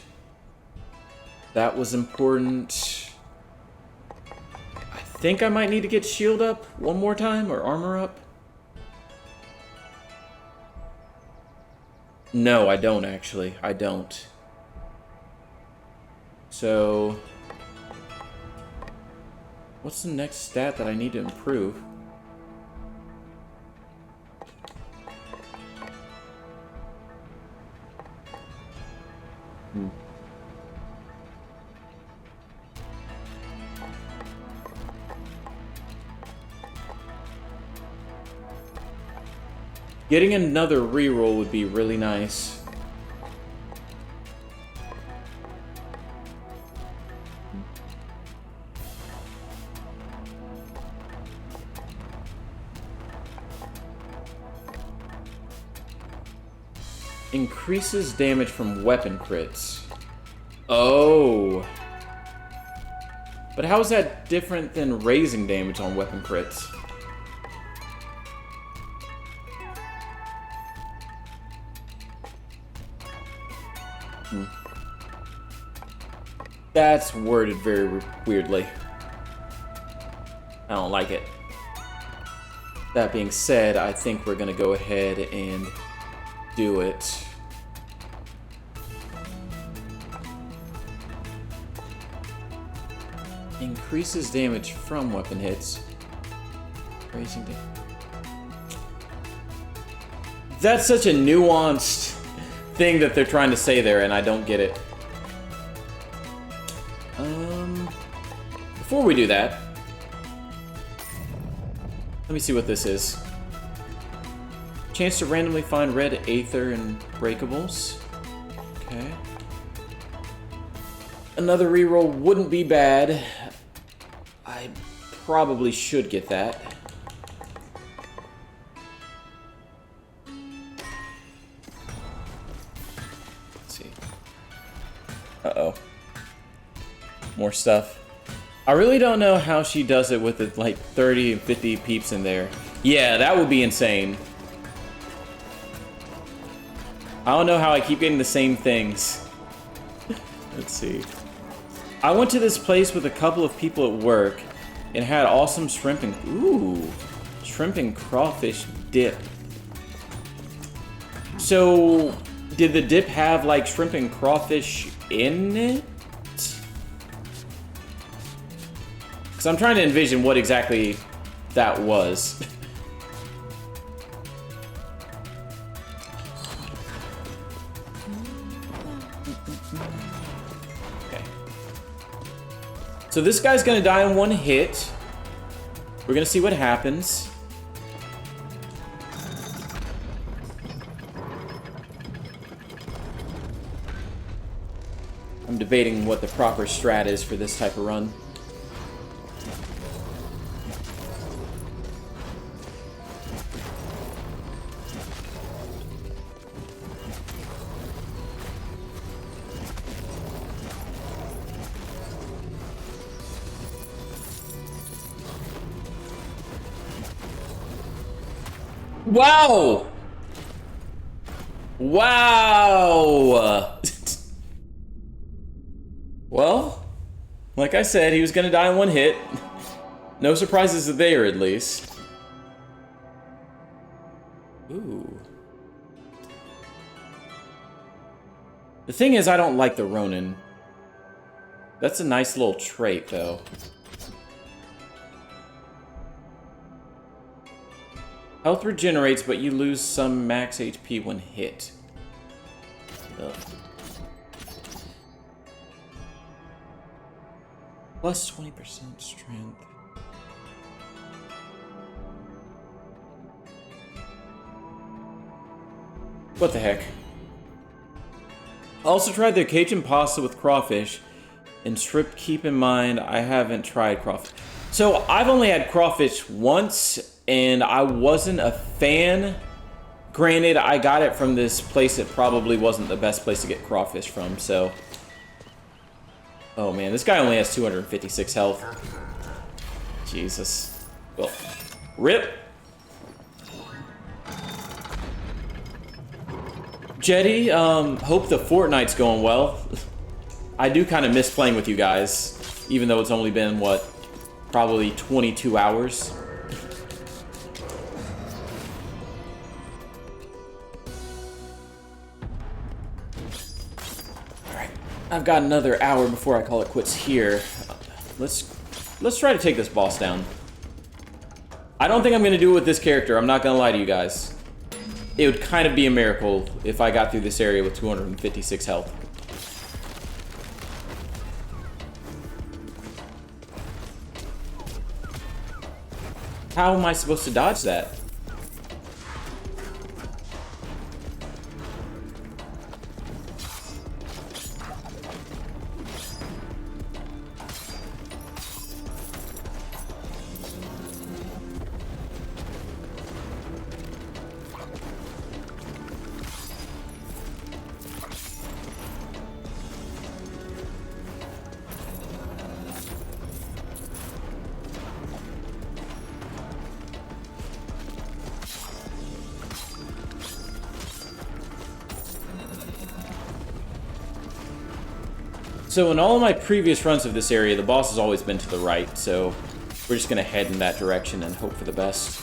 That was important. I think I might need to get shield up 1 more time, or armor up. No, I don't actually. I don't. So, what's the next stat that I need to improve? Getting another reroll would be really nice. Increases damage from weapon crits. Oh. But how is that different than raising damage on weapon crits? That's worded very weirdly. I don't like it. That being said, I think we're gonna go ahead and do it. Increases damage from weapon hits. Raising damage. That's such a nuanced thing that they're trying to say there, and I don't get it. Before we do that, let me see what this is. Chance to randomly find red aether and breakables. Okay. Another reroll wouldn't be bad. I probably should get that. Let's see. Uh-oh. More stuff. I really don't know how she does it with the, like, 30 and 50 peeps in there. Yeah, that would be insane. I don't know how I keep getting the same things. Let's see. I went to this place with a couple of people at work and had awesome shrimp and... Ooh. Shrimp and crawfish dip. So, did the dip have, like, shrimp and crawfish in it? Because I'm trying to envision what exactly that was. Okay. So this guy's gonna die in one hit. We're gonna see what happens. I'm debating what the proper strat is for this type of run. Wow! Wow! Well, like I said, he was gonna die in one hit. No surprises there, at least. Ooh. The thing is, I don't like the Ronin. That's a nice little trait, though. Health regenerates, but you lose some max HP when hit. Ugh. Plus 20% strength. What the heck? I also tried the Cajun pasta with crawfish and shrimp. Keep in mind, I haven't tried crawfish. So I've only had crawfish once, and I wasn't a fan. Granted, I got it from this place that probably wasn't the best place to get crawfish from, so... Oh man, this guy only has 256 health. Jesus. Well, rip! Jetty, hope the Fortnite's going well. I do kind of miss playing with you guys, even though it's only been, what, probably 22 hours. I've got another hour before I call it quits here. Let's try to take this boss down. I don't think I'm gonna do it with this character. I'm not gonna lie to you guys. It would kind of be a miracle if I got through this area with 256 health. How am I supposed to dodge that? So in all of my previous runs of this area, the boss has always been to the right, so we're just gonna head in that direction and hope for the best.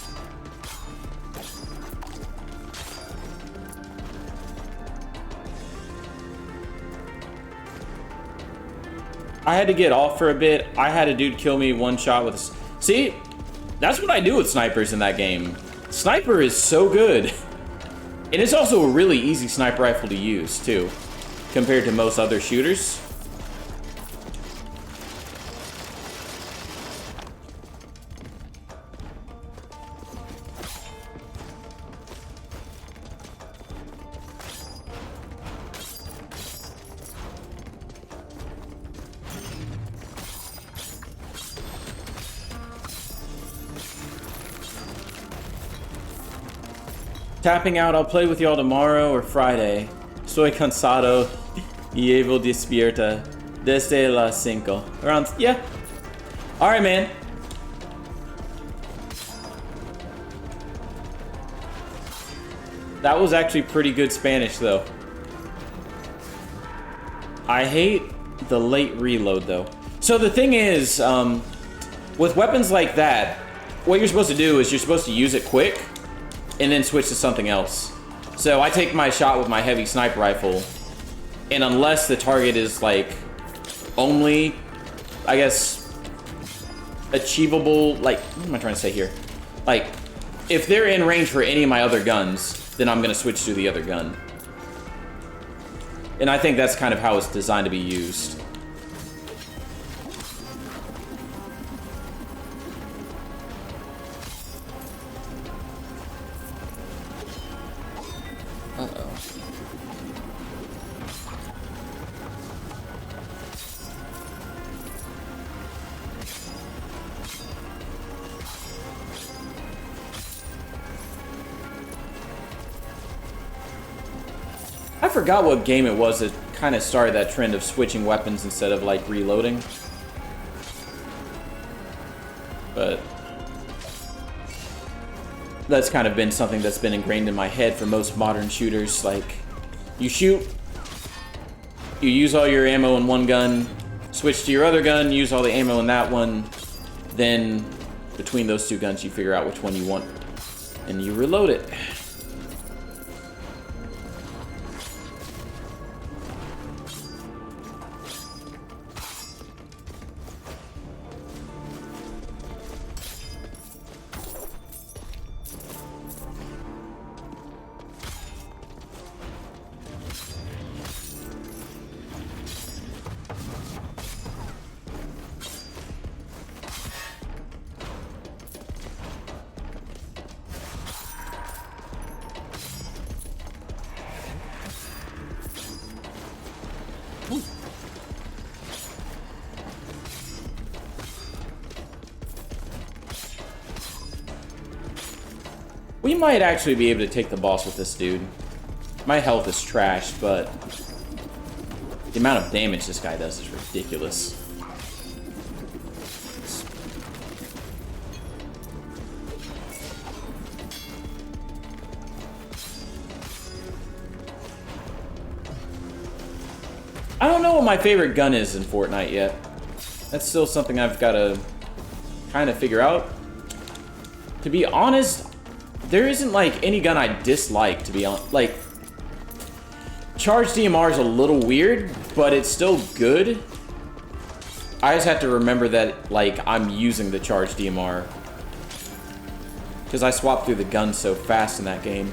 I had to get off for a bit. I had a dude kill me one shot with a... See? That's what I do with snipers in that game. Sniper is so good. And it's also a really easy sniper rifle to use, too, compared to most other shooters. Tapping out, I'll play with y'all tomorrow or Friday. Estoy cansado y llevo despierta desde las 5. Around, yeah. Alright, man. That was actually pretty good Spanish, though. I hate the late reload, though. So the thing is, with weapons like that, what you're supposed to do is you're supposed to use it quick, and then switch to something else. So I take my shot with my heavy sniper rifle, and unless the target is like only, I guess, achievable, like, what am I trying to say here? Like, if they're in range for any of my other guns, then I'm gonna switch to the other gun. And I think that's kind of how it's designed to be used. I forgot what game it was that kind of started that trend of switching weapons instead of like reloading. But that's kind of been something that's been ingrained in my head for most modern shooters. Like, you shoot, you use all your ammo in one gun, switch to your other gun, use all the ammo in that one, then between those two guns you figure out which one you want and you reload it. We might actually be able to take the boss with this dude. My health is trashed, but the amount of damage this guy does is ridiculous. I don't know what my favorite gun is in Fortnite yet. That's still something I've got to kind of figure out. To be honest, there isn't like any gun I dislike, to be honest. Like, charged DMR is a little weird, but it's still good. I just have to remember that, like, I'm using the charged DMR. Because I swap through the gun so fast in that game.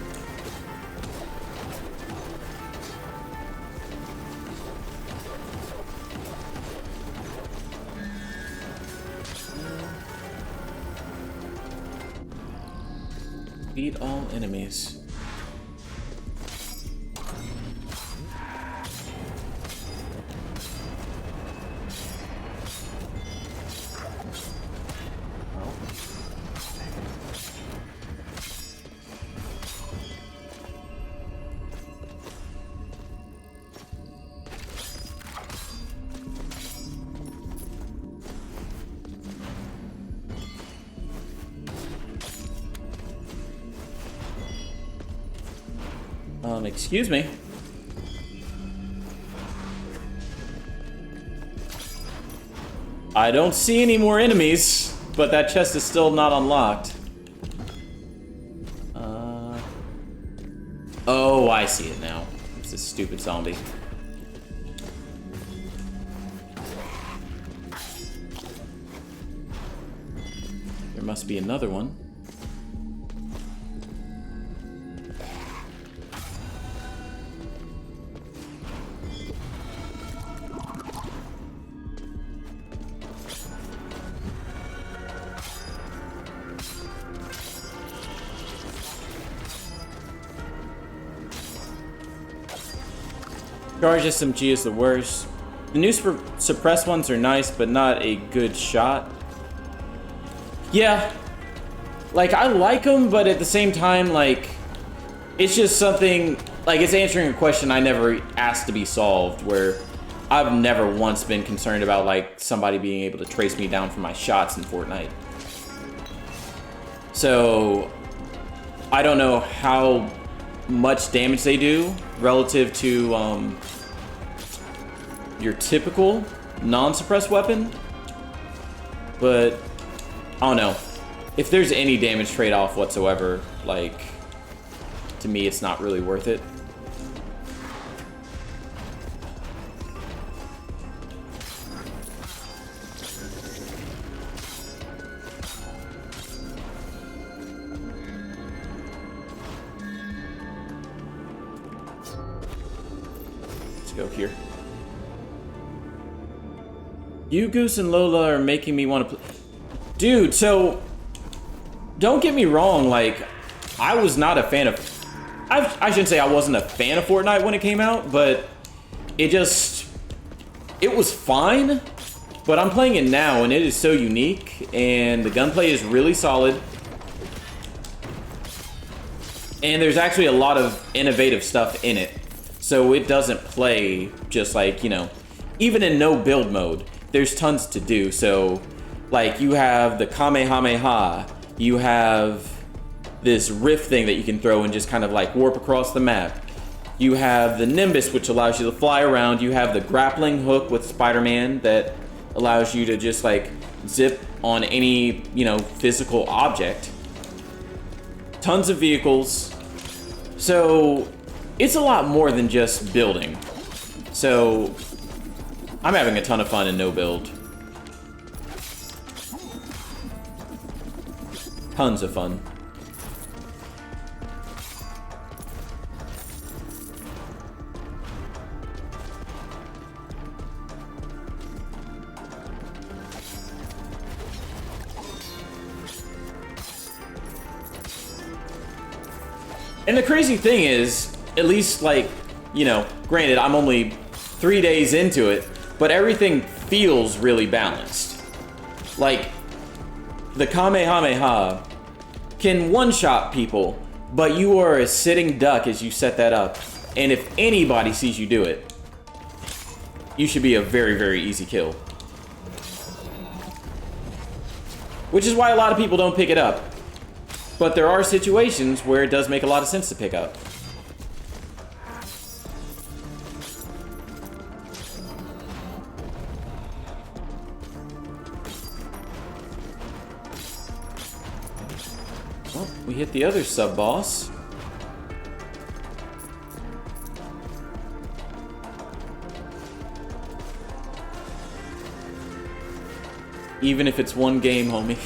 Beat all enemies. Excuse me. I don't see any more enemies, but that chest is still not unlocked. Oh, I see it now. It's this stupid zombie. There must be another one. Charge SMG is the worst. The new suppressed ones are nice, but not a good shot. Yeah. Like, I like them, but at the same time, like, it's just something, like, it's answering a question I never asked to be solved, where I've never once been concerned about, like, somebody being able to trace me down for my shots in Fortnite. So, I don't know how much damage they do relative to your typical non-suppressed weapon, but I don't know. If there's any damage trade-off whatsoever, like, to me it's not really worth it. Let's go here. You, Goose, and Lola are making me want to play. Dude, so don't get me wrong, like, I was not a fan of... I shouldn't say I wasn't a fan of Fortnite when it came out, but it was fine, but I'm playing it now, and it is so unique, and the gunplay is really solid. And there's actually a lot of innovative stuff in it, so it doesn't play just like, you know, even in no build mode, there's tons to do. So, like, you have the Kamehameha, you have this rift thing that you can throw and just kind of like warp across the map. You have the Nimbus, which allows you to fly around. You have the grappling hook with Spider-Man that allows you to just like zip on any, you know, physical object. Tons of vehicles. So it's a lot more than just building. So I'm having a ton of fun in no build. Tons of fun. And the crazy thing is, at least, like, you know, granted, I'm only 3 days into it, but everything feels really balanced. Like, the Kamehameha can one-shot people, but you are a sitting duck as you set that up. And if anybody sees you do it, you should be a very, very easy kill. Which is why a lot of people don't pick it up. But there are situations where it does make a lot of sense to pick up. Well, we hit the other sub-boss. Even if it's one game, homie.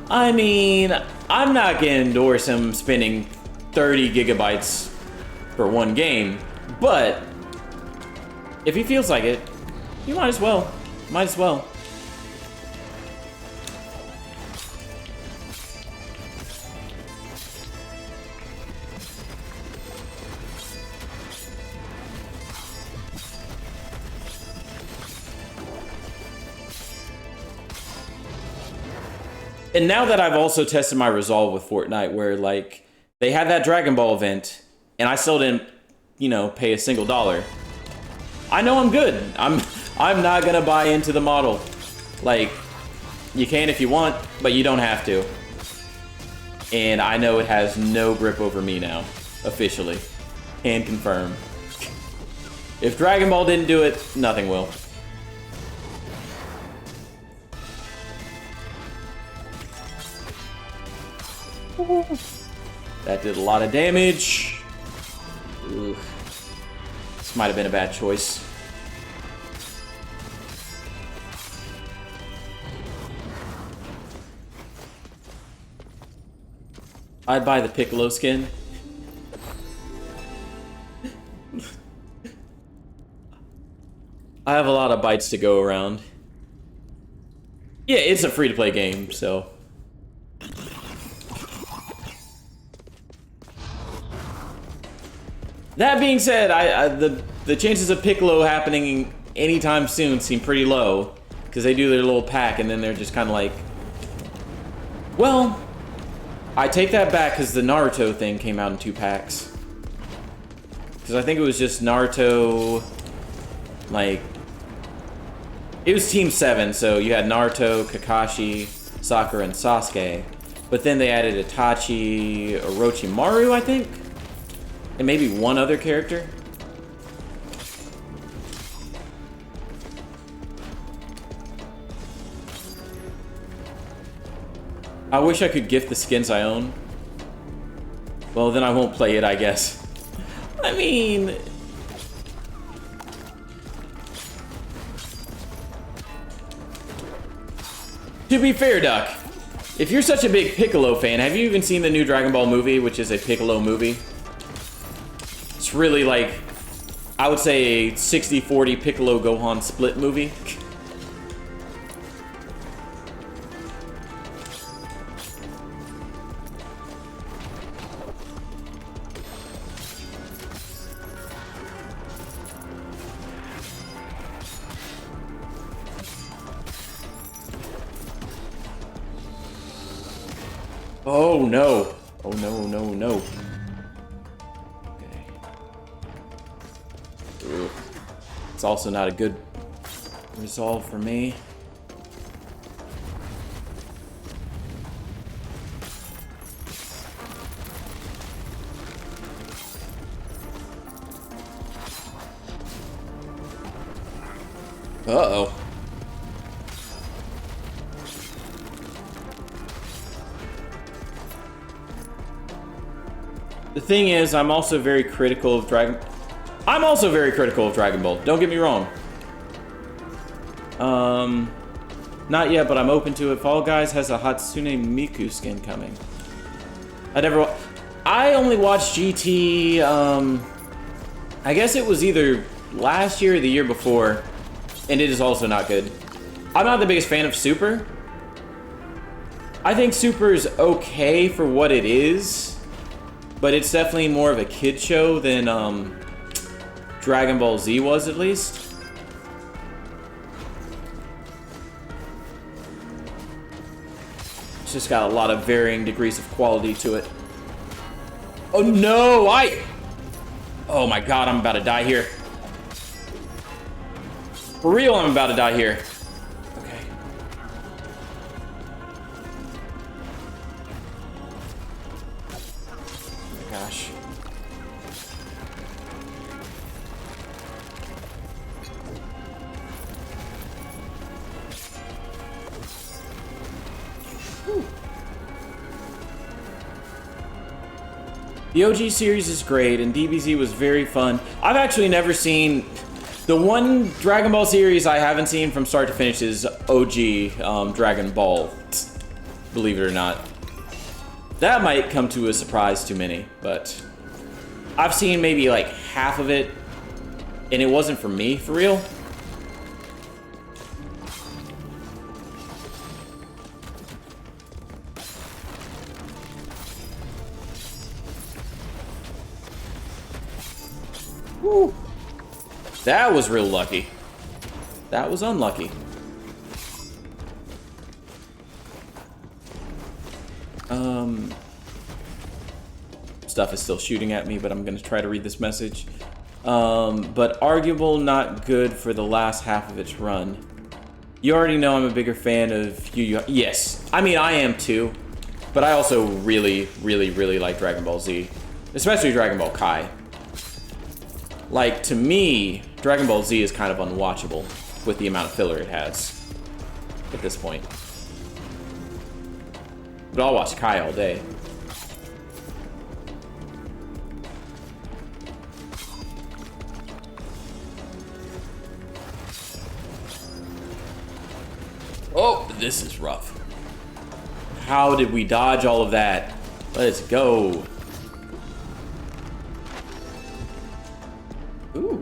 I mean, I'm not gonna endorse him spending 30 gigabytes for one game, but if he feels like it, you might as well. Might as well. And now that I've also tested my resolve with Fortnite, where like they had that Dragon Ball event, and I still didn't, you know, pay a single dollar. I know I'm good. I'm not gonna buy into the model. Like, you can if you want, but you don't have to. And I know it has no grip over me now, officially. Can confirm. If Dragon Ball didn't do it, nothing will. That did a lot of damage. Ugh. This might have been a bad choice. I'd buy the Piccolo skin. I have a lot of bytes to go around. Yeah, it's a free-to-play game, so... That being said, the chances of Piccolo happening anytime soon seem pretty low, because they do their little pack and then they're just kind of like, well, I take that back because the Naruto thing came out in 2 packs. Because I think it was just Naruto, like, it was Team 7, so you had Naruto, Kakashi, Sakura, and Sasuke. But then they added Itachi, Orochimaru, I think? And maybe one other character? I wish I could gift the skins I own. Well, then I won't play it, I guess. I mean... To be fair, Duck, if you're such a big Piccolo fan, have you even seen the new Dragon Ball movie, which is a Piccolo movie? It's really like, I would say a 60-40 Piccolo Gohan split movie. Oh no. Oh no, no, no. Okay. Ugh. It's also not a good resolve for me. Uh-oh. The thing is, I'm also very critical of Dragon Ball. Don't get me wrong. Not yet, but I'm open to it. Fall Guys has a Hatsune Miku skin coming. I only watched GT, I guess it was either last year or the year before, and it is also not good. I'm not the biggest fan of Super. I think Super is okay for what it is, but it's definitely more of a kid show than Dragon Ball Z was, at least. It's just got a lot of varying degrees of quality to it. Oh no, oh my god, I'm about to die here. For real, I'm about to die here. Okay. Oh my gosh. The OG series is great, and DBZ was very fun. I've actually never seen... The one Dragon Ball series I haven't seen from start to finish is OG Dragon Ball, believe it or not. That might come to a surprise to many, but I've seen maybe like half of it, and it wasn't for me, for real. Woo. That was real lucky. That was unlucky. Stuff is still shooting at me, but I'm gonna try to read this message. But arguable, not good for the last half of its run. You already know I'm a bigger fan of Yu. Yes, I mean I am too, but I also really like Dragon Ball Z, especially Dragon Ball Kai. Like, to me, Dragon Ball Z is kind of unwatchable with the amount of filler it has at this point. But I'll watch Kai all day. Oh, this is rough. How did we dodge all of that? Let's go. Ooh.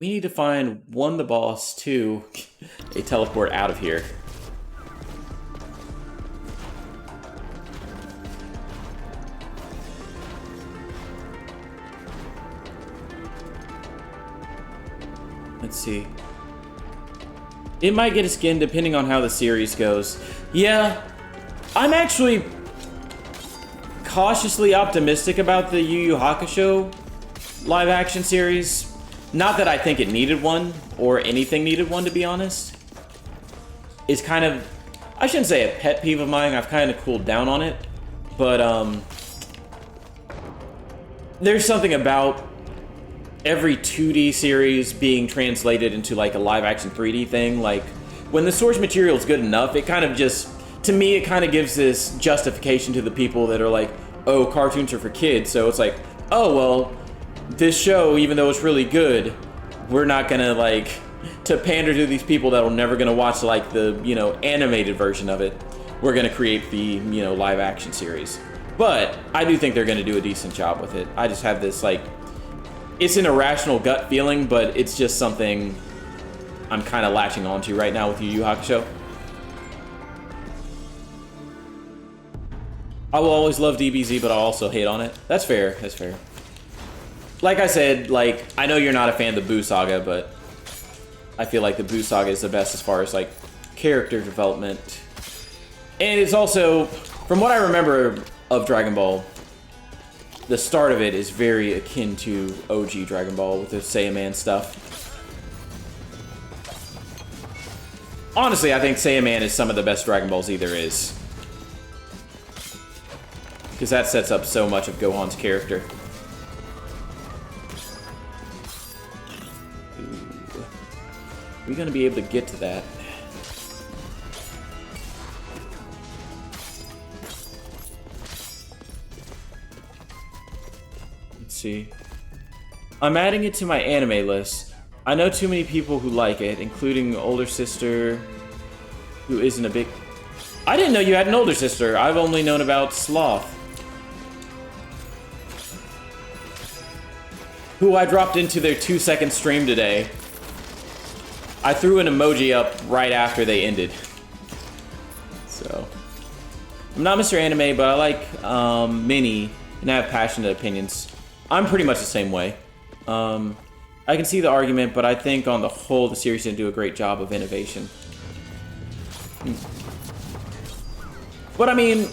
We need to find, 1, the boss, 2, a teleport out of here. Let's see. It might get a skin depending on how the series goes. Yeah, I'm actually cautiously optimistic about the Yu Yu Hakusho live action series. Not that I think it needed one, or anything needed one, to be honest. It's kind of, I shouldn't say a pet peeve of mine, I've kind of cooled down on it. But, there's something about every 2D series being translated into like a live action 3D thing. Like, when the source material is good enough, it kind of just, to me, it kind of gives this justification to the people that are like, oh, cartoons are for kids. So it's like, oh, well, this show, even though it's really good, we're not gonna like, to pander to these people that are never gonna watch like the, you know, animated version of it, we're gonna create the, you know, live action series. But I do think they're gonna do a decent job with it. I just have this like, it's an irrational gut feeling, but it's just something I'm kind of latching onto right now with Yu Yu Hakusho. I will always love DBZ, but I'll also hate on it. That's fair, that's fair. Like I said, like, I know you're not a fan of the Buu Saga, but I feel like the Buu Saga is the best as far as, like, character development. And it's also, from what I remember of Dragon Ball, the start of it is very akin to OG Dragon Ball with the Saiyaman stuff. Honestly, I think Saiyaman is some of the best Dragon Ball Z there is. Because that sets up so much of Gohan's character. Ooh. Are we gonna be able to get to that? See. I'm adding it to my anime list. I know too many people who like it, including older sister who isn't a big... I didn't know you had an older sister. I've only known about Sloth, who I dropped into their 2-second stream today. I threw an emoji up right after they ended. So, I'm not Mr. Anime, but I like Minnie, and I have passionate opinions. I'm pretty much the same way. I can see the argument, but I think on the whole, the series didn't do a great job of innovation. But I mean,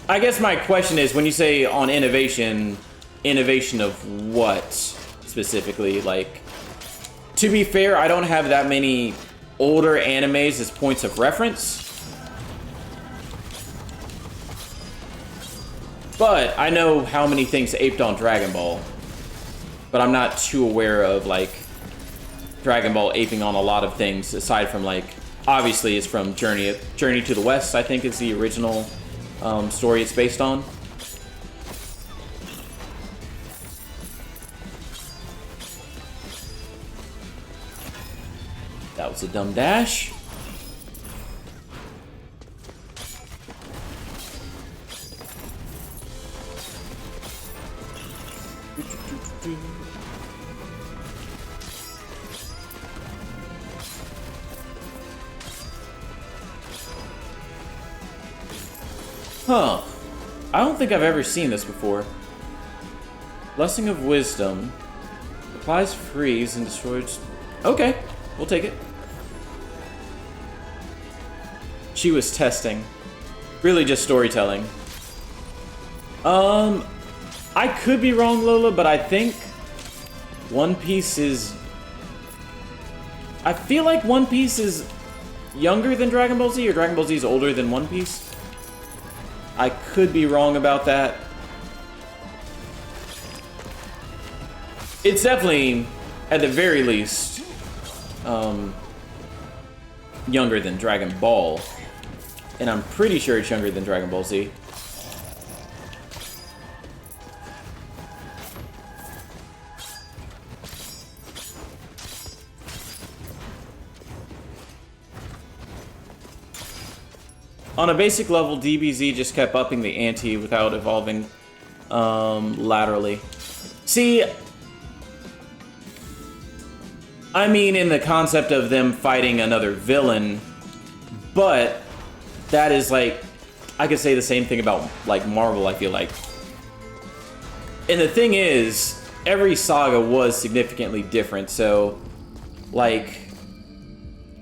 I guess my question is, when you say on innovation, innovation of what specifically? Like, to be fair, I don't have that many older animes as points of reference. But I know how many things aped on Dragon Ball. But I'm not too aware of, like, Dragon Ball aping on a lot of things, aside from, like, obviously it's from Journey to the West, I think is the original story it's based on. That was a dumb dash. Huh. I don't think I've ever seen this before. Blessing of Wisdom. Applies freeze and destroys... Okay, we'll take it. She was testing. Really just storytelling. I could be wrong, Lola, but I think One Piece is... I feel like One Piece is younger than Dragon Ball Z, or Dragon Ball Z is older than One Piece. I could be wrong about that. It's definitely, at the very least, younger than Dragon Ball. And I'm pretty sure it's younger than Dragon Ball Z. On a basic level, DBZ just kept upping the ante without evolving laterally. See, I mean in the concept of them fighting another villain, but that is like, I could say the same thing about like Marvel, I feel like. And the thing is, every saga was significantly different, so like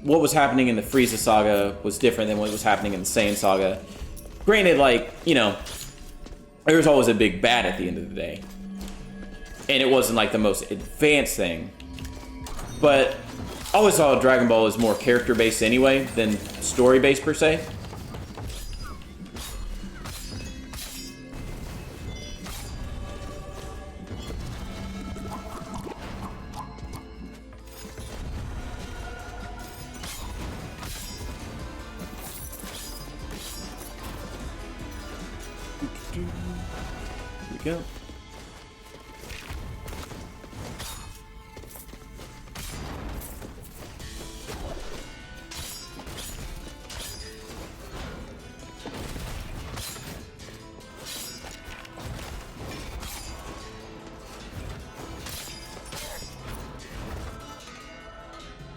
what was happening in the Frieza saga was different than what was happening in the Saiyan saga. Granted, like, you know, there was always a big bad at the end of the day. And it wasn't like the most advanced thing. But I always saw Dragon Ball as more character-based anyway than story-based per se. Here we go.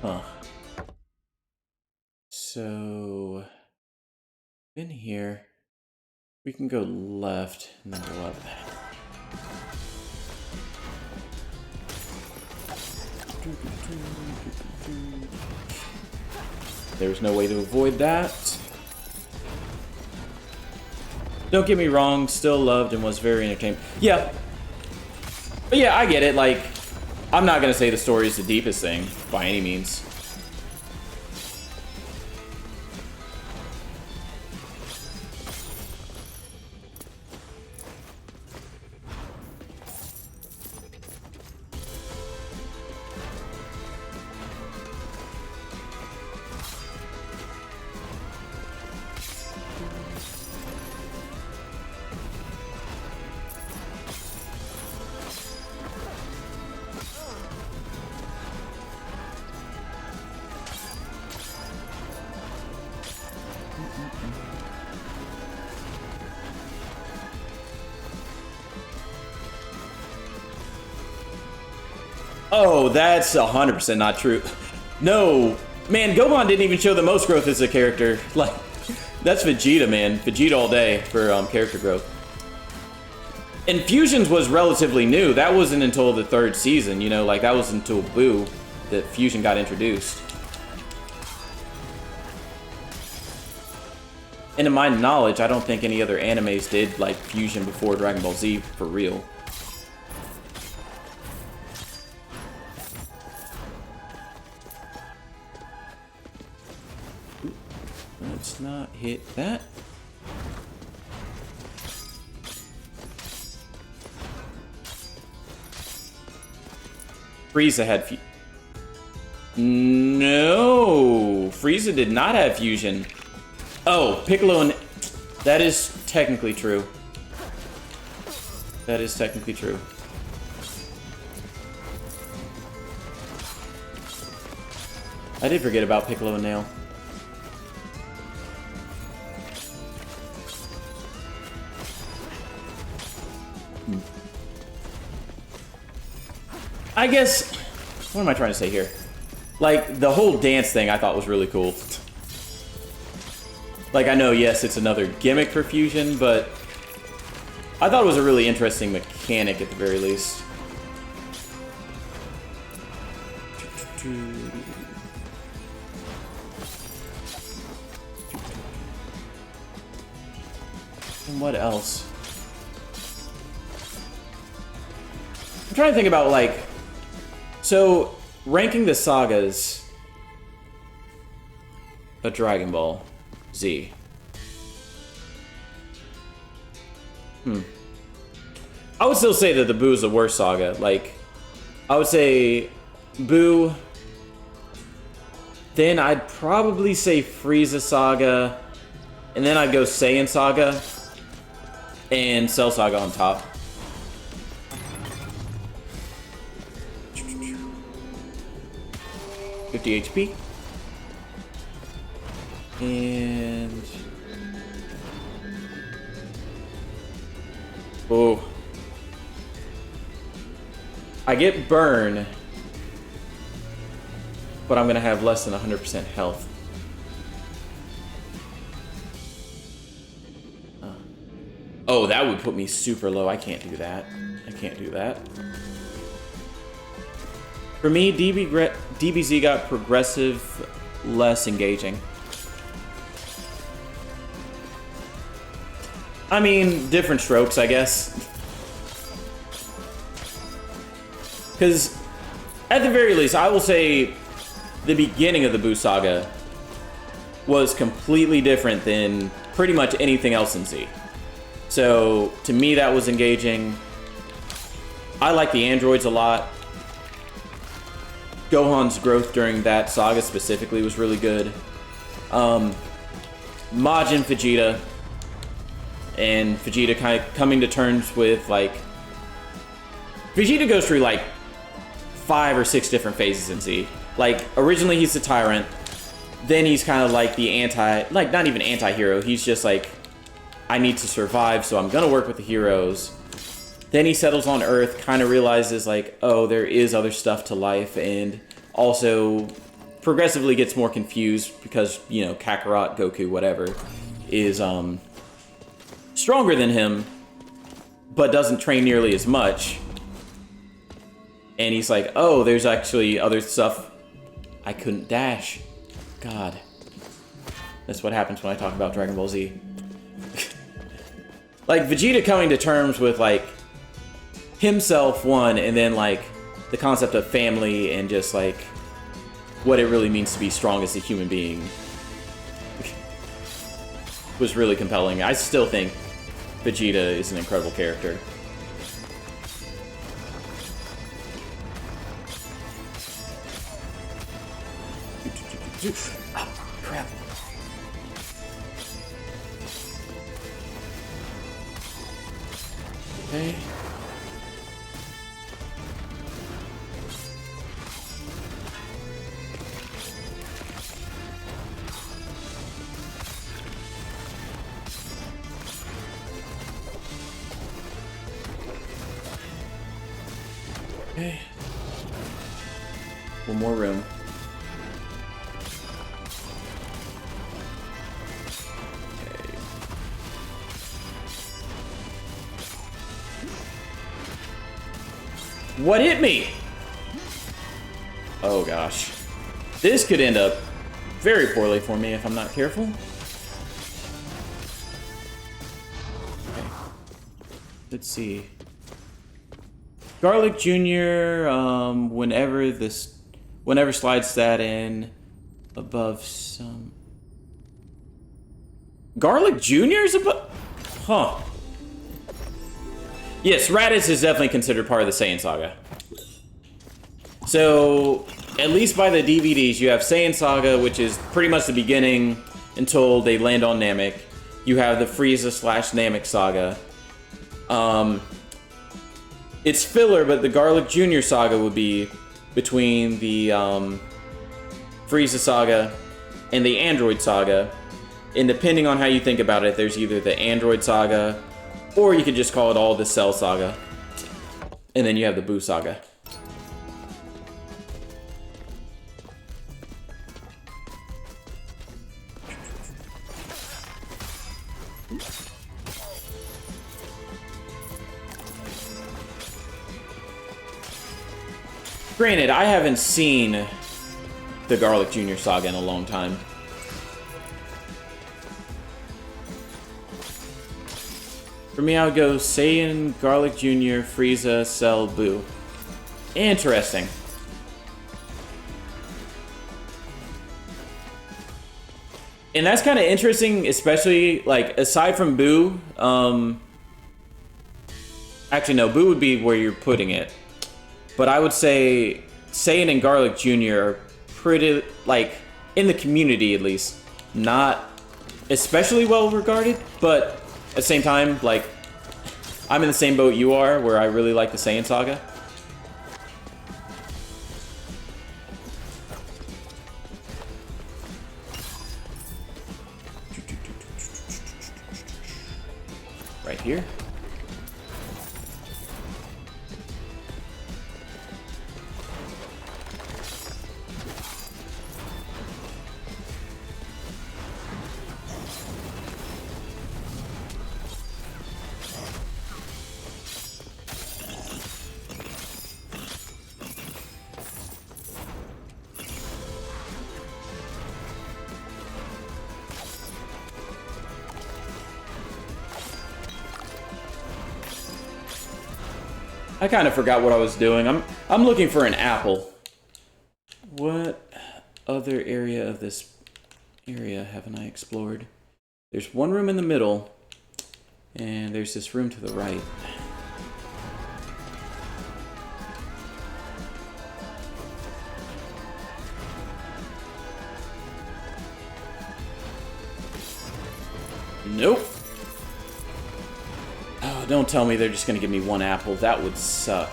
Huh. So, in here, we can go left and then go up. There's no way to avoid that. Don't get me wrong, still loved and was very entertained. Yeah. But yeah, I get it. Like, I'm not gonna say the story is the deepest thing by any means. Oh, that's 100% not true. No, man, Gohan didn't even show the most growth as a character. Like, that's Vegeta, man. Vegeta all day for character growth. And Fusions was relatively new. That wasn't until the 3rd season, you know, like that was until Boo that Fusion got introduced. And to my knowledge, I don't think any other animes did like Fusion before Dragon Ball Z for real. Let's not hit that. Frieza had No, Frieza did not have fusion. Oh, Piccolo and... That is technically true. That is technically true. I did forget about Piccolo and Nail. I guess, what am I trying to say here? Like, the whole dance thing I thought was really cool. Like, I know, yes, it's another gimmick for Fusion, but I thought it was a really interesting mechanic at the very least. And what else? I'm trying to think about, like, so ranking the sagas of Dragon Ball Z. I would still say that the Buu is the worst saga. Like, I would say Buu. Then I'd probably say Frieza Saga. And then I'd go Saiyan Saga. And Cell Saga on top. $50 HP. And... oh. I get burn, but I'm gonna have less than 100% health. Oh, that would put me super low. I can't do that. I can't do that. For me, DBZ got progressive, less engaging. I mean, different strokes, I guess. Because, at the very least, I will say the beginning of the Buu Saga was completely different than pretty much anything else in Z. So, to me, that was engaging. I like the androids a lot. Gohan's growth during that saga specifically was really good. Majin Vegeta. And Vegeta kind of coming to terms with, like... Vegeta goes through, like, 5 or 6 different phases in Z. Like, originally he's the tyrant. Then he's kind of like the like, not even anti-hero. He's just like, I need to survive, so I'm gonna work with the heroes. Then he settles on Earth, kind of realizes, like, oh, there is other stuff to life, and also progressively gets more confused because, you know, Kakarot, Goku, whatever, is, stronger than him, but doesn't train nearly as much. And he's like, oh, there's actually other stuff. I couldn't dash. God. That's what happens when I talk about Dragon Ball Z. Like, Vegeta coming to terms with, like, himself, one, and then, like, the concept of family and just, like, what it really means to be strong as a human being was really compelling. I still think Vegeta is an incredible character. Oh, crap. Okay. Okay. One more room. Okay. What hit me? Oh gosh. This could end up very poorly for me if I'm not careful. Okay. Let's see. Garlic Jr., whenever slides that in above some... Garlic Jr. is above... Huh. Yes, Raditz is definitely considered part of the Saiyan Saga. So, at least by the DVDs, you have Saiyan Saga, which is pretty much the beginning until they land on Namek. You have the Frieza/Namek Saga. It's filler, but the Garlic Jr. Saga would be between the Frieza Saga, and the Android Saga. And depending on how you think about it, there's either the Android Saga, or you could just call it all the Cell Saga. And then you have the Buu Saga. Granted, I haven't seen the Garlic Jr. Saga in a long time. For me, I would go Saiyan, Garlic Jr., Frieza, Cell, Buu. Interesting. And that's kind of interesting, especially, like, aside from Buu, actually, no, Buu would be where you're putting it. But I would say Saiyan and Garlic Jr. are pretty, like, in the community at least, not especially well regarded, but at the same time, like, I'm in the same boat you are, where I really like the Saiyan Saga. Right here. I kind of forgot what I was doing. I'm looking for an apple. What other area of this area haven't I explored? There's one room in the middle, and there's this room to the right. Nope. Oh, don't tell me they're just gonna give me one apple. That would suck.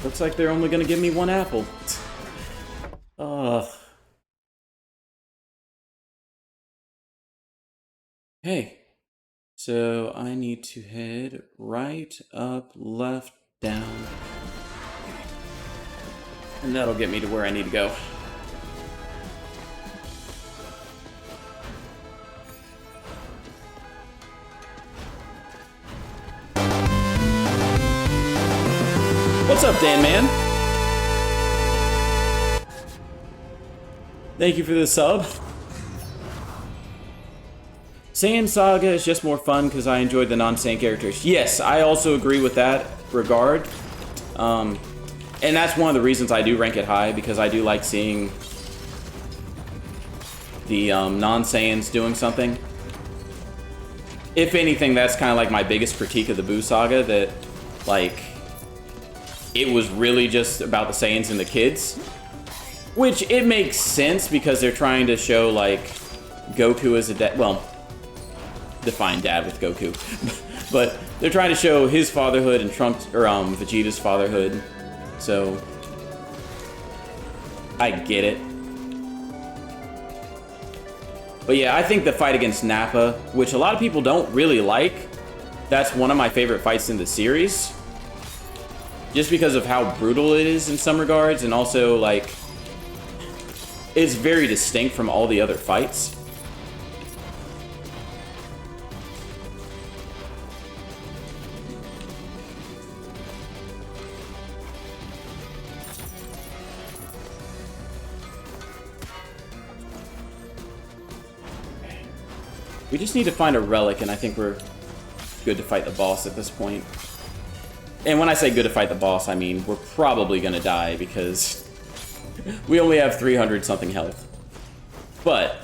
Looks like they're only gonna give me one apple. Ugh. Hey. So I need to head right, up, left, down. And that'll get me to where I need to go. What's up, Dan Man? Thank you for the sub. Saiyan Saga is just more fun because I enjoyed the non-Saiyan characters. Yes, I also agree with that regard. And that's one of the reasons I do rank it high, because I do like seeing the non-Saiyans doing something. If anything, that's kind of like my biggest critique of the Buu Saga, that, like, it was really just about the Saiyans and the kids. Which, it makes sense because they're trying to show, like, Goku as a dad. Well, define dad with Goku. But they're trying to show his fatherhood and Trunks, or Vegeta's fatherhood. So, I get it. But yeah, I think the fight against Nappa, which a lot of people don't really like, that's one of my favorite fights in the series. Just because of how brutal it is in some regards, and also, like, it's very distinct from all the other fights. We just need to find a relic, and I think we're good to fight the boss at this point. And when I say good to fight the boss, I mean we're probably gonna die because we only have 300 something health. But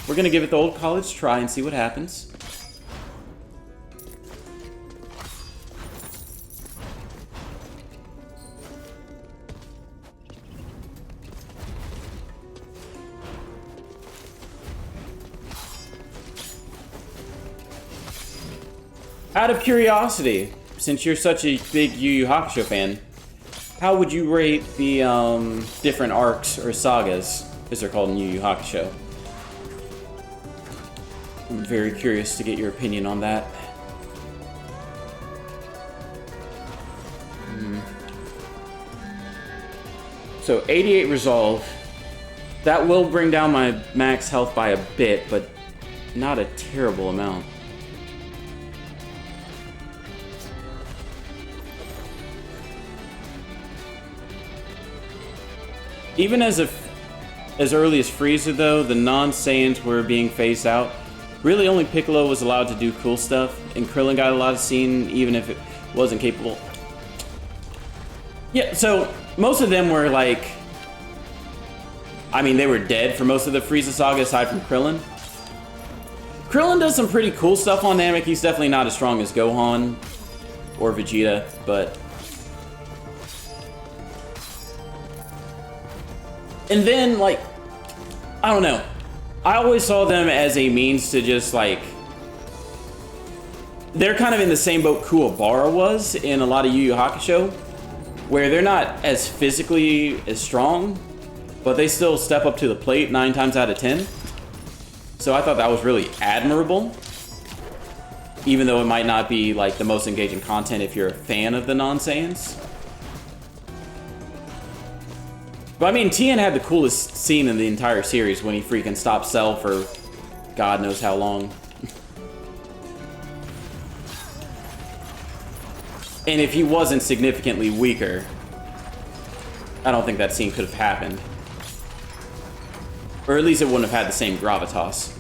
we're gonna give it the old college try and see what happens. Out of curiosity, since you're such a big Yu Yu Hakusho fan, how would you rate the different arcs or sagas, as they're called in Yu Yu Hakusho? I'm very curious to get your opinion on that. So 88 resolve. That will bring down my max health by a bit, but not a terrible amount. Even as early as Frieza, though, the non-Saiyans were being phased out. Really, only Piccolo was allowed to do cool stuff, and Krillin got a lot of scene, even if it wasn't capable. Yeah, so most of them were like, I mean, they were dead for most of the Frieza saga aside from Krillin. Krillin does some pretty cool stuff on Namek. He's definitely not as strong as Gohan or Vegeta, but... And then, like, I don't know. I always saw them as a means to just, like... They're kind of in the same boat Kuwabara was in a lot of Yu Yu Hakusho, where they're not as physically as strong, but they still step up to the plate 9 times out of 10. So I thought that was really admirable, even though it might not be like the most engaging content if you're a fan of the non-Saiyans. But I mean, Tien had the coolest scene in the entire series when he freaking stopped Cell for God knows how long. And if he wasn't significantly weaker, I don't think that scene could have happened. Or at least it wouldn't have had the same gravitas.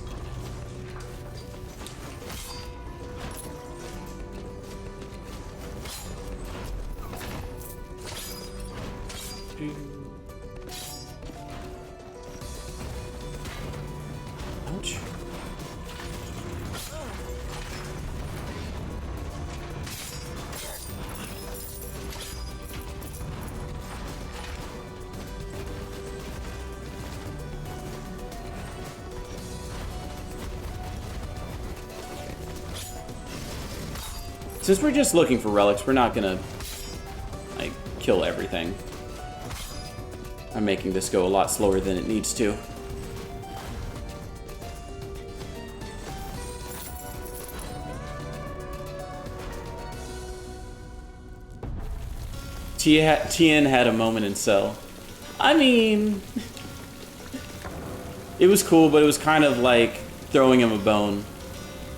Ouch. Since we're just looking for relics, we're not gonna, like, kill everything. I'm making this go a lot slower than it needs to. Tien had a moment in Cell. I mean... It was cool, but it was kind of like throwing him a bone.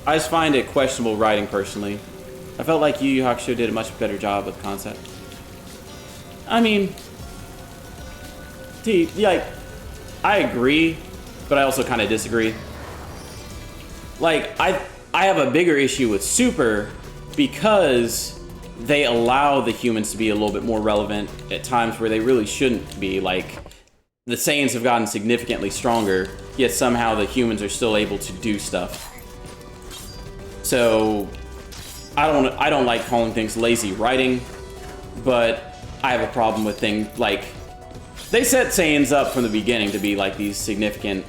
I just find it questionable writing, personally. I felt like Yu Yu Hakusho did a much better job with the concept. I mean... like, I agree, but I also kind of disagree. Like, I have a bigger issue with Super because they allow the humans to be a little bit more relevant at times where they really shouldn't be. Like, the Saiyans have gotten significantly stronger, yet somehow the humans are still able to do stuff. So, I don't like calling things lazy writing, but I have a problem with things like... They set Saiyans up from the beginning to be like these significant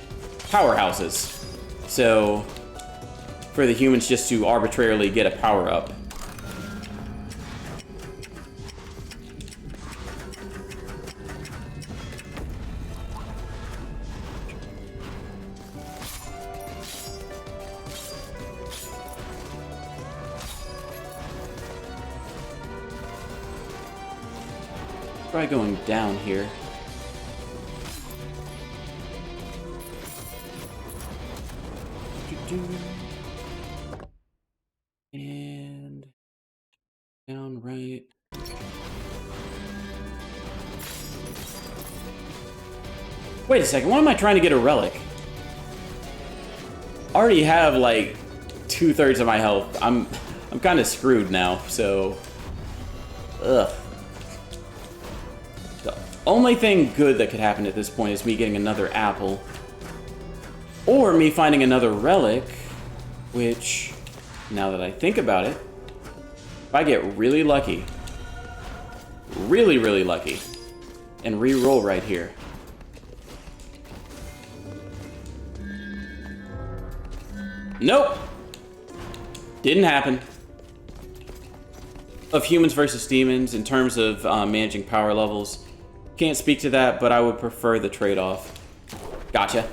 powerhouses. So, for the humans just to arbitrarily get a power-up. Try going down here. And down right. Wait a second, why am I trying to get a relic? I already have like 2/3 of my health. I'm kind of screwed now, so ugh. The only thing good that could happen at this point is me getting another apple. Or me finding another relic, which, now that I think about it, if I get really lucky, really, really lucky, and re-roll right here. Nope! Didn't happen. of humans versus demons in terms of managing power levels. Can't speak to that, but I would prefer the trade-off. Gotcha.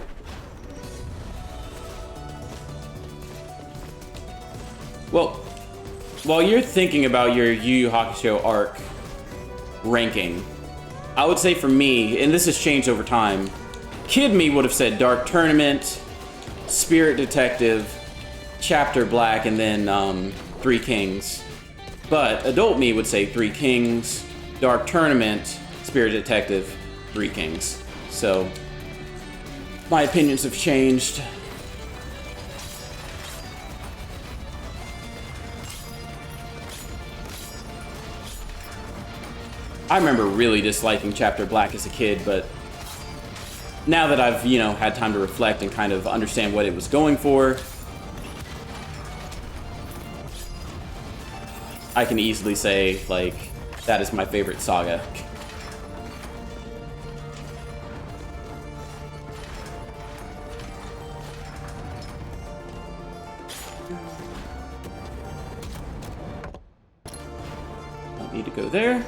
Well, while you're thinking about your Yu Yu Hakusho arc ranking, I would say for me, and this has changed over time, Kid me would have said Dark Tournament, Spirit Detective, Chapter Black, and then Three Kings. But adult me would say Three Kings, Dark Tournament, Spirit Detective, Three Kings. So my opinions have changed. I remember really disliking Chapter Black as a kid, but now that I've, you know, had time to reflect and kind of understand what it was going for, I can easily say, like, that is my favorite saga. Don't need to go there.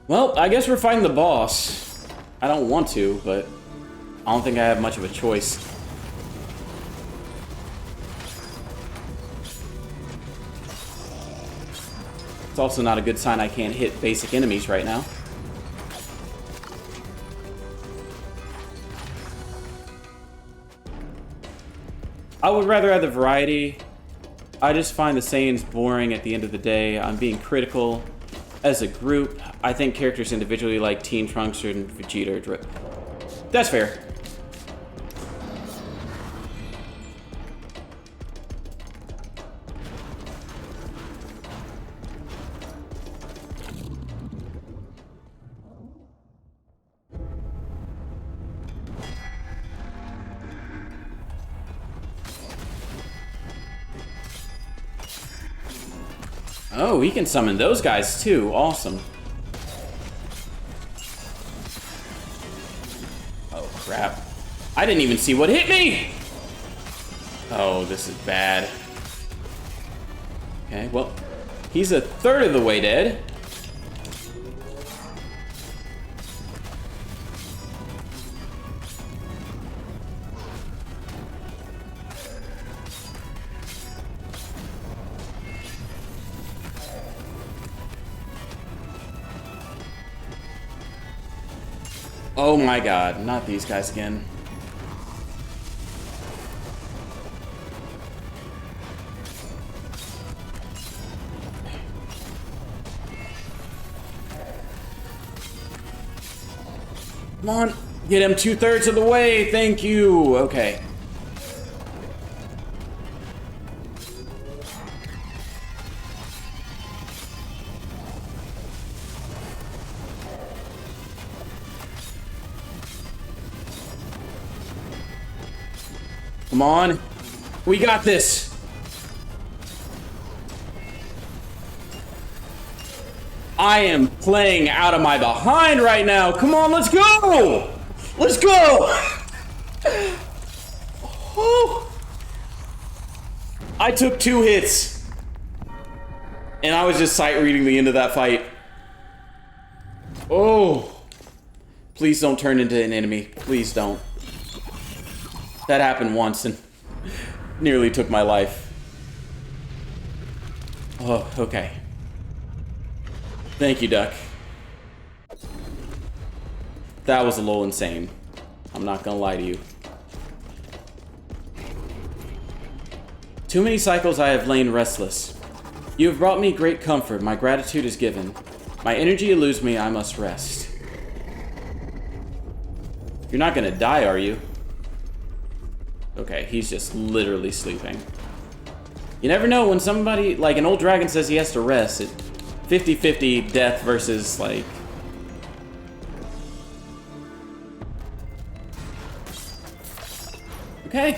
Well, I guess we're fighting the boss. I don't want to, but I don't think I have much of a choice. It's also not a good sign I can't hit basic enemies right now. I would rather have the variety. I just find the Saiyans boring at the end of the day. I'm being critical. As a group, I think characters individually like Teen Trunks and Vegeta or Drip. That's fair. Oh, he can summon those guys too. Awesome. Oh, crap. I didn't even see what hit me! Oh, this is bad. Okay, well, he's a third of the way dead. Oh my god, not these guys again. Come on, get him 2/3 of the way, thank you. Okay. Come on. We got this. I am playing out of my behind right now. Come on, let's go. Let's go. Oh. I took 2 hits. And I was just sight reading the end of that fight. Oh. Please don't turn into an enemy. Please don't. That happened once and nearly took my life. Oh, okay. Thank you, Duck. That was a little insane. I'm not gonna lie to you. Too many cycles I have lain restless. You have brought me great comfort. My gratitude is given. My energy eludes me. I must rest. You're not gonna die, are you? Okay, he's just literally sleeping. You never know when somebody, like an old dragon says he has to rest. It 50-50 death versus, like... Okay.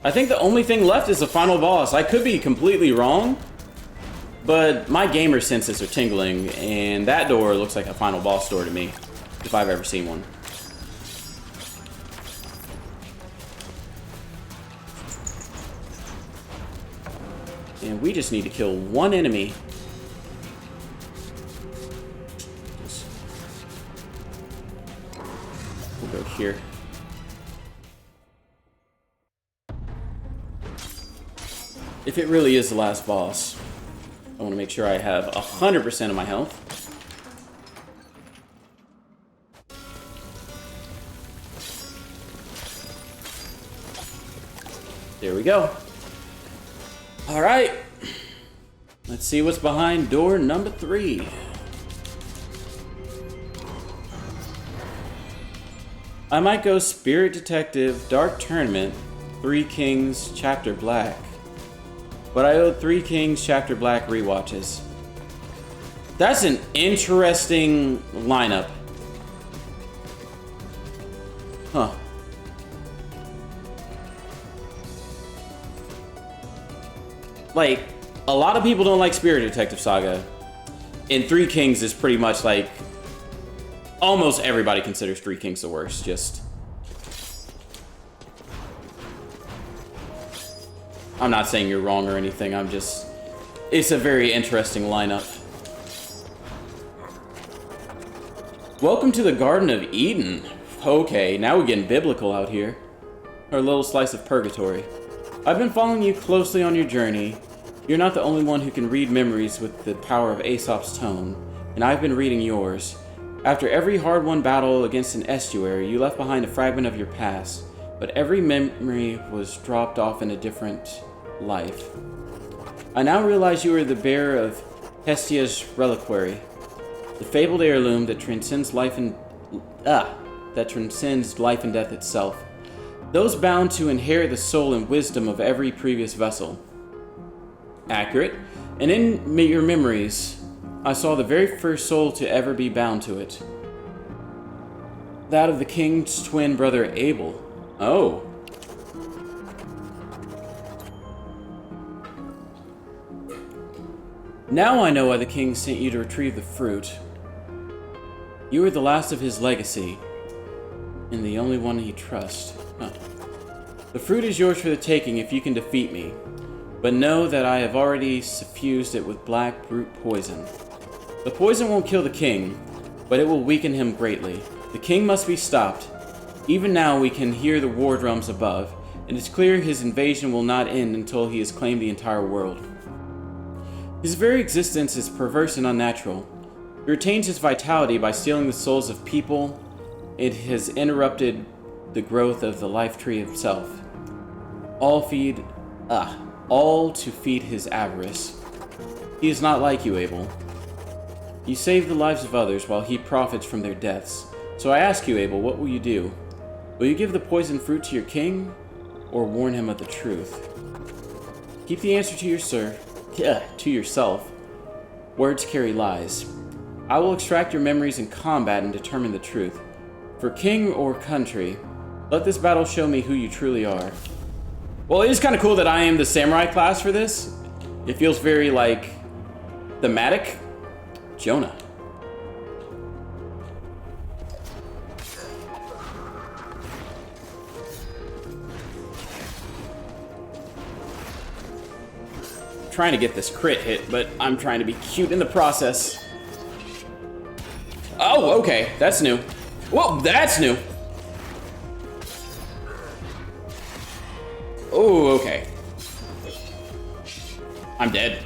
I think the only thing left is the final boss. I could be completely wrong, but my gamer senses are tingling, and that door looks like a final boss door to me. if I've ever seen one. And we just need to kill one enemy. We'll go here. If it really is the last boss, I want to make sure I have 100% of my health. There we go. All right. Let's see what's behind door number 3. I might go Spirit Detective, Dark Tournament, 3 Kings, Chapter Black. But I owe 3 Kings, Chapter Black rewatches. That's an interesting lineup. Huh. Like, a lot of people don't like Spirit Detective Saga. And 3 Kings is pretty much like... almost everybody considers 3 Kings the worst. Just... I'm not saying you're wrong or anything. I'm just... it's a very interesting lineup. Welcome to the Garden of Eden. Okay, now we're getting biblical out here. Our little slice of purgatory. I've been following you closely on your journey. You're not the only one who can read memories with the power of Aesop's tome, and I've been reading yours. After every hard-won battle against an estuary, you left behind a fragment of your past, but every memory was dropped off in a different life. I now realize you are the bearer of Hestia's reliquary, the fabled heirloom that transcends life and death itself. Those bound to inherit the soul and wisdom of every previous vessel. Accurate. And in your memories, I saw the very first soul to ever be bound to it. That of the king's twin brother Abel. Oh. Now I know why the king sent you to retrieve the fruit. You are the last of his legacy, and the only one he trusts. Huh. The fruit is yours for the taking if you can defeat me, but know that I have already suffused it with black brute poison. The poison won't kill the king, but it will weaken him greatly. The king must be stopped. Even now we can hear the war drums above, and it's clear his invasion will not end until he has claimed the entire world. His very existence is perverse and unnatural. He retains his vitality by stealing the souls of people. It has interrupted the growth of the life tree itself. All to feed his avarice. He is not like you, Abel. You save the lives of others while he profits from their deaths. So I ask you, Abel, what will you do? Will you give the poisoned fruit to your king, or warn him of the truth? Keep the answer to yourself. Words carry lies. I will extract your memories in combat and determine the truth. For king or country, let this battle show me who you truly are. Well, it is kind of cool that I am the samurai class for this. It feels very, like, thematic. Jonah. Trying to get this crit hit, but I'm trying to be cute in the process. Oh, okay. That's new. Whoa, that's new. Oh, okay. I'm dead.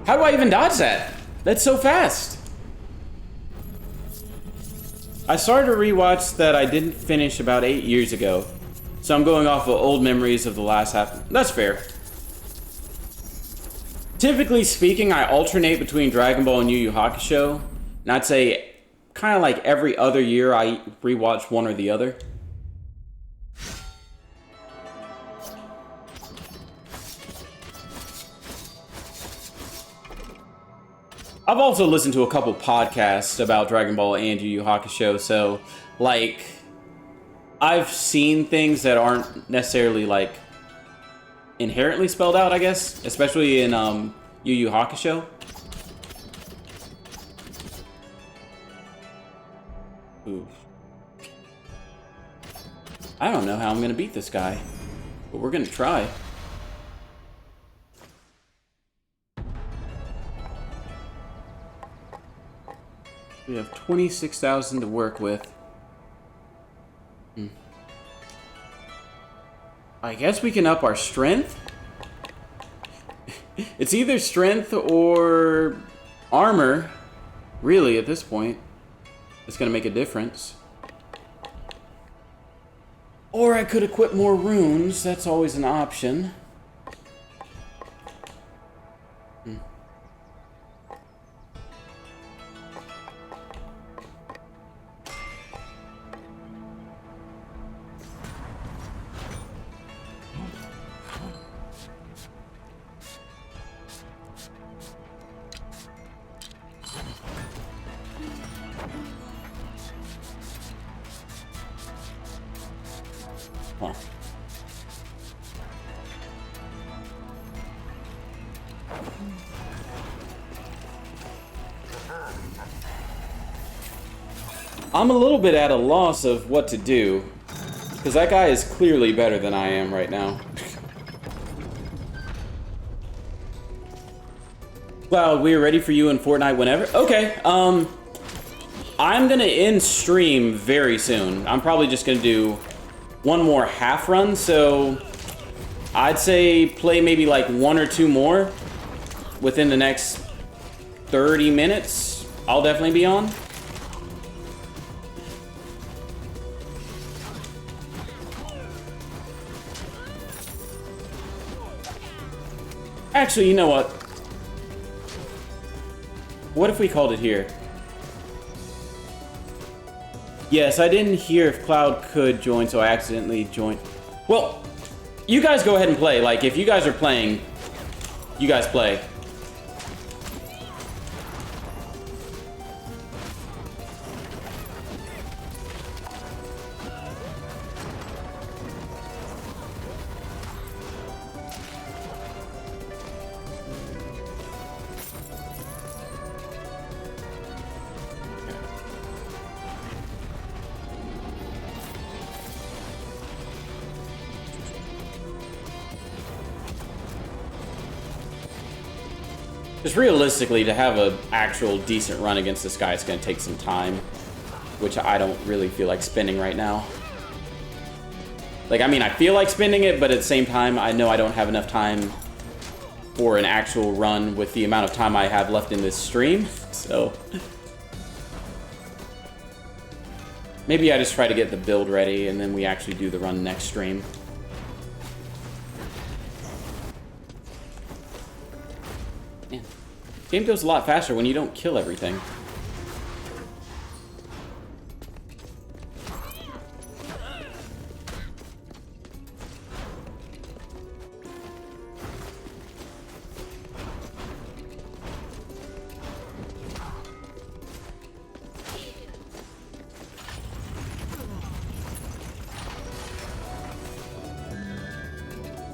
How do I even dodge that? That's so fast. I started a rewatch that I didn't finish about 8 years ago, so I'm going off of old memories of the last half. That's fair. Typically speaking, I alternate between Dragon Ball and Yu Yu Hakusho, and I'd say kind of like every other year I rewatch one or the other. I've also listened to a couple podcasts about Dragon Ball and Yu Yu Hakusho, so, like, I've seen things that aren't necessarily, like, inherently spelled out, I guess, especially in Yu Yu Hakusho. Ooh. I don't know how I'm gonna beat this guy, but we're gonna try. We have 26,000 to work with. I guess we can up our strength? It's either strength or armor, really, at this point. It's gonna make a difference. Or I could equip more runes. That's always an option. Huh. I'm a little bit at a loss of what to do, because that guy is clearly better than I am right now. Cloud, we are ready for you in Fortnite whenever. Okay, I'm gonna end stream very soon. I'm probably just gonna do one more half run, so I'd say play maybe like 1 or 2 more within the next 30 minutes. I'll definitely be on. Actually, you know what? What if we called it here? Yes, I didn't hear if Cloud could join, so I accidentally joined. Well, you guys go ahead and play. Like, if you guys are playing, you guys play. Just realistically, to have an actual decent run against this guy, it's going to take some time, which I don't really feel like spending right now. Like, I mean, I feel like spending it, but at the same time, I know I don't have enough time for an actual run with the amount of time I have left in this stream, so... Maybe I just try to get the build ready, and then we actually do the run next stream. Game goes a lot faster when you don't kill everything.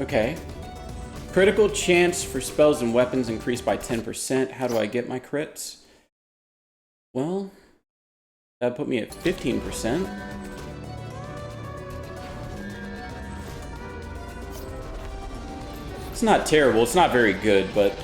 Okay. Critical chance for spells and weapons increased by 10%. How do I get my crits? Well, that put me at 15%. It's not terrible. It's not very good, but...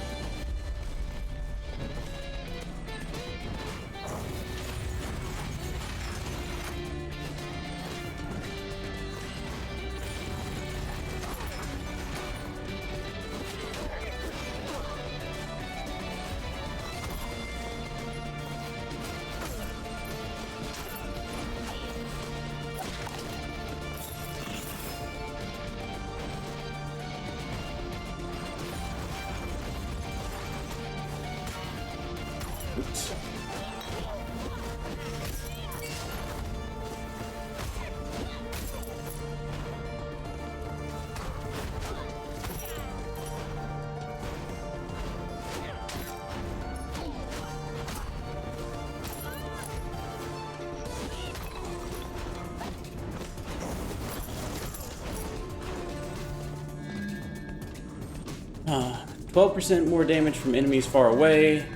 Uh, 12% more damage from enemies far away.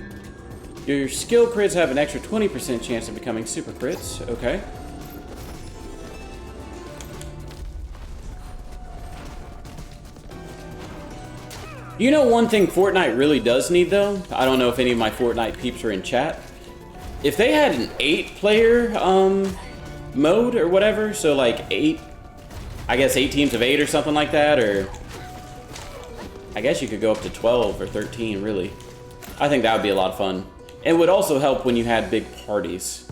Your skill crits have an extra 20% chance of becoming super crits. Okay. You know one thing Fortnite really does need, though? I don't know if any of my Fortnite peeps are in chat. If they had an 8-player mode or whatever, so like 8, I guess 8 teams of 8 or something like that, or I guess you could go up to 12 or 13, really. I think that would be a lot of fun. It would also help when you had big parties.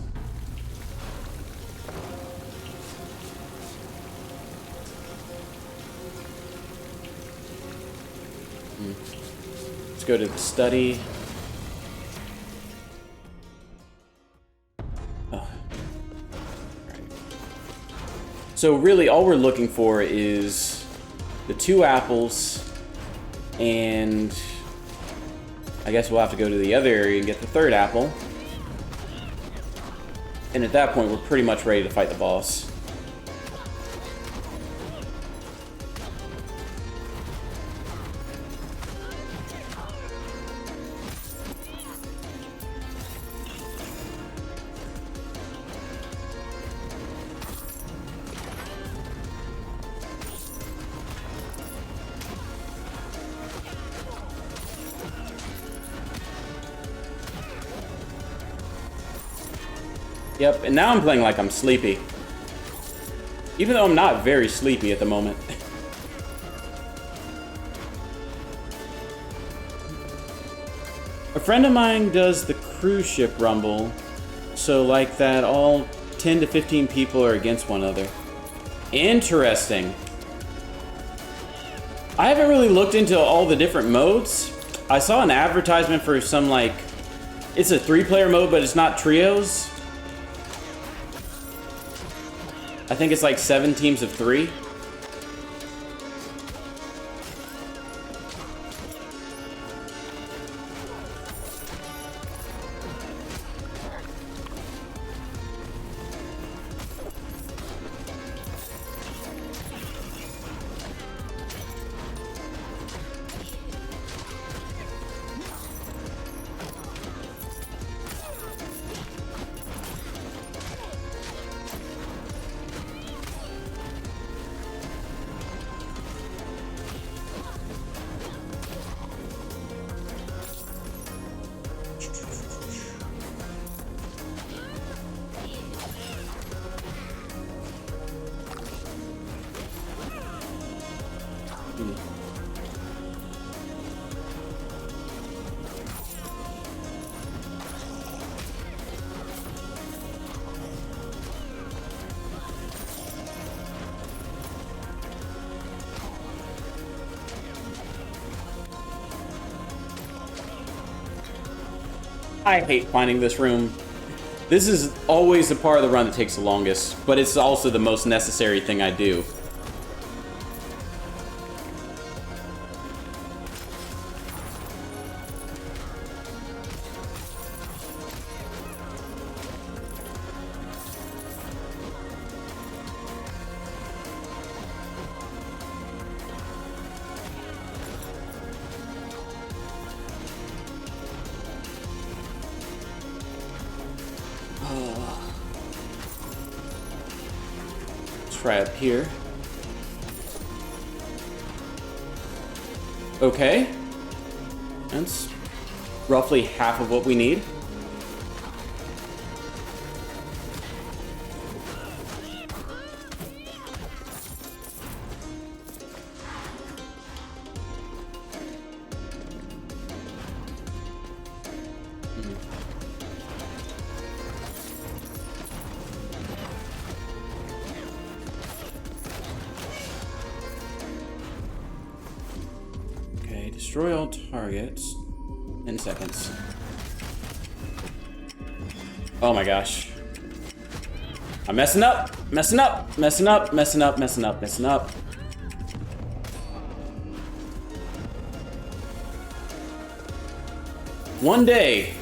Let's go to the study. So really all we're looking for is the 2 apples, and I guess we'll have to go to the other area and get the 3rd apple. And at that point we're pretty much ready to fight the boss. Yep, and now I'm playing like I'm sleepy. Even though I'm not very sleepy at the moment. A friend of mine does the cruise ship rumble, so like that all 10 to 15 people are against one another. Interesting. I haven't really looked into all the different modes. I saw an advertisement for some like, it's a 3-player mode, but it's not trios. I think it's like 7 teams of 3. I hate finding this room. This is always the part of the run that takes the longest, but it's also the most necessary thing I do. Try up here. Okay. That's roughly half of what we need. Destroy all targets. 10 seconds. Oh my gosh. I'm messing up! Messing up! Messing up! Messing up! Messing up! Messing up! One day,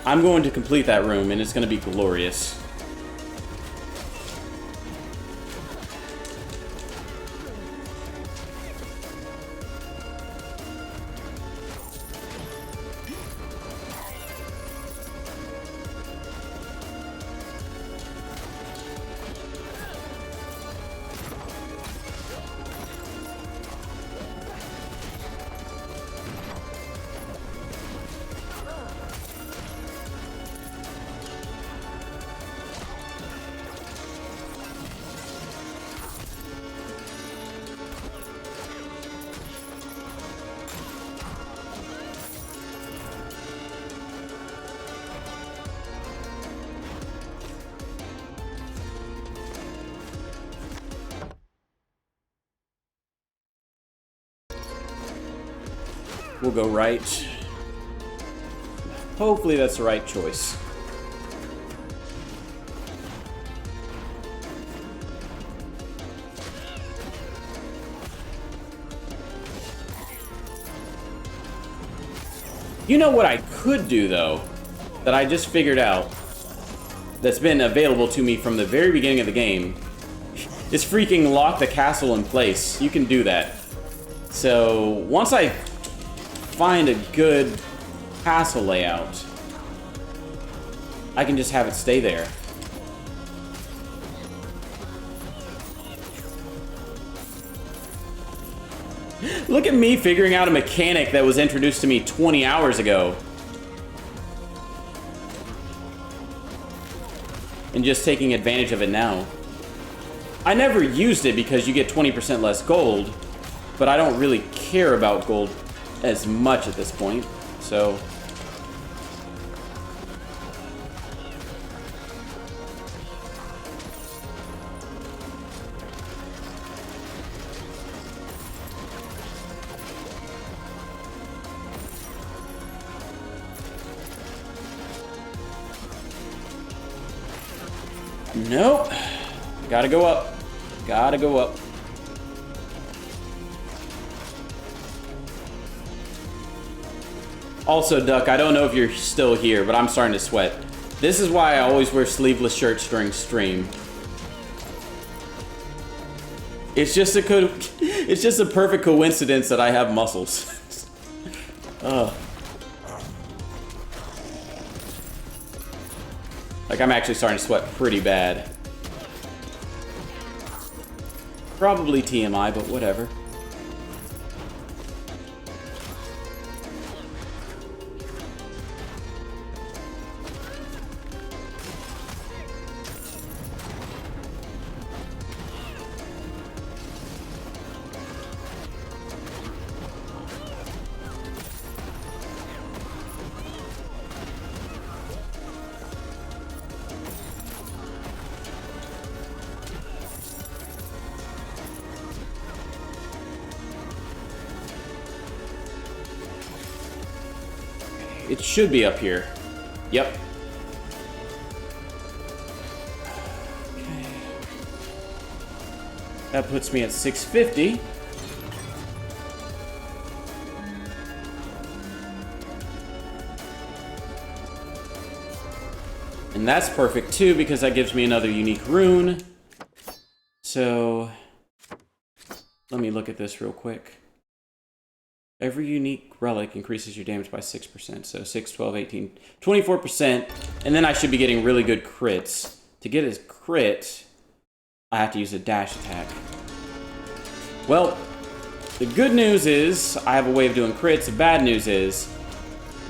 I'm going to complete that room and it's going to be glorious. We'll go right. Hopefully that's the right choice. You know what I could do, though, that I just figured out, that's been available to me from the very beginning of the game, is freaking lock the castle in place. You can do that. So, once I find a good castle layout, I can just have it stay there. Look at me figuring out a mechanic that was introduced to me 20 hours ago. And just taking advantage of it now. I never used it because you get 20% less gold, but I don't really care about gold as much at this point, so... Nope. Gotta go up. Gotta go up. Also, Duck, I don't know if you're still here, but I'm starting to sweat. This is why I always wear sleeveless shirts during stream. It's just a perfect coincidence that I have muscles. Ugh. Like, I'm actually starting to sweat pretty bad. Probably TMI, but whatever. It should be up here. Yep. Okay. That puts me at 650. And that's perfect too, because that gives me another unique rune. So, let me look at this real quick. Every unique relic increases your damage by 6%. So 6, 12, 18, 24%. And then I should be getting really good crits. To get a crit, I have to use a dash attack. Well, the good news is I have a way of doing crits. The bad news is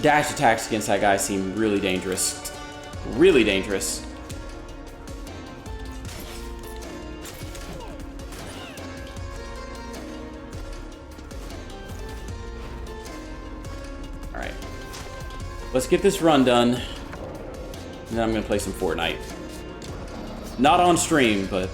dash attacks against that guy seem really dangerous. Really dangerous. Let's get this run done, and then I'm gonna play some Fortnite. Not on stream, but...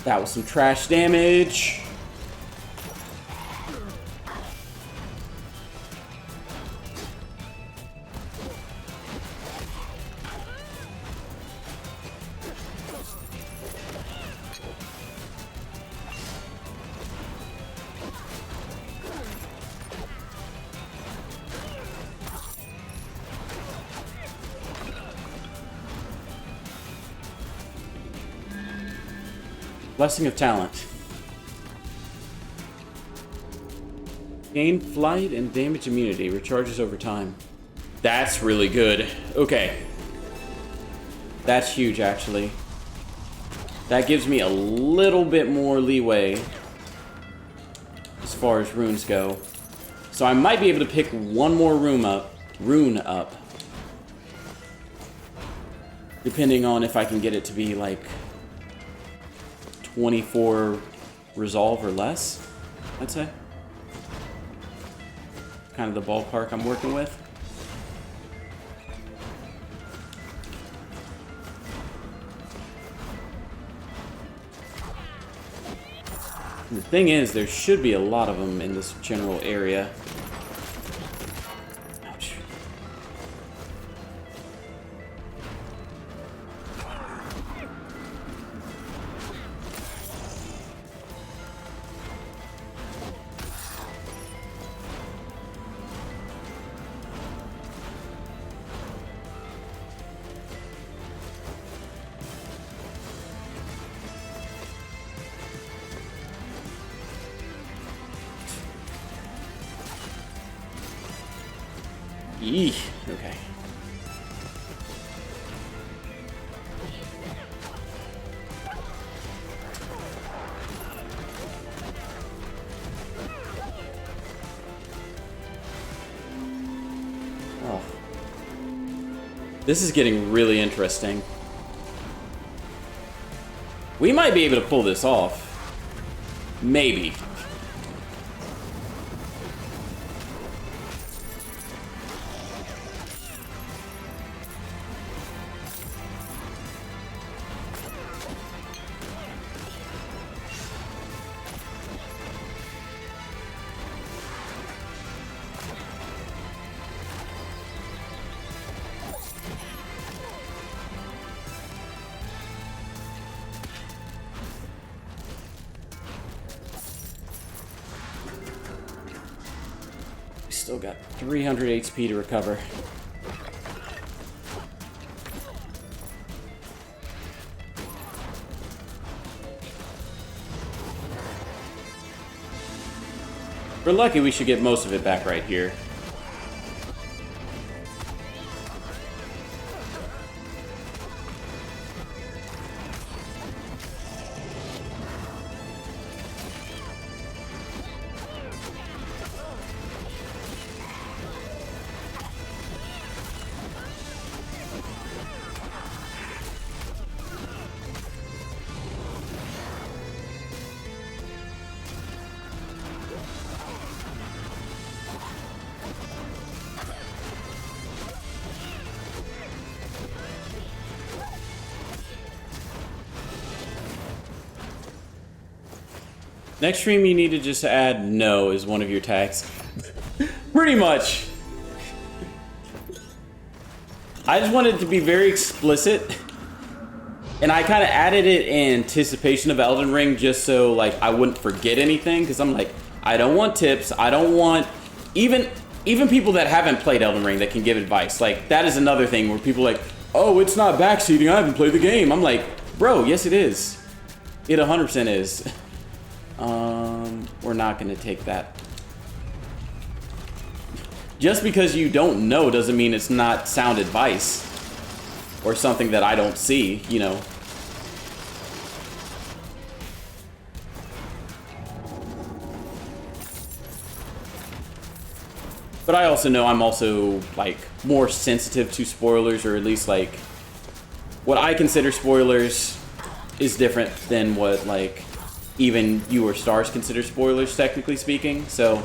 That was some trash damage. Blessing of Talent. Gain flight and damage immunity. Recharges over time. That's really good. Okay. That's huge, actually. That gives me a little bit more leeway as far as runes go. So I might be able to pick one more rune up. Depending on if I can get it to be like 24 resolve or less, I'd say. Kind of the ballpark I'm working with. The thing is, there should be a lot of them in this general area. Ouch. Eesh. Okay. Oh. This is getting really interesting. We might be able to pull this off. Maybe. Still got 300 HP to recover. If we're lucky, we should get most of it back right here. Next stream, you need to just add no as one of your tags. Pretty much. I just wanted to be very explicit. And I kind of added it in anticipation of Elden Ring just so like I wouldn't forget anything. Because I'm like, I don't want tips. I don't want... Even people that haven't played Elden Ring that can give advice. Like, that is another thing where people are like, oh, it's not backseating. I haven't played the game. I'm like, bro, yes it is. It 100% is. We're not going to take that. Just because you don't know doesn't mean it's not sound advice. Or something that I don't see, you know. But I also know I'm also, like, more sensitive to spoilers, or at least, like, what I consider spoilers is different than what, like, even you or Stars consider spoilers, technically speaking, so...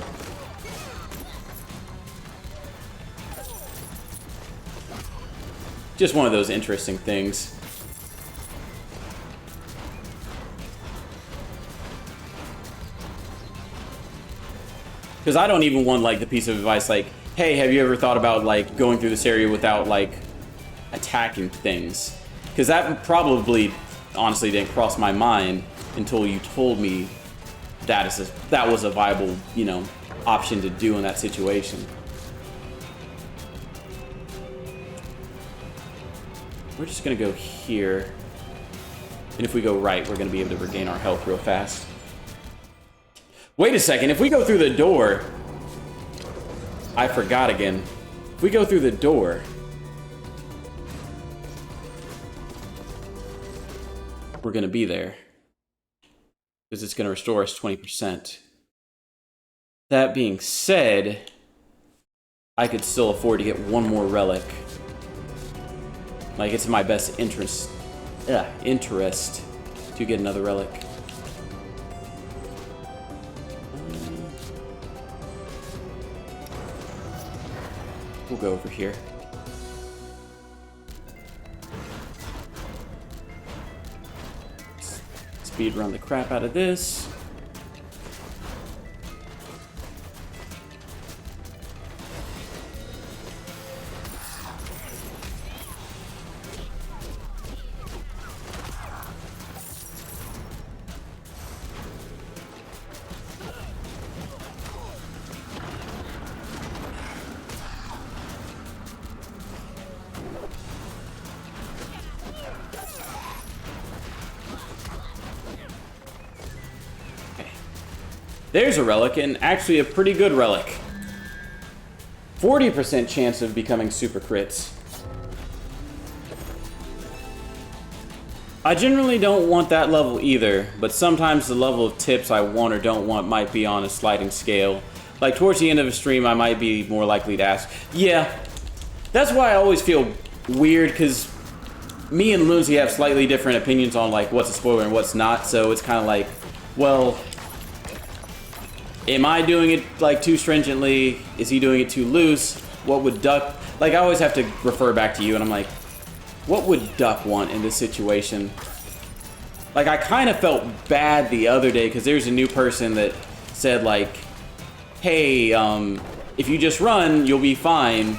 Just one of those interesting things. Because I don't even want, like, the piece of advice like, hey, have you ever thought about, like, going through this area without, like, attacking things? Because that probably, honestly, didn't cross my mind until you told me that was a viable, you know, option to do in that situation. We're just gonna go here. And if we go right, we're going to be able to regain our health real fast. Wait a second, if we go through the door... I forgot again. If we go through the door... we're going to be there. Because it's going to restore us 20%. That being said, I could still afford to get one more relic. Like, it's in my best interest to get another relic. We'll go over here. Speed run the crap out of this. There's a relic, and actually a pretty good relic. 40% chance of becoming super crits. I generally don't want that level either, but sometimes the level of tips I want or don't want might be on a sliding scale. Like towards the end of a stream, I might be more likely to ask. Yeah, that's why I always feel weird, because me and Lunzi have slightly different opinions on like what's a spoiler and what's not, so it's kind of like, well... am I doing it, like, too stringently? Is he doing it too loose? What would Duck... like, I always have to refer back to you, and I'm like, what would Duck want in this situation? Like, I kind of felt bad the other day, because there's a new person that said, like, hey, if you just run, you'll be fine.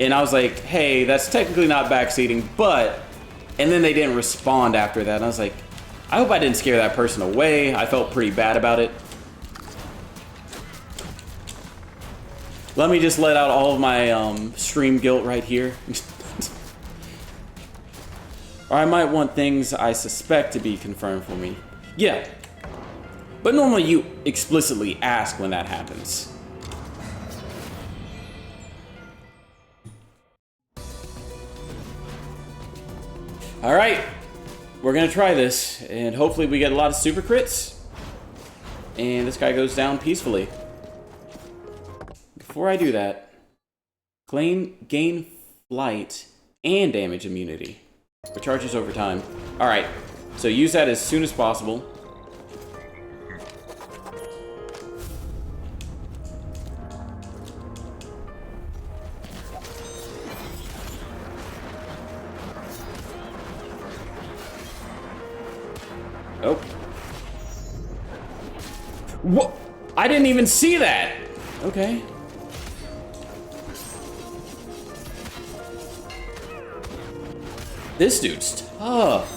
And I was like, hey, that's technically not backseating, but... and then they didn't respond after that, and I was like, I hope I didn't scare that person away. I felt pretty bad about it. Let me just let out all of my stream guilt right here. Or I might want things I suspect to be confirmed for me. Yeah. But normally you explicitly ask when that happens. Alright. We're gonna try this, and hopefully we get a lot of super crits. And this guy goes down peacefully. Before I do that, gain flight and damage immunity. Recharges over time. Alright, so use that as soon as possible. Oh. What? I didn't even see that! Okay. This dude's tough.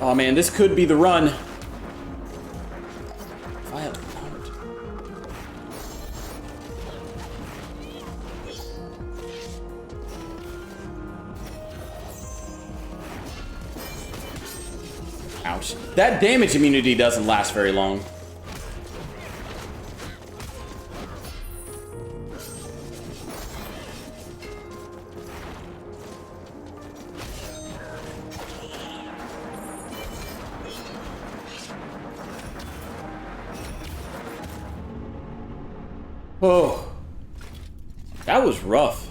Oh man, this could be the run. Violet Heart. Ouch. That damage immunity doesn't last very long. Oh, that was rough.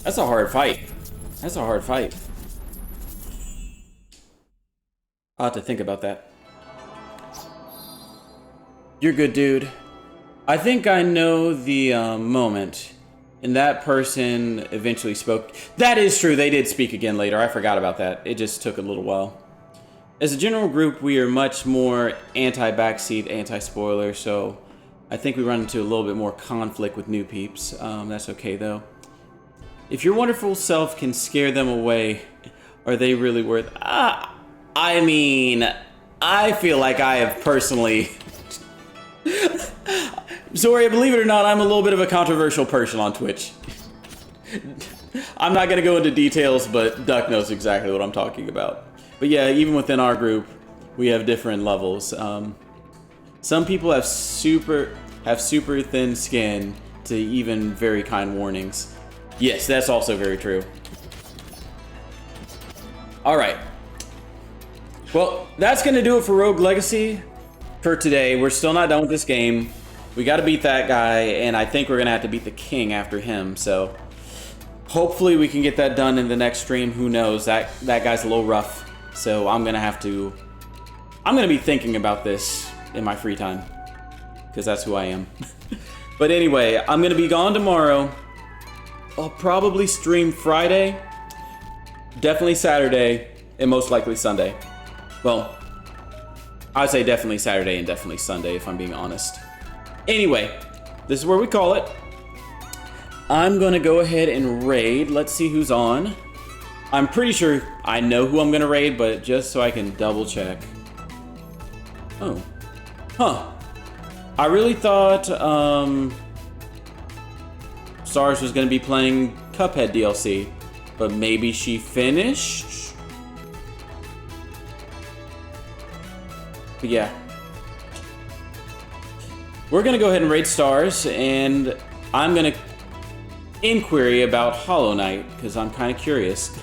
That's a hard fight. That's a hard fight. I'll have to think about that. You're good, dude. I think I know the moment And that person eventually spoke. That is true, they did speak again later. I forgot about that. It just took a little while. As a general group, we are much more anti-backseat, anti-spoiler, so I think we run into a little bit more conflict with new peeps. That's okay, though. If your wonderful self can scare them away, are they really worth... I mean, I feel like I have personally... Sorry, believe it or not, I'm a little bit of a controversial person on Twitch. I'm not going to go into details, but Duck knows exactly what I'm talking about. But yeah, even within our group, we have different levels. Some people have super thin skin to even very kind warnings. Yes, that's also very true. Alright. Well, that's going to do it for Rogue Legacy for today. We're still not done with this game. We got to beat that guy, and I think we're going to have to beat the king after him, so hopefully we can get that done in the next stream. Who knows? That guy's a little rough, so I'm going to be thinking about this in my free time, because that's who I am. But anyway, I'm going to be gone tomorrow. I'll probably stream Friday, definitely Saturday, and most likely Sunday. Well, I'd say definitely Saturday and definitely Sunday, if I'm being honest. Anyway, this is where we call it. I'm gonna go ahead and raid. Let's see who's on. I'm pretty sure I know who I'm gonna raid, but just so I can double check. Oh. Huh. I really thought Stars was gonna be playing Cuphead DLC, but maybe she finished? But yeah. We're gonna go ahead and raid Stars, and I'm gonna inquiry about Hollow Knight, because I'm kind of curious.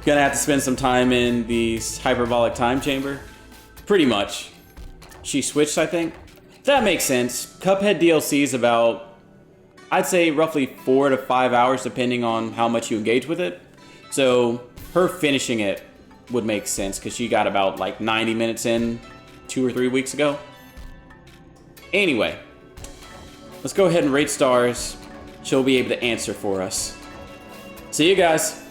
Gonna have to spend some time in the hyperbolic time chamber. Pretty much. She switched, I think. That makes sense. Cuphead DLC is about, I'd say, roughly 4 to 5 hours, depending on how much you engage with it. So her finishing it would make sense, because she got about like 90 minutes in 2 or 3 weeks ago. Anyway, let's go ahead and rate Stars. She'll be able to answer for us. See you guys.